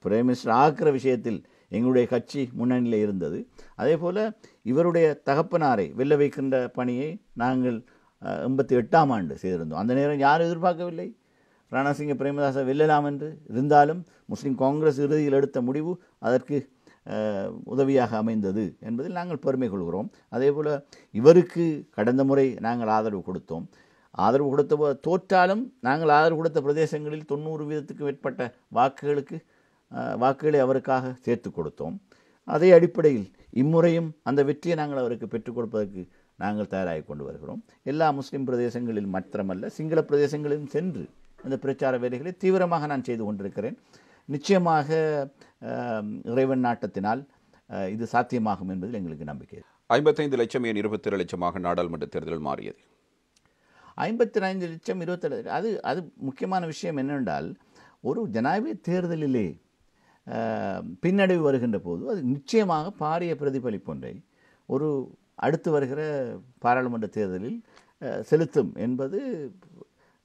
பிரைம் மினிஸ்டர் ஆக்குற விஷயத்தில் எங்களுடைய கட்சி முன்னணியில் இருந்தது. அதே போல் இவருடைய தகப்பனாரை வெல்ல வைக்கின்ற பணியை நாங்கள் 88ஆம் ஆண்டு செய்திருந்தோம். அந்த நேரம் யாரும் எதிர்பார்க்கவில்லை ராணாசிங்க பிரேமதாசை வெல்லலாம் என்று. இருந்தாலும் முஸ்லீம் காங்கிரஸ் இறுதியில் எடுத்த முடிவு அதற்கு உதவியாக அமைந்தது என்பதில் நாங்கள் பெருமை கொள்கிறோம். அதே போல் இவருக்கு கடந்த முறை நாங்கள் ஆதரவு கொடுத்தோம். ஆதரவு கொடுத்த தோற்றாலும் நாங்கள் ஆதரவு கொடுத்த பிரதேசங்களில் 90% மேற்பட்ட வாக்குகளை அவருக்காக சேர்த்து கொடுத்தோம். அதே அடிப்படையில் இம்முறையும் அந்த வெற்றியை நாங்கள் அவருக்கு பெற்றுக் கொடுப்பதற்கு நாங்கள் தயாராகி கொண்டு வருகிறோம். எல்லா முஸ்லீம் பிரதேசங்களில் மாத்திரமல்ல, சிங்கள பிரதேசங்களிலும் சென்று அந்த பிரச்சார வேலைகளை தீவிரமாக நான் செய்து கொண்டிருக்கிறேன். நிச்சயமாக இறைவன் நாட்டத்தினால் இது சாத்தியமாகும் என்பதில் எங்களுக்கு நம்பிக்கை. 55 லட்சம் ஏன் 27 லட்சமாக நாடாளுமன்ற தேர்தல் மாறியது? 55 லட்சம் 27, அது முக்கியமான விஷயம் என்னென்றால், ஒரு ஜனாதிபதி தேர்தலிலே பின்னடைவு வருகின்ற போது அது நிச்சயமாக பாரிய பிரதிபலிப்பு ஒன்றை ஒரு அடுத்து வருகிற பாராளுமன்ற தேர்தலில் செலுத்தும் என்பது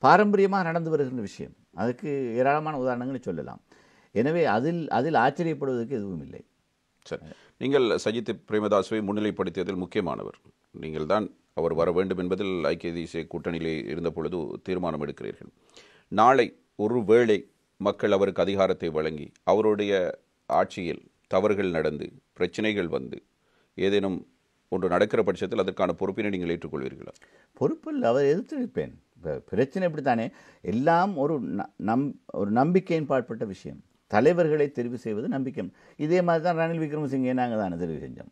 பாரம்பரியமாக நடந்து வருகின்ற விஷயம். அதுக்கு ஏராளமான உதாரணங்களை சொல்லலாம். எனவே அதில் ஆச்சரியப்படுவதற்கு எதுவும் இல்லை. சரி, நீங்கள் சஜித் பிரேமதாசுவை முன்னிலைப்படுத்தியதில் முக்கியமானவர். நீங்கள் தான் அவர் வர வேண்டும் என்பதில் ஐக்கிய தேசிய கூட்டணியிலே இருந்த பொழுது தீர்மானம் எடுக்கிறீர்கள். நாளை ஒருவேளை மக்கள் அவருக்கு அதிகாரத்தை வழங்கி அவருடைய ஆட்சியில் தவறுகள் நடந்து பிரச்சனைகள் வந்து ஏதேனும் ஒன்று நடக்கிற பட்சத்தில் அதற்கான பொறுப்பினை நீங்கள் ஏற்றுக்கொள்வீர்களா? பொறுப்பில் அவர் எதிர்த்திருப்பேன். பிரச்சனை இப்படித்தானே, எல்லாம் ஒரு நம்பிக்கையின் பாற்பட்ட விஷயம். தலைவர்களை தெரிவு செய்வது நம்பிக்கை. இதே மாதிரி தான் ரணில் விக்ரமசிங்கே நாங்கள் தானே தெரிவு செஞ்சோம்.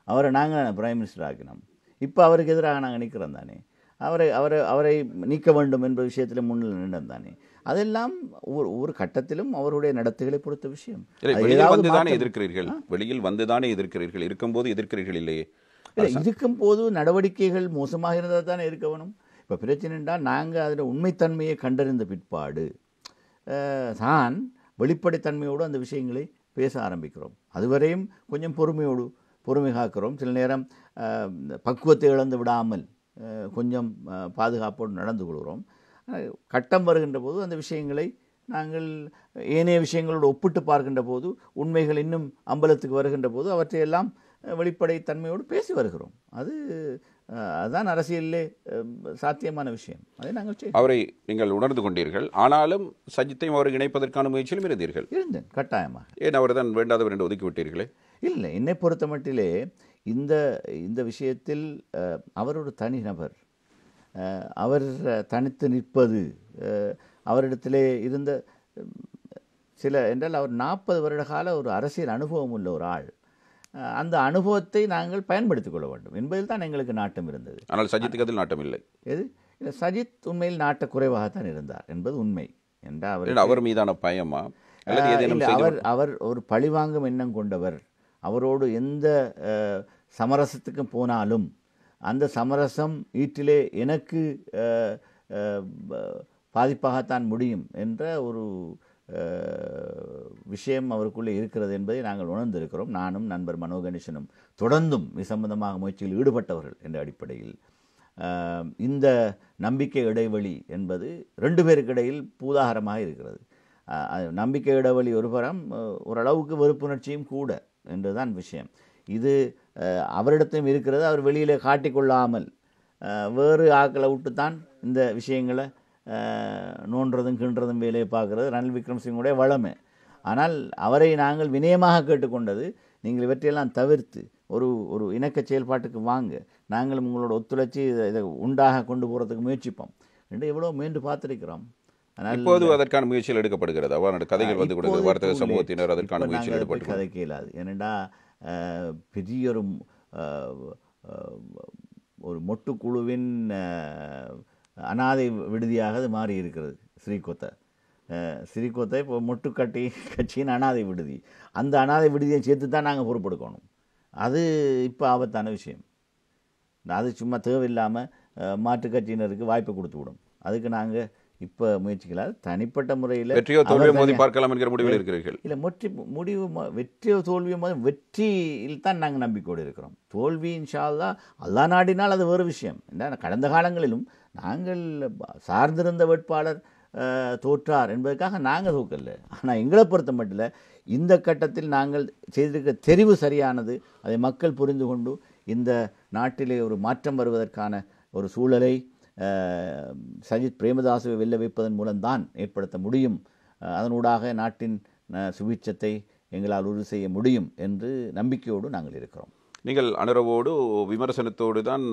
அவரை நாங்கள் பிரைம் மினிஸ்டர் ஆக்கினோம். இப்போ அவருக்கு எதிராக நாங்கள் நிற்கிறோம் தானே. அவரை நீக்க வேண்டும் என்ற விஷயத்தில் முன்னில் நின்றோம் தானே. அதெல்லாம் ஒரு கட்டத்திலும் அவருடைய நடத்தைகளை பொறுத்த விஷயம். வெளியில் வந்துதானே எதிர்க்கிறீர்கள், வெளியில் வந்துதானே எதிர்க்கிறீர்கள், இருக்கும்போது எதிர்க்கிறீர்கள் இல்லையே? இருக்கும்போது நடவடிக்கைகள் மோசமாக இருந்தால் தானே இருக்க வேணும். இப்போ பிரச்சனை என்றால் நாங்கள் அதில் உண்மைத்தன்மையை கண்டறிந்த பிற்பாடு தான் வெளிப்படைத்தன்மையோடு அந்த விஷயங்களை பேச ஆரம்பிக்கிறோம். அதுவரையும் கொஞ்சம் பொறுமை காக்கிறோம். சில நேரம் பக்குவத்தை இழந்து விடாமல் கொஞ்சம் பாதுகாப்போடு நடந்து கொள்கிறோம். கட்டம் வருகின்ற போது அந்த விஷயங்களை நாங்கள் ஏனைய விஷயங்களோடு ஒப்பிட்டு பார்க்கின்ற போது, உண்மைகள் இன்னும் அம்பலத்துக்கு வருகின்ற போது அவற்றையெல்லாம் வெளிப்படைத்தன்மையோடு பேசி வருகிறோம். அதுதான் அரசியலிலே சாத்தியமான விஷயம். அதை நாங்கள் அவரை நீங்கள் உணர்ந்து கொண்டீர்கள். ஆனாலும் சஜித்தையும் அவரை இணைப்பதற்கான முயற்சியிலும் இருந்தேன் கட்டாயமாக. ஏன் அவர் தான் வேண்டாதவர் என்று ஒதுக்கி விட்டீர்களே? இல்லை, என்னை பொறுத்த மட்டிலே இந்த விஷயத்தில் அவர் ஒரு தனி நபர். அவர் தனித்து நிற்பது, அவரிடத்திலே இருந்த சில என்றால் அவர் 40 வருட கால ஒரு அரசியல் அனுபவம் உள்ள ஒரு ஆள். அந்த அனுபவத்தை நாங்கள் பயன்படுத்திக் கொள்ள வேண்டும் என்பதில் தான் எங்களுக்கு நாட்டம் இருந்தது. ஆனால் சஜித்துக்கு அதில் நாட்டம் இல்லை. இல்லை, சஜித் உண்மையில் நாட்ட குறைவாகத்தான் இருந்தார் என்பது உண்மை. என்றால் அவர் மீதான பயமா? அவர் ஒரு பழிவாங்கும் எண்ணம் கொண்டவர். அவரோடு எந்த சமரசத்துக்கும் போனாலும் அந்த சமரசம் ஈட்டிலே எனக்கு பாதிப்பாகத்தான் முடியும் என்ற ஒரு விஷயம் அவருக்குள்ளே இருக்கிறது என்பதை நாங்கள் உணர்ந்திருக்கிறோம். நானும் நண்பர் மனோ கணேசனும் தொடர்ந்தும் இது சம்பந்தமாக முயற்சியில் ஈடுபட்டவர்கள் என்ற அடிப்படையில் இந்த நம்பிக்கை இடைவெளி என்பது 2 பேருக்கு இடையில் பூதாகரமாக இருக்கிறது. நம்பிக்கை இடைவெளி ஒரு புறம், ஓரளவுக்கு வெறுப்புணர்ச்சியும் கூட என்றுதான் விஷயம். இது அவரிடத்தையும் இருக்கிறது. அவர் வெளியில் காட்டிக்கொள்ளாமல் வேறு ஆக்களை விட்டுத்தான் இந்த விஷயங்களை நோன்றதும் கின்றதும் வேலையை பார்க்குறது ரணில் விக்ரமசிங்குடைய வளமை. ஆனால் அவரை நாங்கள் வினயமாக கேட்டுக்கொண்டது, நீங்கள் இவற்றையெல்லாம் தவிர்த்து ஒரு இணக்க செயல்பாட்டுக்கு வாங்க, நாங்களும் உங்களோட ஒத்துழைச்சி இதை உண்டாக கொண்டு போகிறதுக்கு முயற்சிப்போம் என்று எவ்வளோ முயன்று பார்த்துருக்கிறோம். இப்போது அதற்கான முயற்சிகள் எடுக்கப்படுகிறது. அவ்வாறு கதைகள் வந்து கொடுக்குது. வர்த்தக சமூகத்தினர் அதற்கான முயற்சிகள் ஈடுபட்டு கதைக்க இயலாது. ஏனெண்டா பெரிய ஒரு மொட்டுக்குழுவின் அனாதை விடுதியாக அது மாறி இருக்கிறது ஸ்ரீகோத்தை. ஸ்ரீகோத்தை இப்போ மொட்டுக்கட்டி கட்சியின் அனாதை விடுதி. அந்த அனாதை விடுதியை சேர்த்து தான் நாங்கள் பொறுப்பெடுக்கணும். அது இப்போ ஆபத்தான விஷயம். அது சும்மா தேவையில்லாமல் மாற்றுக் கட்சியினருக்கு வாய்ப்பு கொடுத்து விடும். அதுக்கு நாங்கள் இப்போ முயற்சிக்கலால் தனிப்பட்ட முறையில் வெற்றியோ தோல்வியோ மோதி பார்க்கலாம் என்கிற முடிவில் இருக்கிறீர்கள். இல்லை, முடிவு வெற்றியோ தோல்வியோ மோதி வெற்றியில் தான் நாங்கள் நம்பிக்கையோடு இருக்கிறோம். தோல்வி இன்ஷா அல்லாஹ் அல்லாஹ் நாடினால் அது வேறு விஷயம். கடந்த காலங்களிலும் நாங்கள் சார்ந்திருந்த வேட்பாளர் தோற்றார் என்பதற்காக நாங்கள் தூக்கல. ஆனால் எங்களை பொறுத்த மட்டும் இந்த கட்டத்தில் நாங்கள் செய்திருக்கிற தெரிவு சரியானது. அதை மக்கள் புரிந்து கொண்டு இந்த நாட்டிலே ஒரு மாற்றம் வருவதற்கான ஒரு சூழலை சஜித் பிரேமதாசுவை வெல்ல வைப்பதன் மூலம்தான் ஏற்படுத்த முடியும். அதனூடாக நாட்டின் சுபீட்சத்தை எங்களால் உறுதி செய்ய முடியும் என்று நம்பிக்கையோடு நாங்கள் இருக்கிறோம். நீங்கள் அனுரவோடு விமர்சனத்தோடு தான்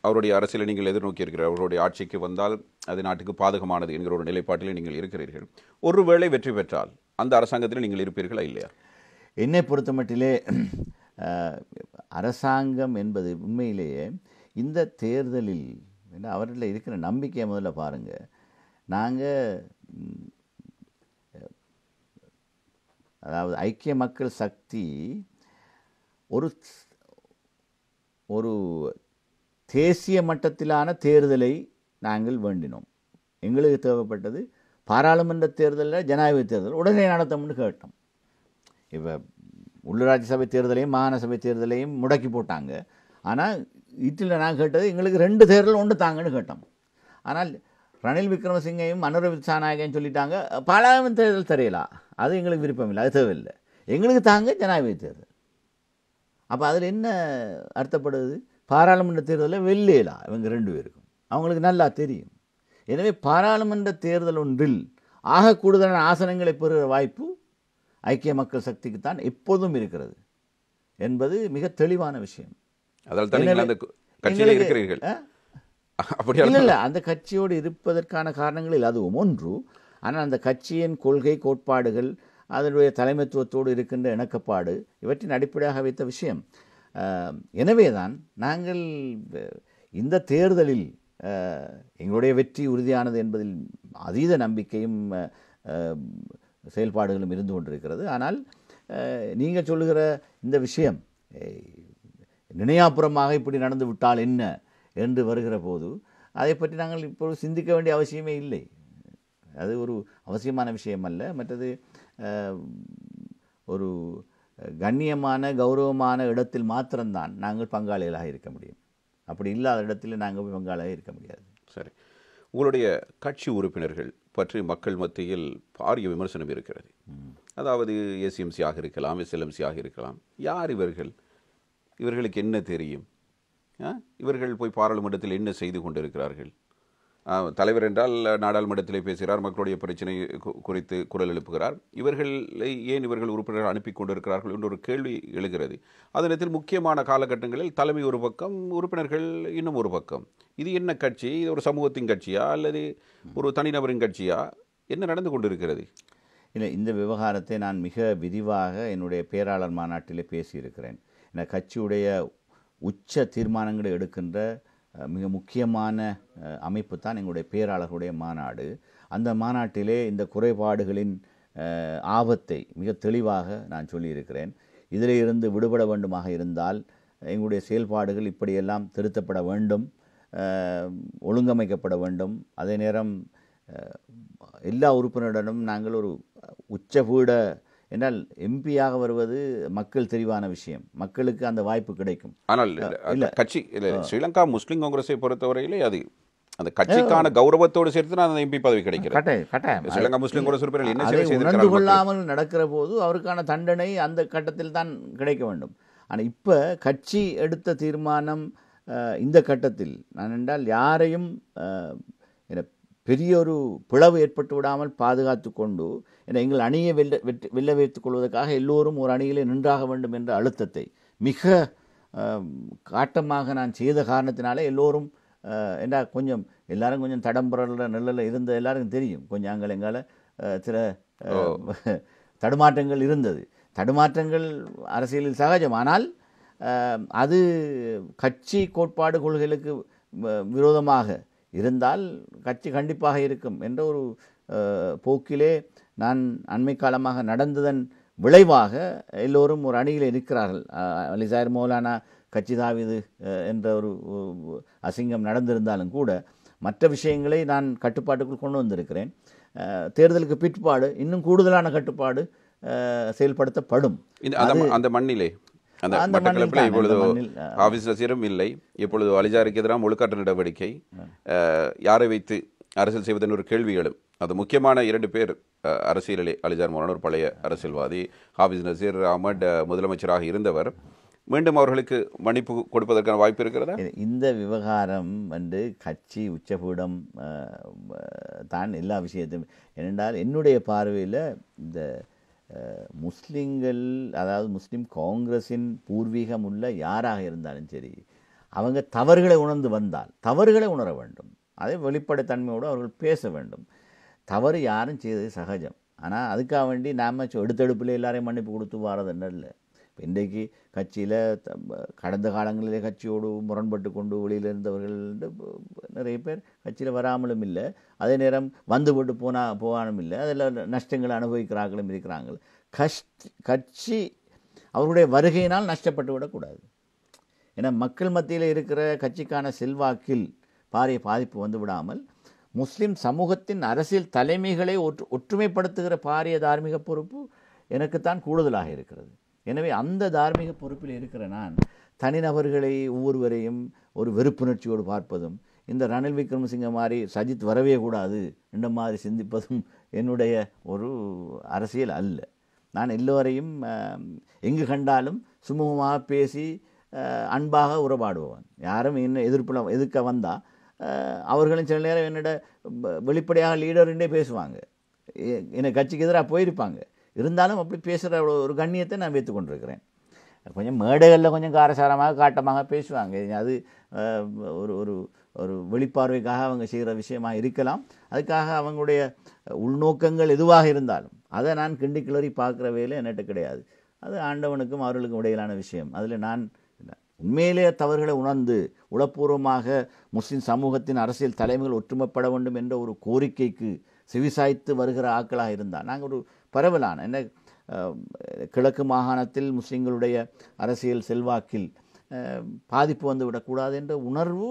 அவருடைய அரசியலை நீங்கள் எதிர்நோக்கி இருக்கிறீர்கள். அவருடைய ஆட்சிக்கு வந்தால் அது நாட்டுக்கு பாதகமானது என்கிற ஒரு நிலைப்பாட்டில் நீங்கள் இருக்கிறீர்கள். ஒருவேளை வெற்றி பெற்றால் அந்த அரசாங்கத்தில் நீங்கள் இருப்பீர்களா இல்லையா? என்னை பொறுத்த மட்டிலே அரசாங்கம் என்பது உண்மையிலேயே இந்த தேர்தலில் அவர்களில் இருக்கிற நம்பிக்கையை முதல்ல பாருங்கள். நாங்கள் அதாவது ஐக்கிய மக்கள் சக்தி ஒரு தேசிய மட்டத்திலான தேர்தலை நாங்கள் வேண்டினோம். எங்களுக்கு தேவைப்பட்டது பாராளுமன்ற தேர்தலில் ஜனாதிபதி தேர்தல் உடனே நடத்தோம்னு கேட்டோம். இப்போ உள்ளூராட்சி சபை தேர்தலையும் மாகாண சபை தேர்தலையும் முடக்கி போட்டாங்க. ஆனால் இதில் நான் கேட்டது எங்களுக்கு 2 தேர்தல் ஒன்று தாங்கன்னு கேட்டோம். ஆனால் ரணில் விக்ரமசிங்கையும் அனுர திசாநாயகையும் சொல்லிட்டாங்க பாராளுமன்ற தேர்தல் தெரியலாம், அது எங்களுக்கு விருப்பம் இல்லை, அது தேவையில்லை, எங்களுக்கு தாங்க ஜனாதிபதி தேர்தல். அப்போ அதில் என்ன அர்த்தப்படுது? பாராளுமன்ற தேர்தலில் வெள்ளையலாம் இவங்க 2 பேருக்கும் அவங்களுக்கு நல்லா தெரியும். எனவே பாராளுமன்ற தேர்தல் ஒன்றில் ஆக கூடுதலான ஆசனங்களை பெறுகிற வாய்ப்பு ஐக்கிய மக்கள் சக்திக்குத்தான் எப்போதும் இருக்கிறது என்பது மிக தெளிவான விஷயம். இல்லை, அந்த கட்சியோடு இருப்பதற்கான காரணங்களில் அதுவும் ஒன்று. ஆனால் அந்த கட்சியின் கொள்கை கோட்பாடுகள், அதனுடைய தலைமைத்துவத்தோடு இருக்கின்ற இணக்கப்பாடு இவற்றின் அடிப்படையாக வைத்த விஷயம். எனவே தான் நாங்கள் இந்த தேர்தலில் எங்களுடைய வெற்றி உறுதியானது என்பதில் அதீத நம்பிக்கையும் செயல்பாடுகளும் இருந்து கொண்டிருக்கிறது. ஆனால் நீங்கள் சொல்லுகிற இந்த விஷயம் நினையாப்புறமாக இப்படி நடந்து விட்டால் என்ன என்று வருகிற போது அதை பற்றி நாங்கள் இப்போது சிந்திக்க வேண்டிய அவசியமே இல்லை. அது ஒரு அவசியமான விஷயம் அல்ல. மற்றது ஒரு கண்ணியமான கௌரவமான இடத்தில் மாத்திரம்தான் நாங்கள் பங்காளிகளாக இருக்க முடியும். அப்படி இல்லாத இடத்தில் நாங்கள் பங்காளியாக இருக்க முடியாது. சரி, உங்களுடைய கட்சி உறுப்பினர்கள் பற்றி மக்கள் மத்தியில் பாரிய விமர்சனம் இருக்கிறது. அதாவது ஏசிஎம்சியாக இருக்கலாம், எஸ்எல்எம்சியாக இருக்கலாம். யார் இவர்கள்? இவர்களுக்கு என்ன தெரியும்? இவர்கள் போய் பாராளுமன்றத்தில் என்ன செய்து கொண்டிருக்கிறார்கள்? தலைவர் என்றால் நாடாளுமன்றத்திலே பேசுகிறார், மக்களுடைய பிரச்சனை குறித்து குரல் எழுப்புகிறார். ஏன் இவர்கள் உறுப்பினர்கள் அனுப்பி கொண்டிருக்கிறார்கள் என்ற ஒரு கேள்வி எழுகிறது. அதனத்தில் முக்கியமான காலகட்டங்களில் தலைமை ஒரு பக்கம், உறுப்பினர்கள் இன்னும் ஒரு பக்கம். இது என்ன கட்சி? இது ஒரு சமூகத்தின் கட்சியா அல்லது ஒரு தனிநபரின் கட்சியா? என்ன நடந்து கொண்டிருக்கிறது? இல்லை, இந்த விவகாரத்தை நான் மிக விரிவாக என்னுடைய பேராளர் மாநாட்டிலே பேசியிருக்கிறேன். இந்த கட்சியுடைய உச்ச தீர்மானங்களை எடுக்கின்ற மிக முக்கியமான அமைப்பு தான் எங்களுடைய பேராளர்களுடைய மாநாடு. அந்த மாநாட்டிலே இந்த குறைபாடுகளின் ஆபத்தை மிக தெளிவாக நான் சொல்லியிருக்கிறேன். இதில் இருந்து விடுபட வேண்டுமாக இருந்தால் எங்களுடைய செயல்பாடுகள் இப்படியெல்லாம் திருத்தப்பட வேண்டும், ஒழுங்கமைக்கப்பட வேண்டும். அதே நேரம் எல்லா உறுப்பினருடனும் நாங்கள் ஒரு உச்சபீட என்றால் எம்பியாக வருவது மக்கள் தெரிவான விஷயம், மக்களுக்கு அந்த வாய்ப்பு கிடைக்கும். ஆனால் கட்சி ஸ்ரீலங்கா முஸ்லிம் காங்கிரஸை பொறுத்தவரையிலே அது அந்த கட்சிக்கான கௌரவத்தோடு சேர்த்து நான் அந்த எம்பி பதவி கிடைக்கிறது. ஸ்ரீலங்கா முஸ்லிம் காங்கிரஸ் உறுப்பினர்கள் என்ன அதை உணர்ந்து கொள்ளாமல் நடக்கிற போது அவருக்கான தண்டனை அந்த கட்டத்தில் தான் கிடைக்க வேண்டும். ஆனால் இப்போ கட்சி எடுத்த தீர்மானம் இந்த கட்டத்தில் நான் என்றால் யாரையும் பெரிய ஒரு பிளவு ஏற்பட்டு விடாமல் பாதுகாத்து கொண்டு எங்கள் அணியை வெல்ல வைத்துக் கொள்வதற்காக எல்லோரும் ஒரு அணியிலே நின்றாக வேண்டும் என்ற அழுத்தத்தை மிக காட்டமாக நான் செய்த காரணத்தினாலே எல்லோரும் என்ன கொஞ்சம் எல்லாரும் கொஞ்சம் தடம்புறல நெல்லில் இருந்த எல்லாருக்கும் தெரியும். கொஞ்சம் அங்கே எங்கால சில தடுமாற்றங்கள் இருந்தது. தடுமாற்றங்கள் அரசியலில் சகஜம். ஆனால் அது கட்சி கோட்பாடு கொள்கைகளுக்கு விரோதமாக இருந்தால் கட்சி கண்டிப்பாக இருக்கும் என்ற ஒரு போக்கிலே நான் அண்மை காலமாக நடந்ததன் விளைவாக எல்லோரும் ஒரு அணியில் இருக்கிறார்கள். அலிசார் மௌலானா கட்சி தாவிது என்ற ஒரு அசிங்கம் நடந்திருந்தாலும் கூட மற்ற விஷயங்களை நான் கட்டுப்பாட்டுக்குள் கொண்டு வந்திருக்கிறேன். தேர்தலுக்கு பிற்பாடு இன்னும் கூடுதலான கட்டுப்பாடு செயல்படுத்தப்படும். அந்த மண்ணிலே அந்த மட்டக்களப்பில் இப்பொழுது ஹாஃபிஸ் நசீரும் இல்லை, இப்பொழுது அலிஜாருக்கு எதிராக ஒழுக்காற்று நடவடிக்கை, யாரை வைத்து அரசியல் செய்வதன் ஒரு கேள்விகளும். அது முக்கியமான 2 பேர் அரசியலிலே, அலிஜார் மௌலானா ஒரு பழைய அரசியல்வாதி, ஹாஃபிஸ் நசீர் அஹமட் முதலமைச்சராக இருந்தவர். மீண்டும் அவர்களுக்கு மன்னிப்பு கொடுப்பதற்கான வாய்ப்பு இருக்கிறதா? இந்த விவகாரம் வந்து கட்சி உச்சபீடம் தான் எல்லா விஷயத்தையும். ஏனென்றால் என்னுடைய பார்வையில் இந்த முஸ்லிம்கள், அதாவது முஸ்லீம் காங்கிரஸின் பூர்வீகம் உள்ள யாராக இருந்தாலும் சரி, அவங்க தவறுகளை உணர்ந்து வந்தால் தவறுகளை உணர வேண்டும். அதே வெளிப்படைத்தன்மையோடு அவர்கள் பேச வேண்டும். தவறு யாரும் செய்தது சகஜம். ஆனால் அதுக்காக வேண்டி நாம் எடுத்தெடுப்பில் எல்லாரையும் மன்னிப்பு கொடுத்து வாரது என்ன இல்லை. இப்போ இன்றைக்கு கட்சியில் கடந்த காலங்களிலே கட்சியோடு முரண்பட்டு கொண்டு வெளியில் இருந்தவர்கள் நிறைய பேர் கட்சியில் வராமலும் இல்லை, அதே நேரம் வந்துவிட்டு போகானும் இல்லை, அதில் நஷ்டங்களை அனுபவிக்கிறார்களும் இருக்கிறாங்க. கட்சி அவருடைய வருகையினால் நஷ்டப்பட்டு விடக்கூடாது. ஏன்னா மக்கள் மத்தியில் இருக்கிற கட்சிக்கான செல்வாக்கில் பாரிய பாதிப்பு வந்து விடாமல் முஸ்லிம் சமூகத்தின் அரசியல் தலைமைகளை ஒற்றுமைப்படுத்துகிற பாரிய தார்மீக பொறுப்பு எனக்குத்தான் கூடுதலாக இருக்கிறது. எனவே அந்த தார்மீக பொறுப்பில் இருக்கிற நான் தனிநபர்களை ஒவ்வொருவரையும் ஒரு வெறுப்புணர்ச்சியோடு பார்ப்பதும், இந்த ரணில் விக்ரமசிங்க மாதிரி சஜித் வரவே கூடாது என்ற மாதிரி சிந்திப்பதும் என்னுடைய ஒரு அரசியல் அல்ல. நான் எல்லோரையும் எங்கு கண்டாலும் சுமூகமாக பேசி அன்பாக உறவாடுபவன். யாரும் என்ன எதிர்க்க வந்தால் அவர்களும் சில நேரம் என்னோட வெளிப்படையாக லீடர்ன்றே பேசுவாங்க, என்னை கட்சிக்கு எதிராக போயிருப்பாங்க. இருந்தாலும் அப்படி பேசுகிற ஒரு கண்ணியத்தை நான் வைத்து கொண்டிருக்கிறேன். கொஞ்சம் மேடைகளில் கொஞ்சம் காரசாரமாக காட்டமாக பேசுவாங்க. அது ஒரு ஒரு ஒரு வெளிப்பார்வைக்காக அவங்க செய்கிற விஷயமாக இருக்கலாம். அதுக்காக அவங்களுடைய உள்நோக்கங்கள் எதுவாக இருந்தாலும் அதை நான் கிண்டி கிளறி பார்க்குற வேலை என்கிட்ட கிடையாது. அது ஆண்டவனுக்கும் அவர்களுக்கும் இடையிலான விஷயம். அதில் நான் உண்மையிலே தவறுகளை உணர்ந்து உளப்பூர்வமாக முஸ்லிம் சமூகத்தின் அரசியல் தலைமைகள் ஒற்றுமைப்பட வேண்டும் என்ற ஒரு கோரிக்கைக்கு செவிசாய்த்து வருகிற ஆட்களாக இருந்தால் நாங்கள் ஒரு பரவலான என்ன கிழக்கு மாகாணத்தில் முஸ்லிம்களுடைய அரசியல் செல்வாக்கில் பாதிப்பு வந்து விடக்கூடாது என்ற உணர்வு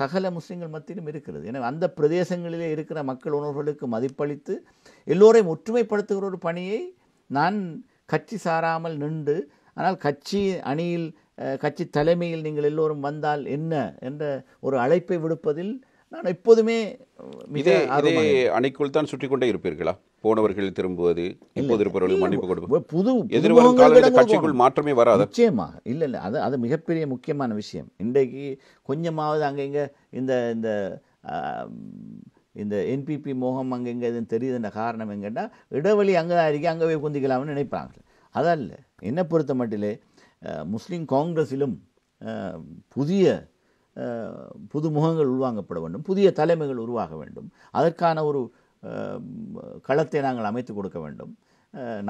சகல முஸ்லிம்கள் மத்தியிலும் இருக்கிறது. எனவே அந்த பிரதேசங்களிலே இருக்கிற மக்கள் உணர்வுகளுக்கு மதிப்பளித்து எல்லோரையும் ஒற்றுமைப்படுத்துகிற ஒரு பணியை நான் கட்சி சாராமல் நின்று, ஆனால் கட்சி அணியில் கட்சி தலைமையில் நீங்கள் எல்லோரும் வந்தால் என்ன என்ற ஒரு அழைப்பை விடுப்பதில் நான் எப்போதுமே இதே அணைக்குள் தான் சுற்றி கொண்டே இருப்பீர்களா? போனவர்கள் திரும்புவது, இப்போது இருப்பவர்கள் மன்னிப்பு கொடுப்பது, புது எதிர்வரும் காலங்களில் கட்சிக்குள் மாற்றமே வராது. நிச்சயமாக இல்லை. அது மிகப்பெரிய முக்கியமான விஷயம். இன்றைக்கு கொஞ்சமாவது அங்கங்கே இந்த இந்த இந்த என்பிபி மோகம் அங்கங்கே எதுவும் தெரியுதுன்ற காரணம் எங்கன்னா இடைவெளி அங்கே தான் இருக்கி அங்கே போய் குந்திக்கலாம்னு நினைப்பாங்க. அதல்ல, என்னை பொறுத்த மட்டிலே முஸ்லீம் காங்கிரஸிலும் புது முகங்கள் உருவாக்கப்பட வேண்டும், புதிய தலைமைகள் உருவாக வேண்டும். அதற்கான ஒரு களத்தை நாங்கள் அமைத்து கொடுக்க வேண்டும்.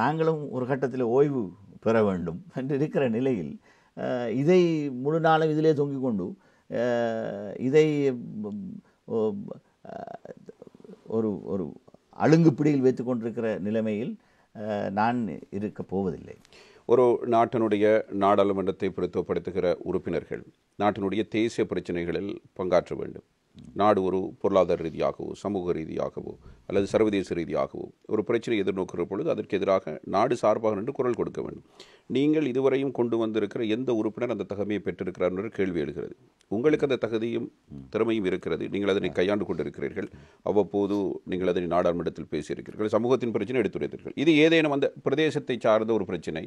நாங்களும் ஒரு கட்டத்தில் ஓய்வு பெற வேண்டும் என்று இருக்கிற நிலையில் இதை முழு நாளும் இதிலே தொங்கிக் கொண்டு இதை ஒரு ஒரு அழுங்கு பிடியில் வைத்து கொண்டிருக்கிற நிலைமையில் நான் இருக்கப் போவதில்லை. ஒரு நாட்டினுடைய நாடாளுமன்றத்தை பிரதிநிதித்துவப்படுத்துகிற உறுப்பினர்கள் நாட்டினுடைய தேசிய பிரச்சனைகளில் பங்காற்ற வேண்டும். நாடு ஒரு பொருளாதார ரீதியாகவோ சமூக ரீதியாகவோ அல்லது சர்வதேச ரீதியாகவோ ஒரு பிரச்சனை எதிர்நோக்கிற பொழுது அதற்கு எதிராக நாடு சார்பாக நின்று குரல் கொடுக்க வேண்டும். நீங்கள் இதுவரையும் கொண்டு வந்திருக்கிற எந்த உறுப்பினர் அந்த தகமையை பெற்றிருக்கிறார் என்ற கேள்வி எழுகிறது. உங்களுக்கு அந்த தகுதியும் திறமையும் இருக்கிறது. நீங்கள் அதனை கையாண்டு கொண்டிருக்கிறீர்கள். அவ்வப்போது நீங்கள் அதனை நாடாளுமன்றத்தில் பேசியிருக்கிறீர்கள். சமூகத்தின் பிரச்சனை எடுத்துரைத்தீர்கள். இது ஏதேனும் அந்த பிரதேசத்தை சார்ந்த ஒரு பிரச்சனை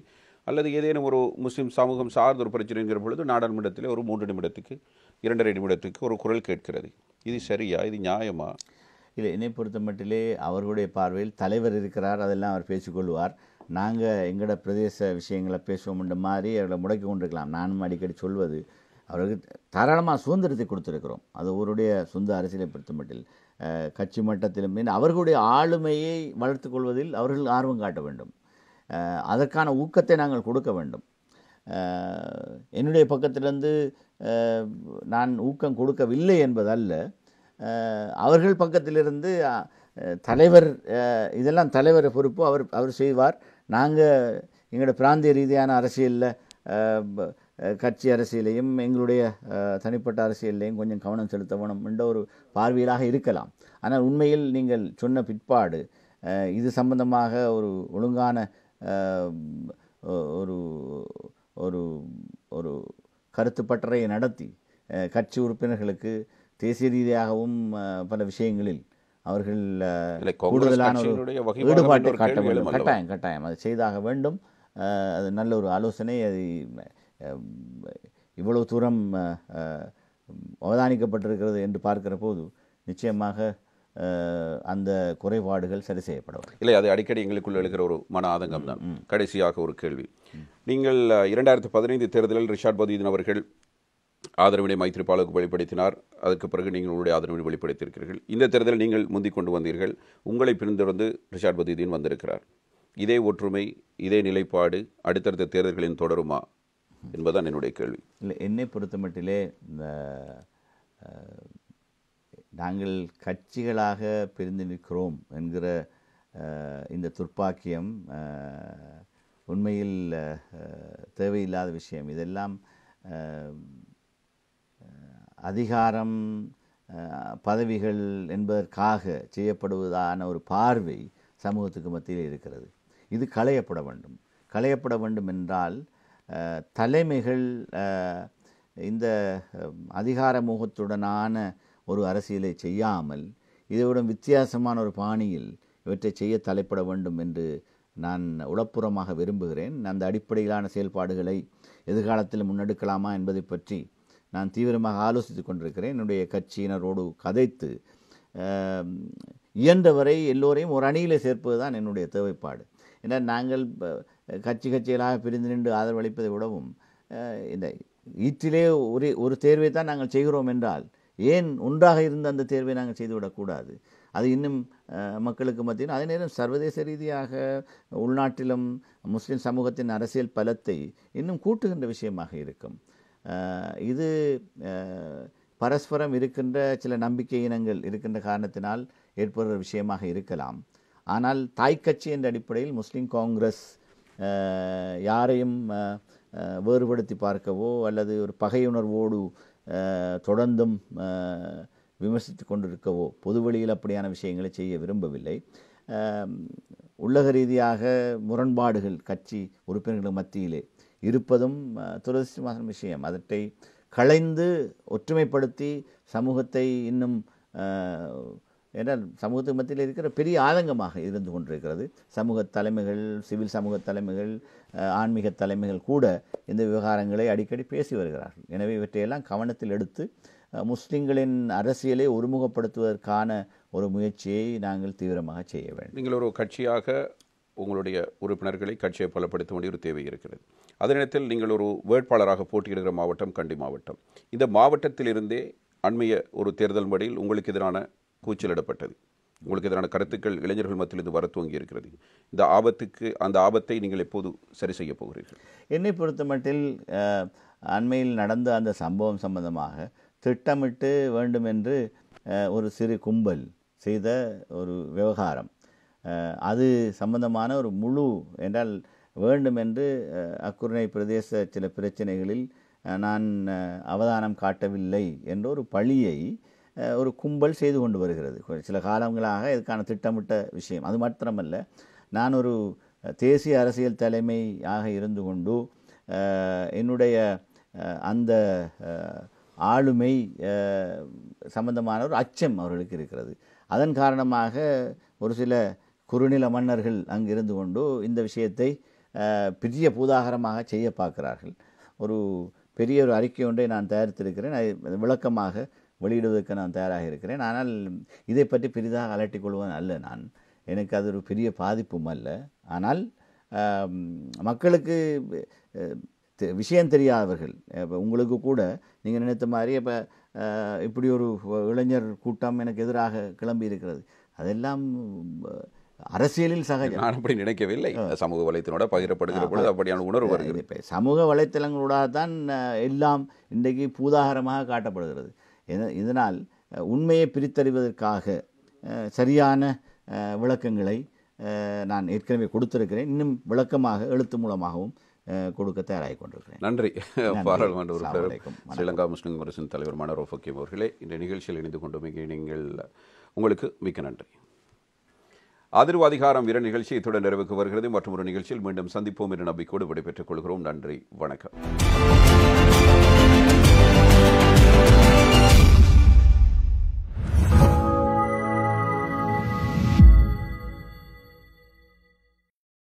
அல்லது ஏதேனும் ஒரு முஸ்லீம் சமூகம் சார்ந்த ஒரு பிரச்சனைங்கிற பொழுது நாடாளுமன்றத்தில் ஒரு 3 நிமிடத்துக்கு 2.5 நிமிடத்துக்கு ஒரு குரல் கேட்கிறது. இது சரியா? இது நியாயமா? இல்லை, என்னை பொறுத்த மட்டிலே அவர்களுடைய பார்வையில் தலைவர் இருக்கிறார், அதெல்லாம் அவர் பேசிக்கொள்வார். நாங்கள் எங்களோட பிரதேச விஷயங்களை பேசுவோம்ன்ற மாதிரி அவர்களை முடக்கி கொண்டிருக்கலாம். நானும் அடிக்கடி சொல்வது, அவர்களுக்கு தாராளமாக சுதந்திரத்தை கொடுத்துருக்கிறோம். அது அவருடைய சொந்த அரசியலை பொறுத்த மட்டில் கட்சி மட்டத்திலும் அவர்களுடைய ஆளுமையை வளர்த்து கொள்வதில் அவர்கள் ஆர்வம் காட்ட வேண்டும். அதற்கான ஊக்கத்தை நாங்கள் கொடுக்க வேண்டும். என்னுடைய பக்கத்திலிருந்து நான் ஊக்கம் கொடுக்கவில்லை என்பதல்ல, அவர்கள் பக்கத்திலிருந்து தலைவர் இதெல்லாம் தலைவர் பொறுப்பு, அவர் செய்வார். நாங்கள் எங்களோட பிராந்திய ரீதியான அரசியலில் கட்சி அரசியலையும் எங்களுடைய தனிப்பட்ட அரசியலையும் கொஞ்சம் கவனம் செலுத்த வேணும் என்ற ஒரு பார்வையிலாக இருக்கலாம். ஆனால் உண்மையில் நீங்கள் சொன்ன பிற்பாடு இது சம்பந்தமாக ஒரு ஒழுங்கான ஒரு ஒரு ஒரு கருத்து பட்டறையை நடத்தி கட்சி உறுப்பினர்களுக்கு தேசிய ரீதியாகவும் பல விஷயங்களில் அவர்கள் கூடுதலான ஒரு ஈடுபாட்டை காட்ட வேண்டும். கட்டாயம் அது செய்தாக வேண்டும். அது நல்ல ஒரு ஆலோசனை. அது இவ்வளவு தூரம் அவதானிக்கப்பட்டிருக்கிறது என்று பார்க்கிற போது நிச்சயமாக அந்த குறைபாடுகள் சரி செய்யப்படும். இல்லை, அது அடிக்கடி எங்களுக்குள்ள எழுகிற ஒரு மன ஆதங்கம் தான். கடைசியாக ஒரு கேள்வி. நீங்கள் 2015 தேர்தலில் ரிஷாட் பதியுதீன் அவர்கள் ஆதரவினை மைத்ரிபாலுக்கு வெளிப்படுத்தினார். அதுக்கு பிறகு நீங்கள் உங்களுடைய ஆதரவினை வெளிப்படுத்தியிருக்கிறீர்கள். இந்த தேர்தலில் நீங்கள் முந்திக் கொண்டு வந்தீர்கள். உங்களை பின்தொடர்ந்து ரிஷாட் பதியுதீன் வந்திருக்கிறார். இதே ஒற்றுமை, இதே நிலைப்பாடு அடுத்தடுத்த தேர்தல்களின் தொடருமா என்பதுதான் என்னுடைய கேள்வி. இல்லை, என்னை பொறுத்த மட்டிலே நாங்கள் கட்சிகளாக பிரிந்து நிற்கிறோம் என்கிற இந்த துர்ப்பாக்கியம் உண்மையில் தேவையில்லாத விஷயம். இதெல்லாம் அதிகாரம், பதவிகள் என்பதற்காக செய்யப்படுவதான ஒரு பார்வை சமூகத்துக்கு மத்தியில் இருக்கிறது. இது களையப்பட வேண்டும் என்றால் தலைமைகள் இந்த அதிகார முகத்துடனான ஒரு அரசியலை செய்யாமல் இதோட வித்தியாசமான ஒரு பாணியில் இவற்றை செய்ய தலைப்பட வேண்டும் என்று நான் உளப்புறமாக விரும்புகிறேன். அந்த அடிப்படையிலான செயல்பாடுகளை எதிர்காலத்தில் முன்னெடுக்கலாமா என்பதை பற்றி நான் தீவிரமாக ஆலோசித்து கொண்டிருக்கிறேன். என்னுடைய கட்சியினரோடு கதைத்து இயன்றவரை எல்லோரையும் ஒரு அணியில் சேர்ப்பது தான் என்னுடைய தேவைப்பாடு. ஏன்னா நாங்கள் கட்சிகளாக பிரிந்து நின்று ஆதரவளிப்பதை விடவும் இந்த ஈற்றிலே ஒரு தேர்வை தான் நாங்கள் செய்கிறோம் என்றால் ஏன் ஒன்றாக இருந்த அந்த தேர்வை நாங்கள் செய்துவிடக்கூடாது? அது இன்னும் மக்களுக்கு மத்தியில் அதே நேரம் சர்வதேச ரீதியாக உள்நாட்டிலும் முஸ்லிம் சமூகத்தின் அரசியல் பலத்தை இன்னும் கூட்டுகின்ற விஷயமாக இருக்கும். இது பரஸ்பரம் இருக்கின்ற சில நம்பிக்கை இனங்கள் இருக்கின்ற காரணத்தினால் ஏற்படுற விஷயமாக இருக்கலாம். ஆனால் தாய் கட்சி என்ற அடிப்படையில் முஸ்லிம் காங்கிரஸ் யாரையும் வேறுபடுத்தி பார்க்கவோ அல்லது ஒரு பகையுணர்வோடு தொடர்ந்தும் விமர்சித்து கொண்டிருக்கவோ பொதுவெளியில் அப்படியான விஷயங்களை செய்ய விரும்பவில்லை. உள்ளக ரீதியாக முரண்பாடுகள் கட்சி உறுப்பினர்கள் மத்தியிலே இருப்பதும் துரதிர்ஷ்டமான விஷயம். அவற்றை களைந்து ஒற்றுமைப்படுத்தி சமூகத்தை இன்னும் என்றால் சமூகத்துக்கு மத்தியில் இருக்கிற பெரிய ஆதங்கமாக இருந்து கொண்டிருக்கிறது. சமூக தலைமைகள், சிவில் சமூக தலைமைகள், ஆன்மீக தலைமைகள் கூட இந்த விவகாரங்களை அடிக்கடி பேசி வருகிறார்கள். எனவே இவற்றையெல்லாம் கவனத்தில் எடுத்து முஸ்லிம்களின் அரசியலை ஒருமுகப்படுத்துவதற்கான ஒரு முயற்சியை நாங்கள் தீவிரமாக செய்ய வேண்டும். நீங்கள் ஒரு கட்சியாக உங்களுடைய உறுப்பினர்களை கட்சியை பலப்படுத்த வேண்டிய ஒரு தேவை இருக்கிறது. அதே நேரத்தில் நீங்கள் ஒரு வேட்பாளராக போட்டியிடுகிற மாவட்டம் கண்டி மாவட்டம். இந்த மாவட்டத்திலிருந்தே அண்மைய ஒரு தேர்தல் மடியில் உங்களுக்கு எதிரான கூச்சலிடப்பட்டது. உங்களுக்கு எதிரான கருத்துக்கள் இளைஞர்கள் மத்தியிலிருந்து வர துவங்கி இருக்கிறது. அந்த ஆபத்தை நீங்கள் எப்போது சரி செய்ய போகிறீர்கள்? என்னை பொறுத்த மட்டில் அண்மையில் நடந்த அந்த சம்பவம் சம்பந்தமாக திட்டமிட்டு வேண்டுமென்று ஒரு சிறு கும்பல் செய்த ஒரு விவகாரம், அது சம்பந்தமான ஒரு முழு என்றால் வேண்டுமென்று அக்குரணை பிரதேச சில பிரச்சனைகளில் நான் அவதானம் காட்டவில்லை என்ற ஒரு பழியை ஒரு கும்பல் செய்து கொண்டு வருகிறது. சில காலங்களாக இதுக்கான திட்டமிட்ட விஷயம். அது மாத்திரமல்ல, நான் ஒரு தேசிய அரசியல் தலைமையாக இருந்து கொண்டு என்னுடைய அந்த ஆளுமை சம்பந்தமான ஒரு அச்சம் அவர்களுக்கு இருக்கிறது. அதன் காரணமாக ஒரு சில குறுநில மன்னர்கள் அங்கு இருந்து கொண்டு இந்த விஷயத்தை பெரிய பூதாகரமாக செய்ய பார்க்கிறார்கள். ஒரு பெரிய ஒரு அறிக்கை ஒன்றை நான் தயாரித்திருக்கிறேன். அதை விளக்கமாக வெளியிடுவதற்கு நான் தயாராக இருக்கிறேன். ஆனால் இதை பற்றி பெரிதாக அலட்டிக் கொள்வதன் அல்ல நான். எனக்கு அது ஒரு பெரிய பாதிப்பும் அல்ல. ஆனால் மக்களுக்கு விஷயம் தெரியாதவர்கள், இப்போ உங்களுக்கு கூட நீங்கள் நினைத்த மாதிரி இப்போ இப்படி ஒரு இளைஞர் கூட்டம் எனக்கு எதிராக கிளம்பி இருக்கிறது, அதெல்லாம் அரசியலில் சகஜம். நான் அப்படி நினைக்கவில்லை. சமூக வலைத்தளோட பகிரப்படுகிற பொழுது அப்படியான உணர்வு வருகிறது. இப்போ சமூக வலைத்தளங்களோட தான் எல்லாம் இன்றைக்கு பூதாகரமாக காட்டப்படுகிறது. இதனால் உண்மையை பிரித்தறிவதற்காக சரியான விளக்கங்களை நான் ஏற்கனவே கொடுத்திருக்கிறேன். இன்னும் விளக்கமாக எழுத்து மூலமாகவும் கொடுக்க தயாராகி கொண்டிருக்கிறேன். நன்றி. பாராளுமன்ற உறுப்பினர் ஸ்ரீலங்கா முஸ்லிம் காங்கிரசின் தலைவருமான ரவுஃப் ஹக்கீம் அவர்களே, இந்த நிகழ்ச்சியில் இணைந்து கொண்டு உங்களுக்கு மிக்க நன்றி. ஆதரவு அதிகாரம் வீர நிகழ்ச்சி இத்துடன் நிறைவுக்கு வருகிறது. மற்றும் ஒரு நிகழ்ச்சியில் மீண்டும் சந்திப்போம் என்ற நம்பிக்கையோடு விடைபெற்றுக் கொள்கிறோம். நன்றி, வணக்கம்.